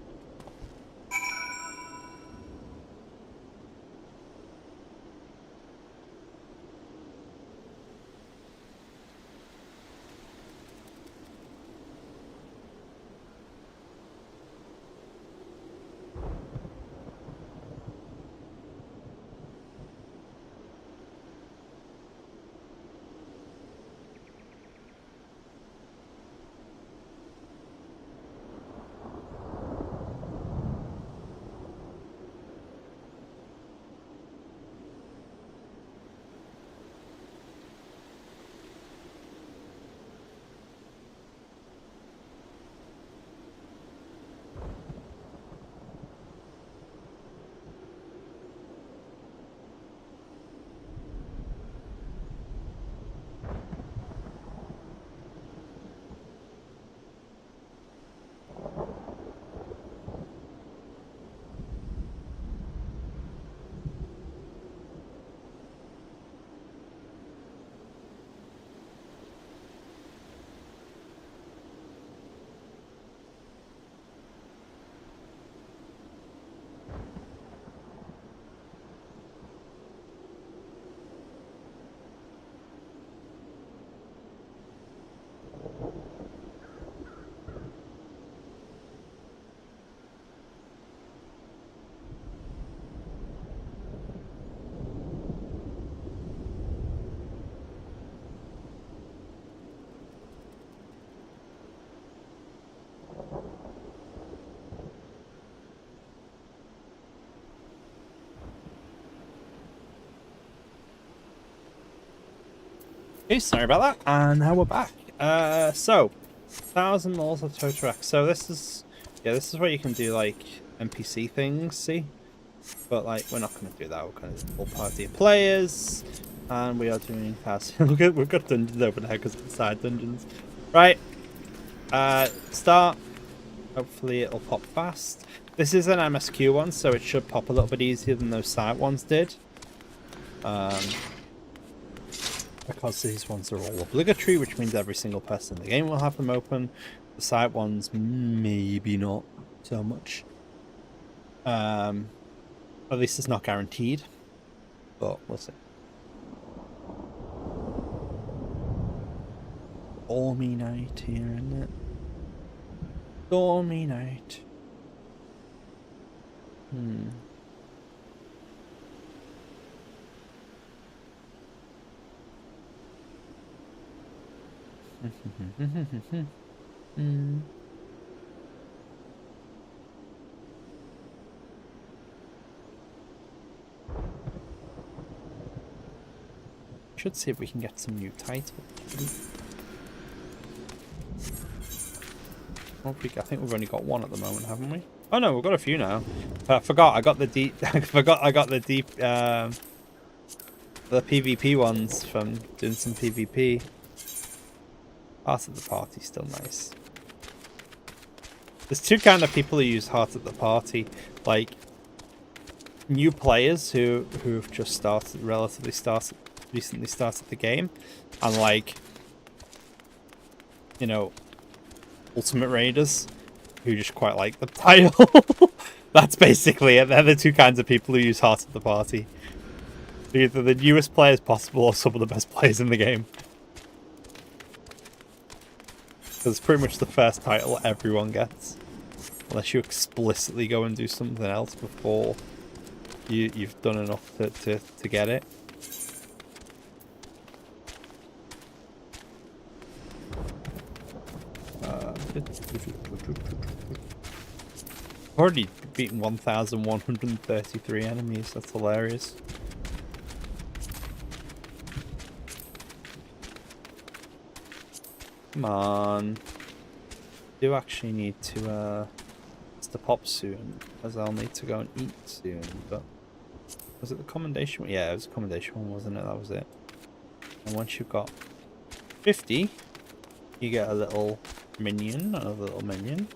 Okay, sorry about that. And now we're back. So 1,000 moles of Totorak. So this is where you can do like NPC things, see? But like we're not gonna do that, we're gonna do full party of players. And we are doing fast. Look at, we've got dungeons over there because it's side dungeons. Right. Start. Hopefully it'll pop fast. This is an MSQ one, so it should pop a little bit easier than those side ones did. Because these ones are all obligatory, which means every single person in the game will have them open. The side ones, maybe not so much. At least it's not guaranteed, but we'll see. Stormy night here, isn't it? Stormy night. Should see if we can get some new titles. I think we've only got one at the moment, haven't we? Oh no, we've got a few now. I forgot. I got the deep. I got the deep. The PvP ones from doing some PvP. Heart at the Party still nice. There's two kind of people who use Heart at the Party, like new players who've just started, recently started the game, and like, you know, Ultimate Raiders who just quite like the title. That's basically it. They're the two kinds of people who use Heart at the Party. They're either the newest players possible or some of the best players in the game. It's pretty much the first title everyone gets, unless you explicitly go and do something else before you've done enough to get it. Already beaten 1,133 enemies. That's hilarious. Come on. Do actually need to pop soon, as I'll need to go and eat soon. But was it the commendation one? Yeah, it was the commendation one, wasn't it? That was it. And once you've got 50, you get a little minion, another little minion.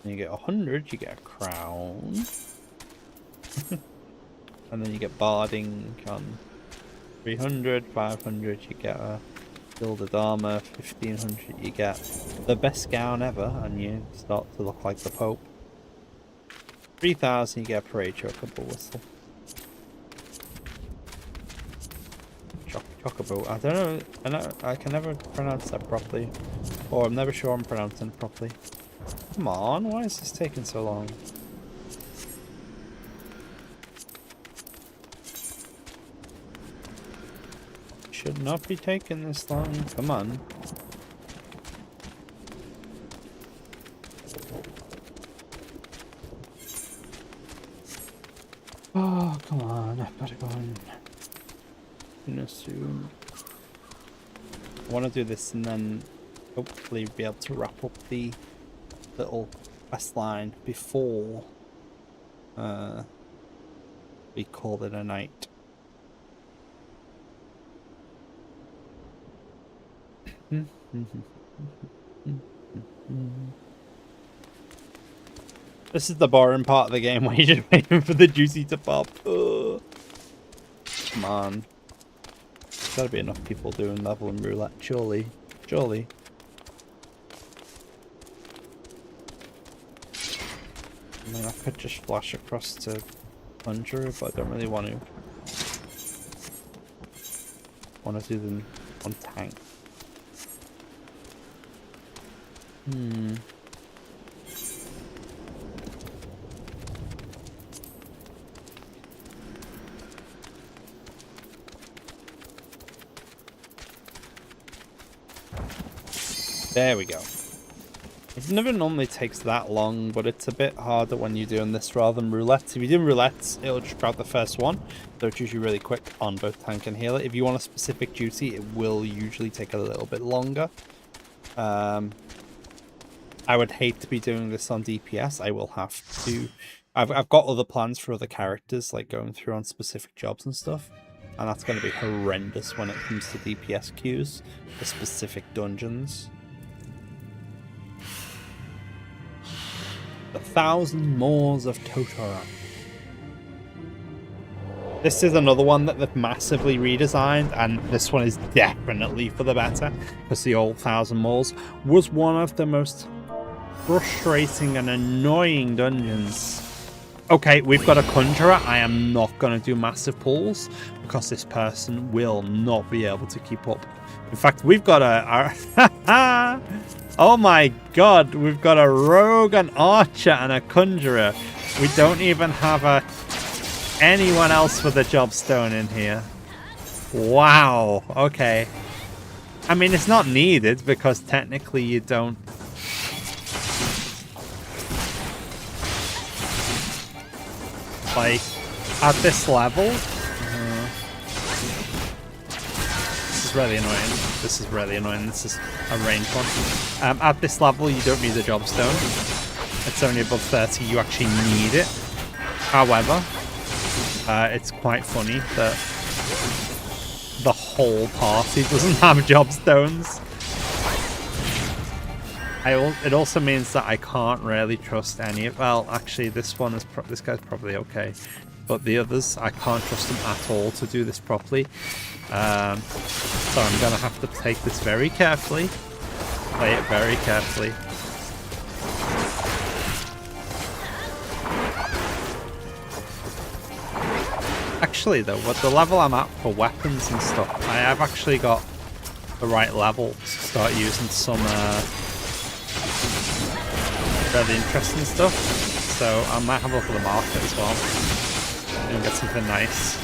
And you get 100, you get a crown. And then you get barding on 300, 500, you get a gilded armor, 1500, you get the best gown ever, and you start to look like the Pope. 3000, you get a parade chocobo whistle. Chocobo, I don't know, I can never pronounce that properly. Or I'm never sure I'm pronouncing it properly. Come on, why is this taking so long? Should not be taking this long. Come on. Oh, come on. I've got to go in soon. I want to do this and then hopefully be able to wrap up the little quest line before we call it a night. This is the boring part of the game where you're just waiting for the juicy to pop. Ugh. Come on. There's gotta be enough people doing level and roulette, surely. Surely. I mean, I could just flash across to Conjurer, but I don't really want to. I want to do them on tank. There we go. It never normally takes that long, but it's a bit harder when you're doing this rather than roulettes. If you're doing roulettes, it'll just grab the first one, so it's usually really quick on both tank and healer. If you want a specific duty, it will usually take a little bit longer. I would hate to be doing this on DPS. I will have to. I've got other plans for other characters, like going through on specific jobs and stuff, and that's going to be horrendous when it comes to DPS queues for specific dungeons. 1,000 Moors of Totoro. This is another one that they've massively redesigned, and this one is definitely for the better, because the old 1,000 Moors was one of the most frustrating and annoying dungeons. Okay, we've got a Conjurer. I am not going to do massive pulls, because this person will not be able to keep up. In fact, we've got a oh my god, we've got a rogue, an archer, and a conjurer. We don't even have anyone else with a jobstone in here. Wow, okay. I mean, it's not needed because technically you don't... Like, at this level... This is really annoying. This is really annoying. This is a ranged one. At this level, you don't need a jobstone. It's only above 30. You actually need it. However, it's quite funny that the whole party doesn't have jobstones. It also means that I can't really trust any of... Well, actually, this one is... This guy's probably okay. But the others, I can't trust them at all to do this properly. So I'm going to have to take this very carefully. Play it very carefully. Actually, though, with the level I'm at for weapons and stuff, I have actually got the right level to start using some really interesting stuff. So I might have a look at the market as well and get something nice.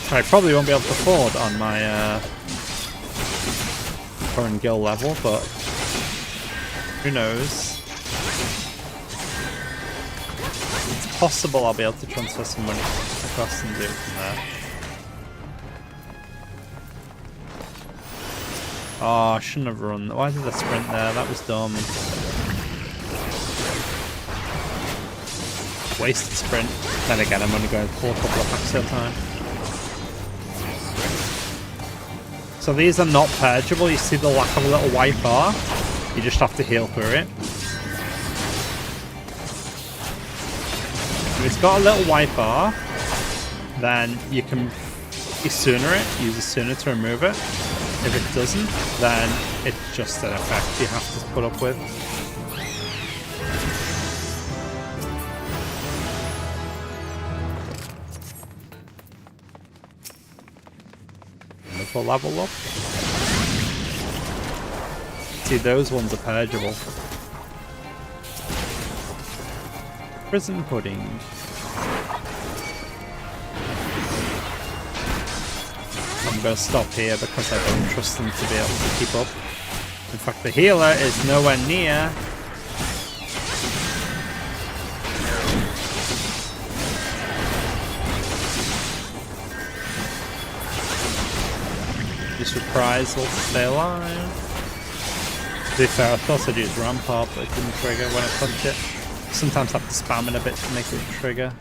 I probably won't be able to afford on my current guild level, but who knows? It's possible I'll be able to transfer some money across and do it from there. Oh, I shouldn't have run. Why did I sprint there? That was dumb. Wasted sprint. Then again, I'm only going for a couple of packs at a time. So these are not purgeable. You see the lack of a little white bar? You just have to heal through it. If it's got a little white bar, then you can sooner it, use a sooner to remove it. If it doesn't, then it's just an effect you have to put up with. Wonderful level up. See, those ones are purgeable. Prison pudding. I'm going to stop here because I don't trust them to be able to keep up. In fact, the healer is nowhere near. This reprisal to stay alive. To be fair, I thought I'd use Rampart, but it didn't trigger when I touched it. Sometimes I have to spam it a bit to make it trigger.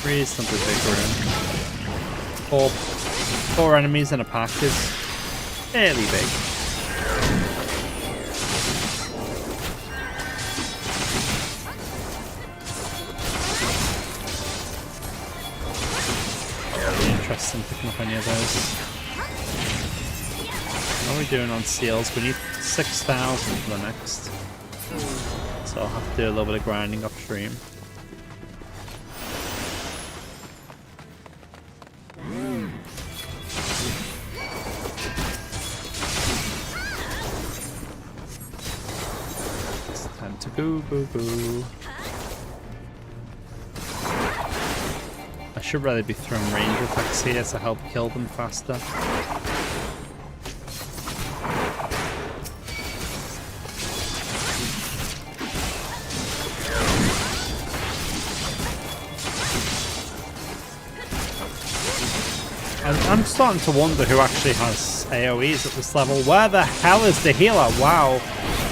Reasonably big room. Four enemies in a pack is fairly big. Really interesting picking up any of those. How are we doing on seals? We need 6,000 for the next. So I'll have to do a little bit of grinding upstream. Go, go, go. should really be throwing range attacks here to help kill them faster. I'm starting to wonder who actually has AoEs at this level. Where the hell is the healer? Wow.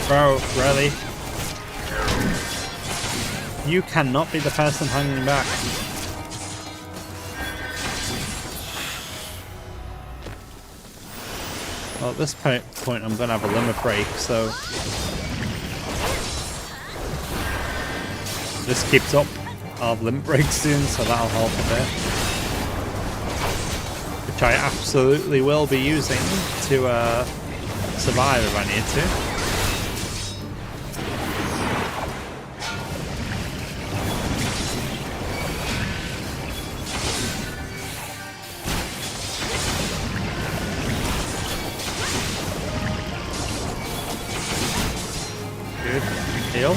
Bro, really? You cannot be the person hanging back. Well, at this point I'm going to have a limit break, so... if this keeps up, I'll have limit break soon, so that'll help a bit. Which I absolutely will be using to survive if I need to. Good. Heal.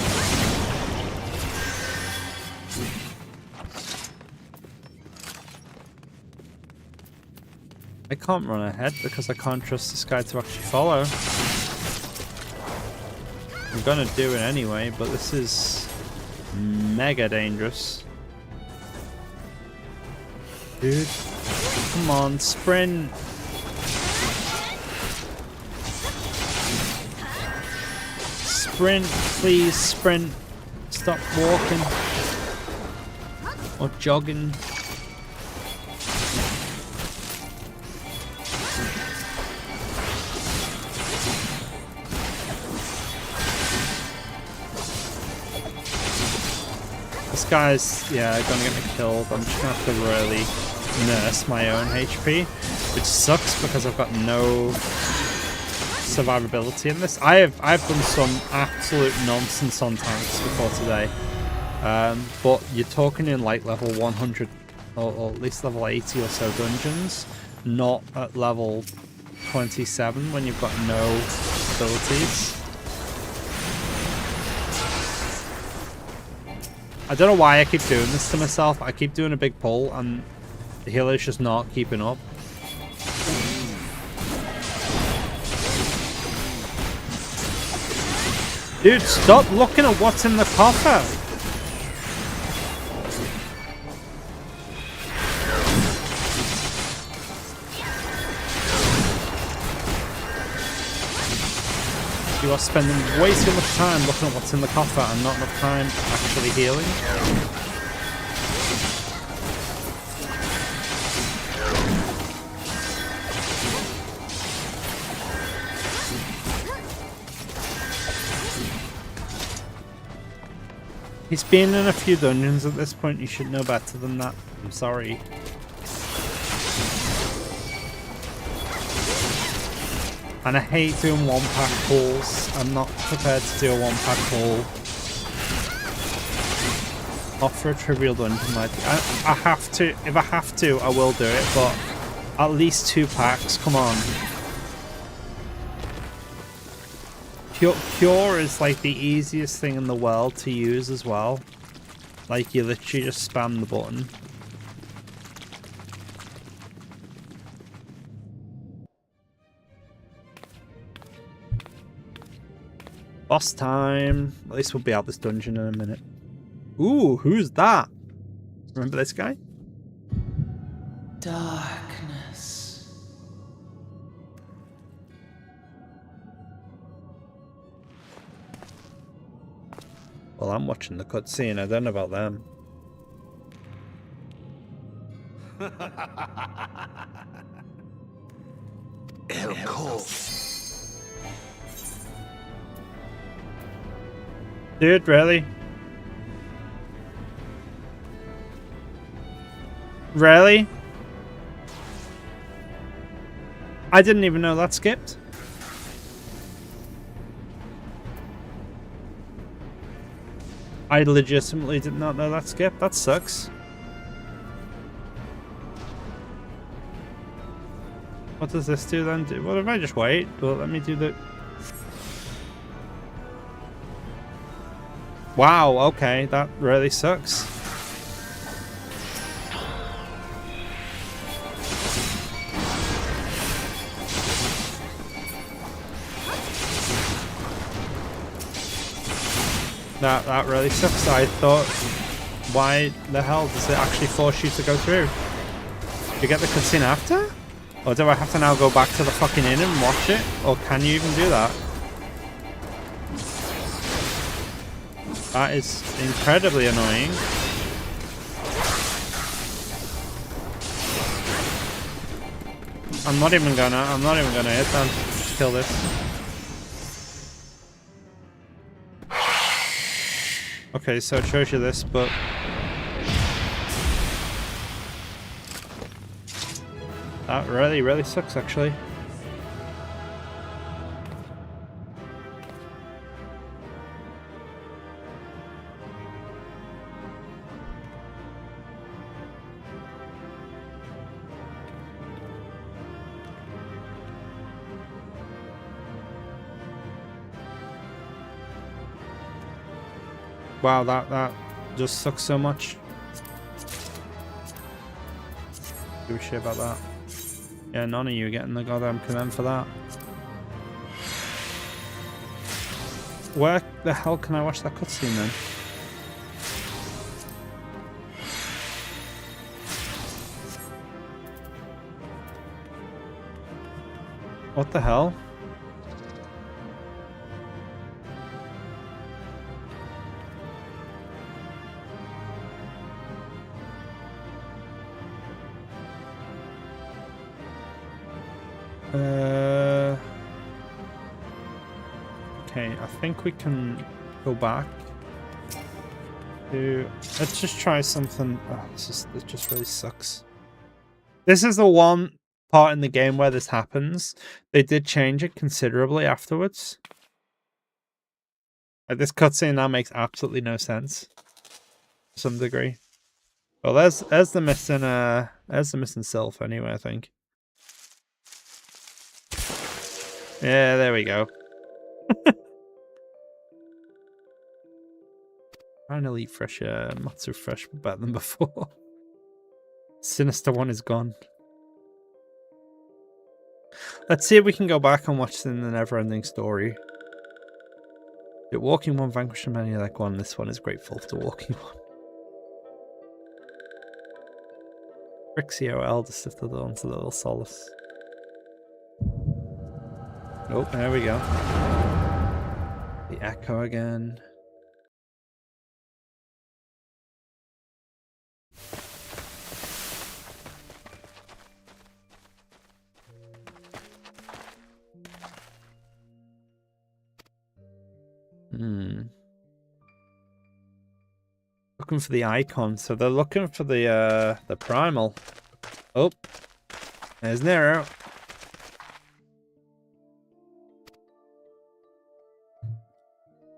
I can't run ahead because I can't trust this guy to actually follow. I'm gonna do it anyway, but this is mega dangerous. Dude, come on, sprint! Sprint, please, sprint. Stop walking. Or jogging. This guy's, yeah, gonna get me killed. I'm just gonna have to really nurse my own HP, which sucks because I've got no survivability in this. I've done some absolute nonsense on tanks before today, but you're talking in like level 100 or at least level 80 or so dungeons, not at level 27 when you've got no abilities. I don't know why I keep doing this to myself. I keep doing a big pull and the healer's just not keeping up. Dude, stop looking at what's in the coffer! You are spending way too much time looking at what's in the coffer and not enough time actually healing. He's been in a few dungeons at this point, you should know better than that. I'm sorry. And I hate doing one-pack pulls. I'm not prepared to do a one-pack pull. Not for a trivial dungeon like I have to, if I have to, I will do it, but at least 2 packs, come on. Cure is like the easiest thing in the world to use as well. Like you literally just spam the button. Boss time. At least we'll be out this dungeon in a minute. Ooh, who's that? Remember this guy? Darkness. Well, I'm watching the cutscene. I don't know about them. Dude, really? Really? I didn't even know that skipped. I legitimately did not know that skipped. That sucks. What does this do then? What if I just wait? Well, let me do the... Wow, okay, that really sucks. That really sucks. I thought, why the hell does it actually force you to go through? Do you get the cutscene after? Or do I have to now go back to the fucking inn and watch it? Or can you even do that? That is incredibly annoying. I'm not even gonna hit them. Just kill this. Okay, so it shows you this, but that really sucks actually. Wow, that just sucks so much. Give a shit about that. Yeah, none of you are getting the goddamn command for that. Where the hell can I watch that cutscene then? What the hell? Okay, I think we can go back to... Let's just try something. Oh, this just really sucks. This is the one part in the game where this happens. They did change it considerably afterwards. Like, this cutscene now makes absolutely no sense to some degree. Well, there's the missing sylph anyway, I think. Yeah, there we go. Finally, fresher, not so fresh, but better than before. Sinister one is gone. Let's see if we can go back and watch the never-ending story. The walking one vanquished many like one. This one is grateful to walking one. Rixio, eldest of the dawn to little solace. Oh, there we go. The echo again. Looking for the icon, so they're looking for the primal. Oh, there's Nero.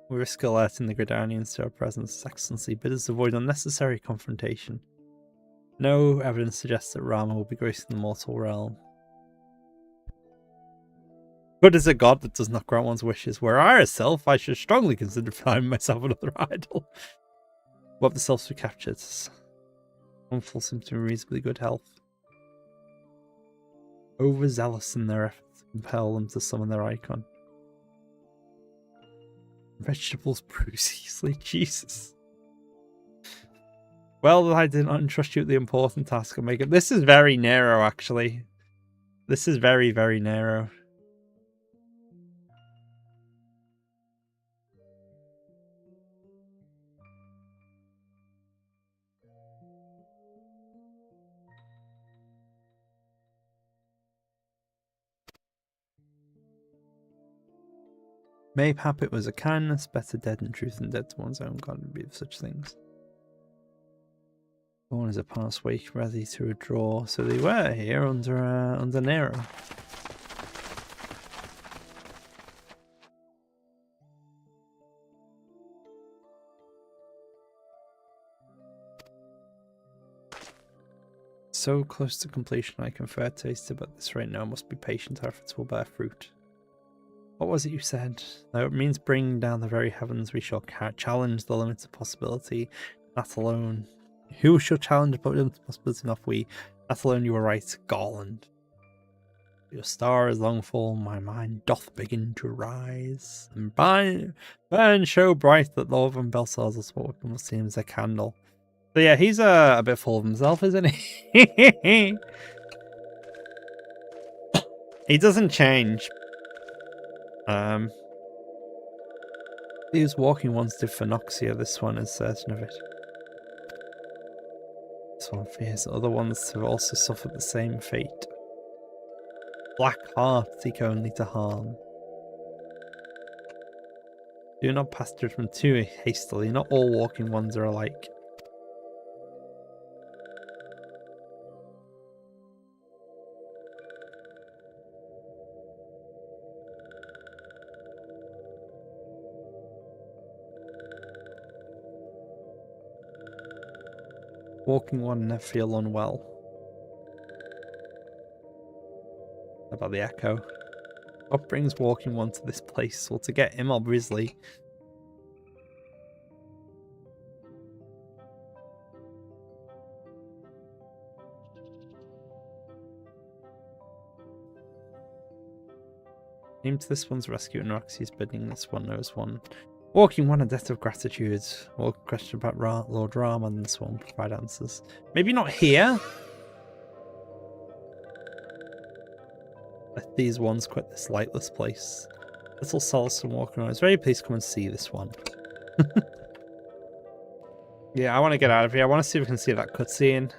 We risk alerting the Gridanians to our presence. Excellency bids us avoid unnecessary confrontation. No evidence suggests that Rama will be gracing the mortal realm. Good is a god that does not grant one's wishes. Were I herself, I should strongly consider finding myself another idol. What the selves we captured? Harmful seems to be reasonably good health. Overzealous in their efforts to compel them to summon their icon. Vegetables bruise easily. Jesus. Well, I did not entrust you with the important task of making. This is very narrow, actually. This is very, very narrow. Mayhap it was a kindness, better dead in truth than dead to one's own god would be of such things. One is a past week ready to withdraw, so they were here under Nero. So close to completion I can fair taste it, but at this rate now must be patient, our efforts will bear fruit. What was it you said? Though it means bringing down the very heavens, we shall challenge the limits of possibility, that alone. Who shall challenge the limits of possibility, not we? That alone you were right, Garland. Your star is long full, my mind doth begin to rise. And burn so bright that Lord and Belshazzar sport seems a candle. So yeah, he's a bit full of himself, isn't he? He doesn't change. These walking ones did phenoxia, this one is certain of it. This one fears other ones have also suffered the same fate. Black hearts seek only to harm. Do not pass judgment too hastily, not all walking ones are alike. Walking one never feel unwell. About the echo. What brings walking one to this place? Well, to get him, obviously. Aim to this one's rescue and Roxy's bidding. This one knows one. Walking one, a debt of gratitude. More question about Lord Ram, and this one provide answers. Maybe not here. Let these ones quit this lightless place. Little solace and walking around. I was very pleased to come and see this one. Yeah, I want to get out of here. I want to see if we can see that cutscene.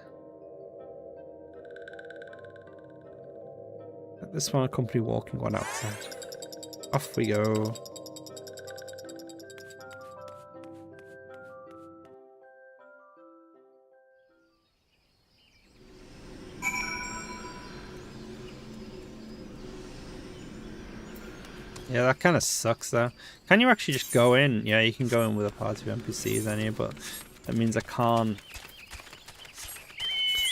Let this one accompany walking one outside. Off we go. Yeah, that kind of sucks though. Can you actually just go in? Yeah, you can go in with a party of NPCs anyway, but that means I can't.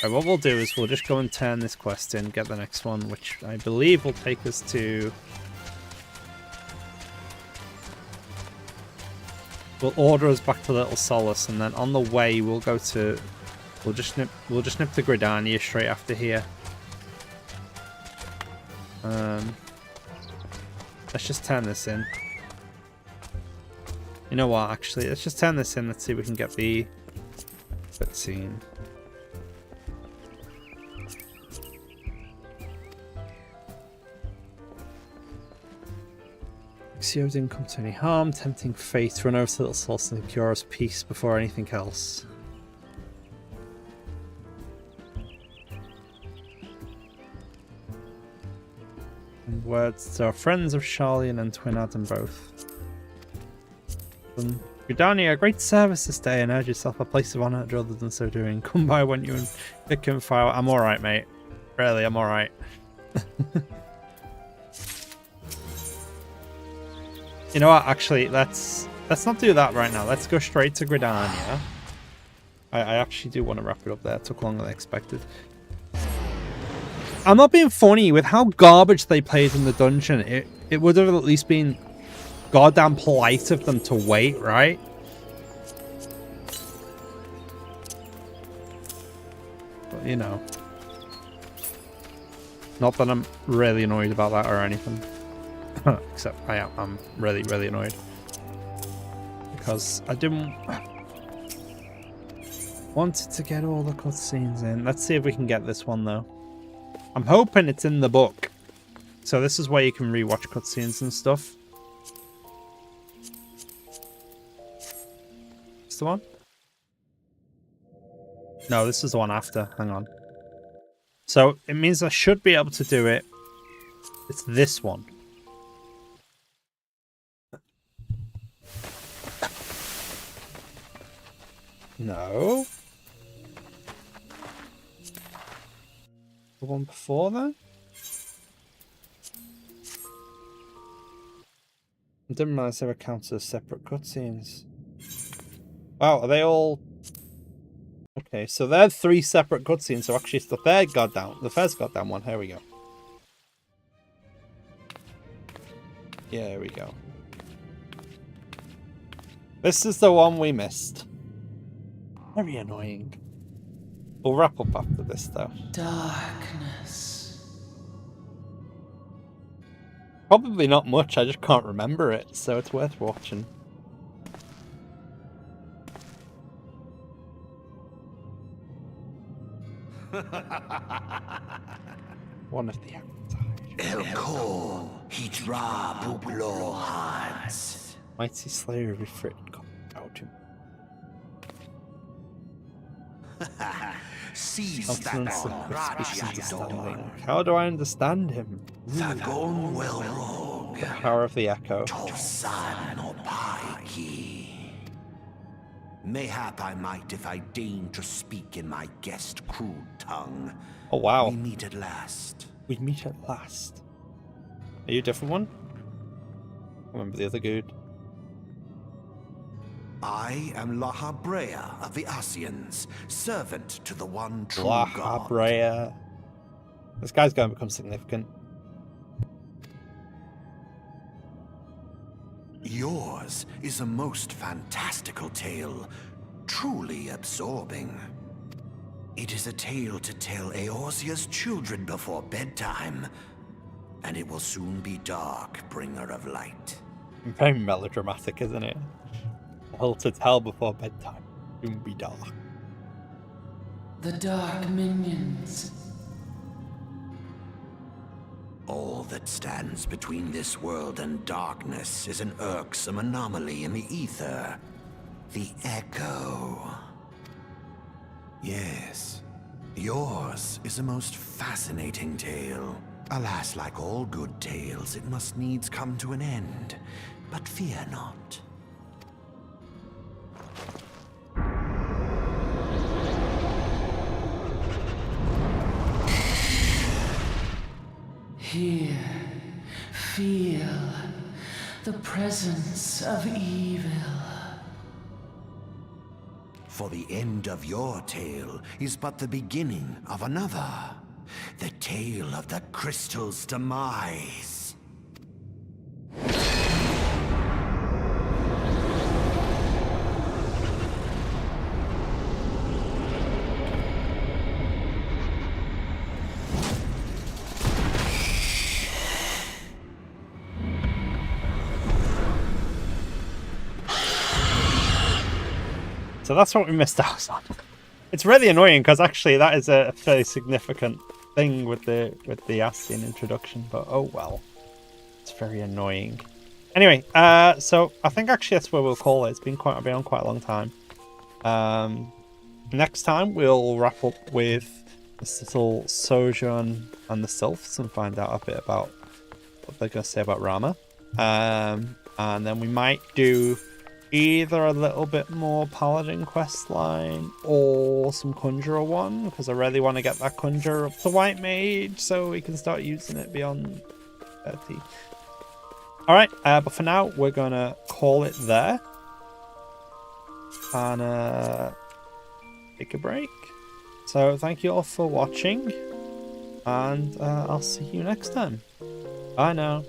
Right, what we'll do is we'll just go and turn this quest in, get the next one, which I believe will take us to... Will order us back to Little Solace, and then on the way we'll go to... We'll just nip to Gridania straight after here. Let's just turn this in. You know what, actually, let's just turn this in. Let's see if we can get the cutscene. Xio didn't come to any harm, tempting fate to run over to Little Solace and secure us peace before anything else. Words to our friends of Charlian and Twin Adam both. Gridania, great service this day, and urge yourself a place of honour rather than so doing. Come by when you and Vic can file. I'm alright, mate. Really, I'm alright. You know what, actually, let's not do that right now. Let's go straight to Gridania. I actually do want to wrap it up there. It took longer than I expected. I'm not being funny. With how garbage they played in the dungeon, it would have at least been goddamn polite of them to wait, right? But, you know. Not that I'm really annoyed about that or anything. Except I'm really, really annoyed. Because I didn't... wanted to get all the cutscenes in. Let's see if we can get this one, though. I'm hoping it's in the book. So this is where you can rewatch cutscenes and stuff. Is the one? No, this is the one after. Hang on. So it means I should be able to do it. It's this one. No. The one before that? I didn't realize they were counted as separate cutscenes. Wow, are they all... Okay, so they're 3 separate cutscenes, so actually it's the first goddamn one. Here we go. Yeah, here we go. This is the one we missed. Very annoying. We'll wrap up after this, though. Darkness. Probably not much, I just can't remember it, so it's worth watching. One of the Elko, Hidra Bublo Hans. mighty slayer of Ifrit come out him. Seize Countenance that of on suspicious Rajador. understanding. How do I understand him? Thagon Welrog. The power of the echo. Tosan Opaiki. Mayhap I might if I deign to speak in my guest crude tongue. Oh wow, We meet at last. we meet at last. Are you a different one? Remember the other dude? I am Lahabrea of the Asians, servant to the one true La God. Habrea. This guy's going to become significant. Yours is a most fantastical tale, truly absorbing. It is a tale to tell Eorzea's children before bedtime, and it will soon be dark, bringer of light. Very melodramatic, isn't it? Hell to tell before bedtime. Soon be dark. The dark minions. All that stands between this world and darkness is an irksome anomaly in the ether. The Echo. Yes, yours is a most fascinating tale. Alas, like all good tales, it must needs come to an end. But fear not. Here, feel the presence of evil. For the end of your tale is but the beginning of another. The tale of the crystal's demise. So that's what we missed out on. It's really annoying because actually that is a fairly significant thing with the Ascian introduction, but oh well. It's very annoying. Anyway, so I think actually that's where we'll call it. It's been on quite a long time. Next time we'll wrap up with this little sojourn and the Sylphs and find out a bit about what they're going to say about Rama. And then we might do either a little bit more Paladin questline or some Conjurer one, because I really want to get that Conjurer up to White Mage so we can start using it beyond 30. Alright, but for now, we're going to call it there. And take a break. So thank you all for watching. And I'll see you next time. Bye now.